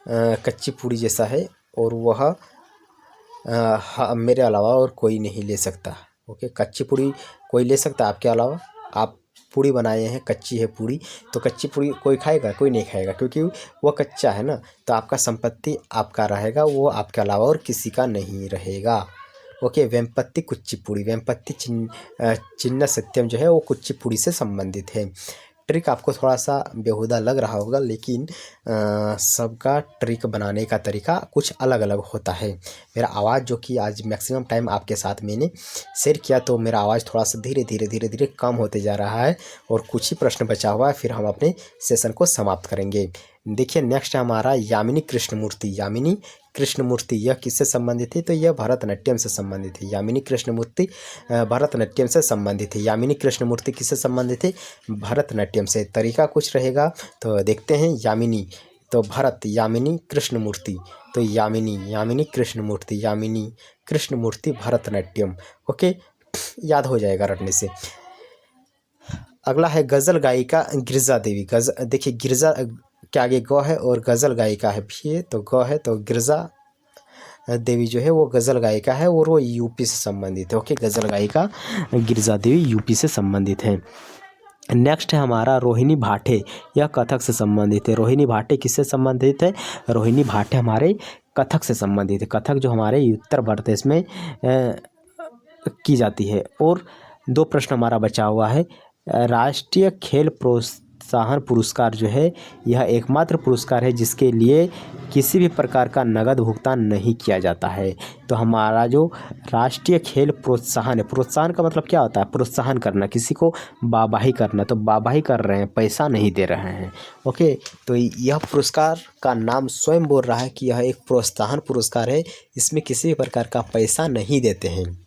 कच्ची पूड़ी जैसा है, और वह मेरे अलावा और कोई नहीं ले सकता। ओके, कच्ची पूड़ी कोई ले सकता है आपके अलावा। आप पूड़ी बनाए हैं, कच्ची है पूड़ी, तो कच्ची पूड़ी कोई खाएगा? कोई नहीं खाएगा, क्योंकि वो कच्चा है ना। तो आपका संपत्ति आपका रहेगा, वो आपके अलावा और किसी का नहीं रहेगा। ओके, वेम्पति कुचिपुड़ी, वेम्पति चिन्ना सत्यम जो है वो कुचिपुड़ी से संबंधित है। ट्रिक आपको थोड़ा सा बेहुदा लग रहा होगा, लेकिन सबका ट्रिक बनाने का तरीका कुछ अलग अलग होता है। मेरा आवाज़ जो कि आज मैक्सिमम टाइम आपके साथ मैंने शेयर किया, तो मेरा आवाज़ थोड़ा सा धीरे धीरे कम होते जा रहा है, और कुछ ही प्रश्न बचा हुआ है, फिर हम अपने सेशन को समाप्त करेंगे। देखिए, नेक्स्ट हमारा यामिनी कृष्णमूर्ति। यामिनी कृष्णमूर्ति यह किससे संबंधित है? तो यह भरतनाट्यम से संबंधित है। यामिनी कृष्णमूर्ति भरतनाट्यम से संबंधित है। यामिनी कृष्णमूर्ति किससे संबंधित है? भरतनाट्यम से। तरीका कुछ रहेगा, तो देखते हैं। यामिनी तो भरत, यामिनी कृष्णमूर्ति, तो यामिनी कृष्णमूर्ति भरतनाट्यम। ओके, याद हो जाएगा रटने से। अगला है गज़ल गायिका गिरजा देवी। देखिए, गिरजा के आगे ग है, और गज़ल गायिका है भी, तो ग है, तो गिरजा देवी जो है वो गज़ल गायिका है, और वो यूपी से संबंधित है। ओके, गज़ल गायिका गिरजा देवी यूपी से संबंधित है। नेक्स्ट है हमारा रोहिणी भाटे, यह कथक से संबंधित है। रोहिणी भाटे किससे संबंधित है? रोहिणी भाटे हमारे कथक से संबंधित है। कथक जो हमारे उत्तर प्रदेश में की जाती है। और 2 प्रश्न हमारा बचा हुआ है। राष्ट्रीय खेल प्रोत्साहन पुरस्कार जो है, यह एकमात्र पुरस्कार है जिसके लिए किसी भी प्रकार का नगद भुगतान नहीं किया जाता है। तो हमारा जो राष्ट्रीय खेल प्रोत्साहन है, प्रोत्साहन का मतलब क्या होता है? प्रोत्साहन करना, किसी को वाहवाही करना। तो वाहवाही कर रहे हैं, पैसा नहीं दे रहे हैं। ओके, तो यह पुरस्कार का नाम स्वयं बोल रहा है कि यह एक प्रोत्साहन पुरस्कार है, इसमें किसी भी प्रकार का पैसा नहीं देते हैं।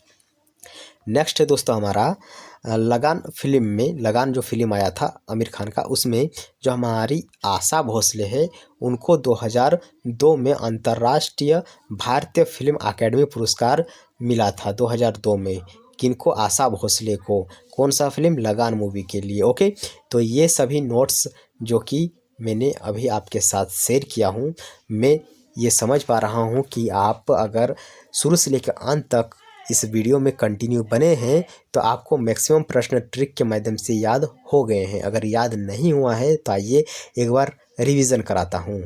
नेक्स्ट है दोस्तों हमारा लगान फिल्म में, लगान जो फिल्म आया था आमिर खान का, उसमें जो हमारी आशा भोसले है उनको 2002 में अंतर्राष्ट्रीय भारतीय फिल्म अकेडमी पुरस्कार मिला था 2002 में। किनको? आशा भोसले को। कौन सा फिल्म? लगान मूवी के लिए। ओके, तो ये सभी नोट्स जो कि मैंने अभी आपके साथ शेयर किया हूँ, मैं ये समझ पा रहा हूँ कि आप अगर शुरू से लेकर अंत तक इस वीडियो में कंटिन्यू बने हैं तो आपको मैक्सिमम प्रश्न ट्रिक के माध्यम से याद हो गए हैं। अगर याद नहीं हुआ है तो आइए एक बार रिवीजन कराता हूँ।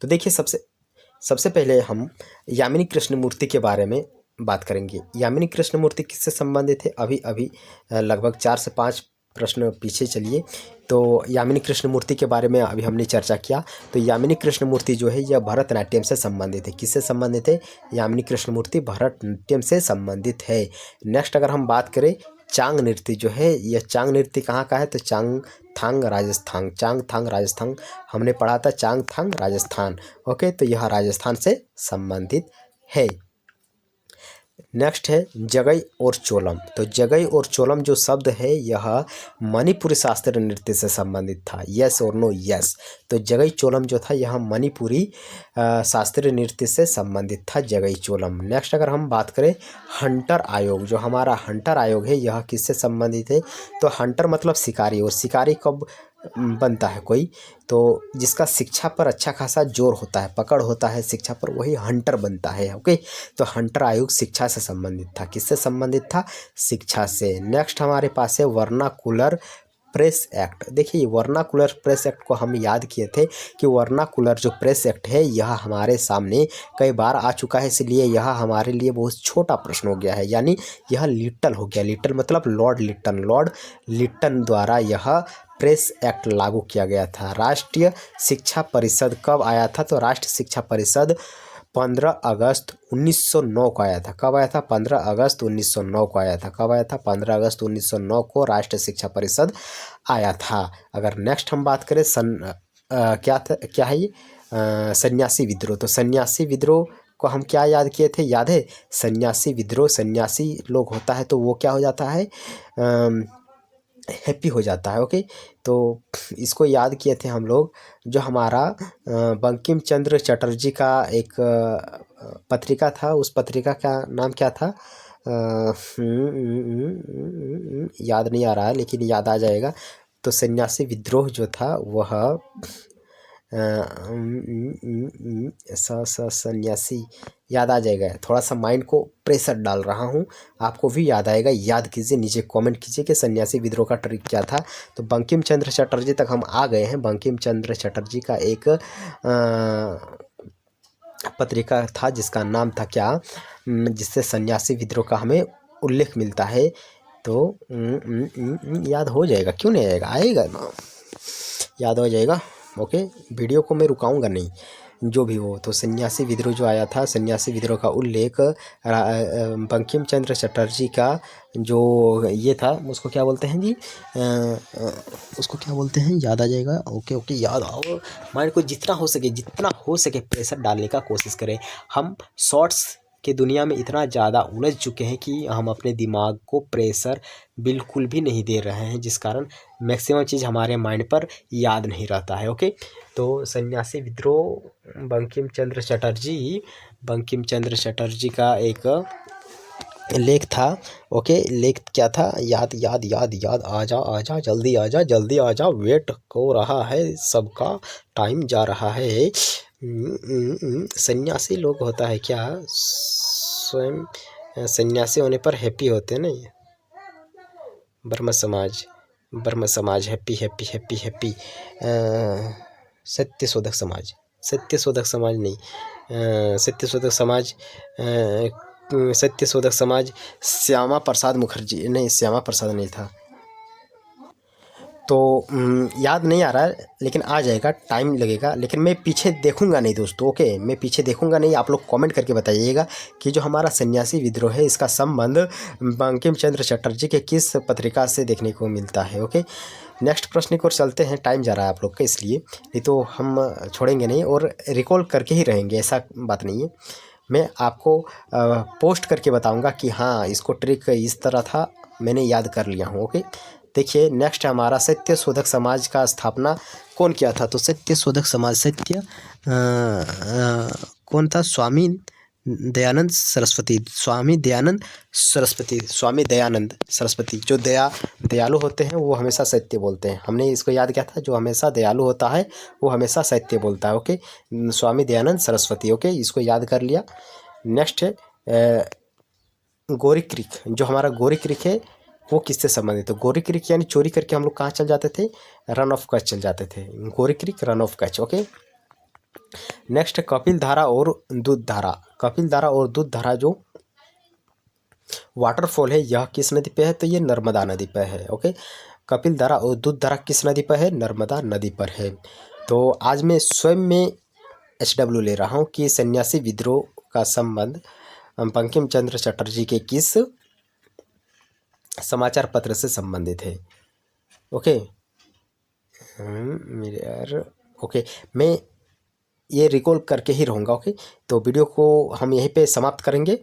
तो देखिए, सबसे पहले हम यामिनी कृष्णमूर्ति के बारे में बात करेंगे। यामिनी कृष्णमूर्ति किससे संबंधित है? अभी लगभग 4 से 5 प्रश्न पीछे चलिए, तो यामिनी कृष्णमूर्ति के बारे में अभी हमने चर्चा किया। तो यामिनी कृष्णमूर्ति जो है यह भरतनाट्यम से संबंधित है। किससे संबंधित है? यामिनी कृष्णमूर्ति भरतनाट्यम से संबंधित है। नेक्स्ट अगर हम बात करें, चांग नृत्य जो है, यह चांग नृत्य कहाँ का है? तो चांगथांग राजस्थान। चांगथांग राजस्थान हमने पढ़ा था, चांगथांग राजस्थान। ओके, तो यह राजस्थान से संबंधित है। नेक्स्ट है जगई और चोलम। तो जगई और चोलम जो शब्द है यह मणिपुरी शास्त्रीय नृत्य से संबंधित था। यस और नो? यस। तो जगई चोलम जो था यह मणिपुरी शास्त्रीय नृत्य से संबंधित था, जगई चोलम। नेक्स्ट अगर हम बात करें हंटर आयोग, जो हमारा हंटर आयोग है यह किससे संबंधित है? तो हंटर मतलब शिकारी, और शिकारी कब बनता है कोई? तो जिसका शिक्षा पर अच्छा खासा जोर होता है, पकड़ होता है शिक्षा पर, वही हंटर बनता है। ओके, तो हंटर आयोग शिक्षा से संबंधित था। किससे संबंधित था? शिक्षा से। नेक्स्ट हमारे पास है वर्नाकुलर प्रेस एक्ट। देखिए, वर्नाकुलर प्रेस एक्ट को हम याद किए थे कि वर्नाकुलर जो प्रेस एक्ट है यह हमारे सामने कई बार आ चुका है, इसलिए यह हमारे लिए बहुत छोटा प्रश्न हो गया है, यानी यह लिटल हो गया। लिटल मतलब लॉर्ड लिटन। लॉर्ड लिटन द्वारा यह प्रेस एक्ट लागू किया गया था। राष्ट्रीय शिक्षा परिषद कब आया था? तो राष्ट्रीय शिक्षा परिषद 15 अगस्त 1909 को आया था। कब आया था? 15 अगस्त 1909 को आया था। कब आया था? 15 अगस्त 1909 को राष्ट्रीय शिक्षा परिषद आया था। अगर नेक्स्ट हम बात करें क्या है ये? सन्यासी विद्रोह। तो सन्यासी विद्रोह को हम क्या याद किए थे? याद है? सन्यासी विद्रोह, सन्यासी लोग होता है तो वो क्या हो जाता है? हैप्पी हो जाता है। ओके, तो इसको याद किए थे हम लोग। जो हमारा बंकिम चंद्र चटर्जी का एक पत्रिका था, उस पत्रिका का नाम क्या था? याद नहीं आ रहा है, लेकिन याद आ जाएगा। तो सन्यासी विद्रोह जो था वह सन्यासी, याद आ जाएगा। थोड़ा सा माइंड को प्रेशर डाल रहा हूँ, आपको भी याद आएगा। याद कीजिए, नीचे कमेंट कीजिए कि सन्यासी विद्रोह का ट्रिक क्या था। तो बंकिम चंद्र चटर्जी तक हम आ गए हैं। बंकिम चंद्र चटर्जी का एक पत्रिका था जिसका नाम था क्या? जिससे सन्यासी विद्रोह का हमें उल्लेख मिलता है। तो याद हो जाएगा, क्यों नहीं आएगा? आएगा ना, याद हो जाएगा। ओके, वीडियो को मैं रुकाऊंगा नहीं, जो भी हो। तो सन्यासी विद्रोह जो आया था, सन्यासी विद्रोह का उल्लेख बंकिम चंद्र चटर्जी का जो ये था, उसको क्या बोलते हैं जी? उसको क्या बोलते हैं? याद आ जाएगा। ओके ओके, याद आओ। माइंड को जितना हो सके प्रेशर डालने का कोशिश करें। हम शॉर्ट्स के दुनिया में इतना ज़्यादा उलझ चुके हैं कि हम अपने दिमाग को प्रेशर बिल्कुल भी नहीं दे रहे हैं, जिस कारण मैक्सिमम चीज़ हमारे माइंड पर याद नहीं रहता है। ओके, तो सन्यासी विद्रोह बंकिम चंद्र चटर्जी का एक लेख था। ओके, लेख क्या था? याद आजा जल्दी आजा, वेट हो रहा है, सबका टाइम जा रहा है। सन्यासी लोग होता है क्या? स्वयं सन्यासी होने पर हैप्पी होते हैं नहीं? ब्रह्म समाज हैप्पी। सत्यशोधक समाज नहीं, सत्यशोधक समाज श्यामा प्रसाद मुखर्जी, नहीं, श्यामा प्रसाद नहीं था। तो याद नहीं आ रहा है, लेकिन आ जाएगा, टाइम लगेगा। लेकिन मैं पीछे देखूंगा नहीं दोस्तों। ओके, मैं पीछे देखूंगा नहीं। आप लोग कमेंट करके बताइएगा कि जो हमारा सन्यासी विद्रोह है इसका संबंध बंकिम चंद्र चटर्जी के किस पत्रिका से देखने को मिलता है। ओके, नेक्स्ट प्रश्न की ओर चलते हैं। टाइम जा रहा है आप लोग का, इसलिए नहीं तो हम छोड़ेंगे नहीं और रिकॉल करके ही रहेंगे, ऐसा बात नहीं है। मैं आपको पोस्ट करके बताऊंगा कि हाँ, इसको ट्रिक इस तरह था, मैंने याद कर लिया हूँ। ओके, देखिए नेक्स्ट है हमारा सत्य शोधक समाज का स्थापना कौन किया था? तो सत्य शोधक समाज कौन था? स्वामी दयानंद सरस्वती। जो दयालु होते हैं वो हमेशा सत्य बोलते हैं। हमने इसको याद किया था, जो हमेशा दयालु होता है वो हमेशा सत्य बोलता है। ओके, स्वामी दयानंद सरस्वती। ओके, इसको याद कर लिया। नेक्स्ट है गोरी क्रिक। जो हमारा गोरी क्रिक है वो किससे संबंधित है? गोरी क्रिक यानी चोरी करके हम लोग कहाँ चल जाते थे? रन ऑफ कच्छ चल जाते थे। Kori creek, Rann of Kutch. Okay, next है कपिल धारा और दूध धारा। कपिल धारा और दूध धारा जो वाटरफॉल है यह किस नदी पे है? तो ये नर्मदा नदी पर है। ओके, कपिल धारा और दूध धारा किस नदी पर है? नर्मदा नदी पर है। तो आज मैं स्वयं में HW ले रहा हूँ कि सन्यासी विद्रोह का संबंध बंकिम चंद्र चटर्जी के किस समाचार पत्र से संबंधित है? ओके, मेरे यार, ओके, मैं ये रिकॉल करके ही रहूँगा। ओके, तो वीडियो को हम यहीं पे समाप्त करेंगे,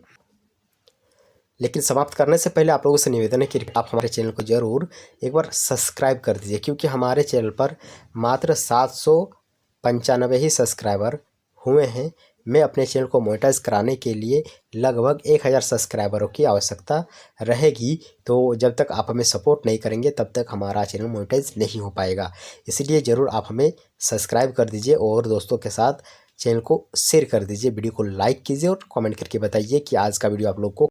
लेकिन समाप्त करने से पहले आप लोगों से निवेदन है कि आप हमारे चैनल को ज़रूर एक बार सब्सक्राइब कर दीजिए, क्योंकि हमारे चैनल पर मात्र 795 ही सब्सक्राइबर हुए हैं। मैं अपने चैनल को मोनेटाइज कराने के लिए लगभग 1000 सब्सक्राइबरों की आवश्यकता रहेगी। तो जब तक आप हमें सपोर्ट नहीं करेंगे तब तक हमारा चैनल मोनेटाइज नहीं हो पाएगा। इसलिए ज़रूर आप हमें सब्सक्राइब कर दीजिए और दोस्तों के साथ चैनल को शेयर कर दीजिए। वीडियो को लाइक कीजिए और कमेंट करके बताइए कि आज का वीडियो आप लोग को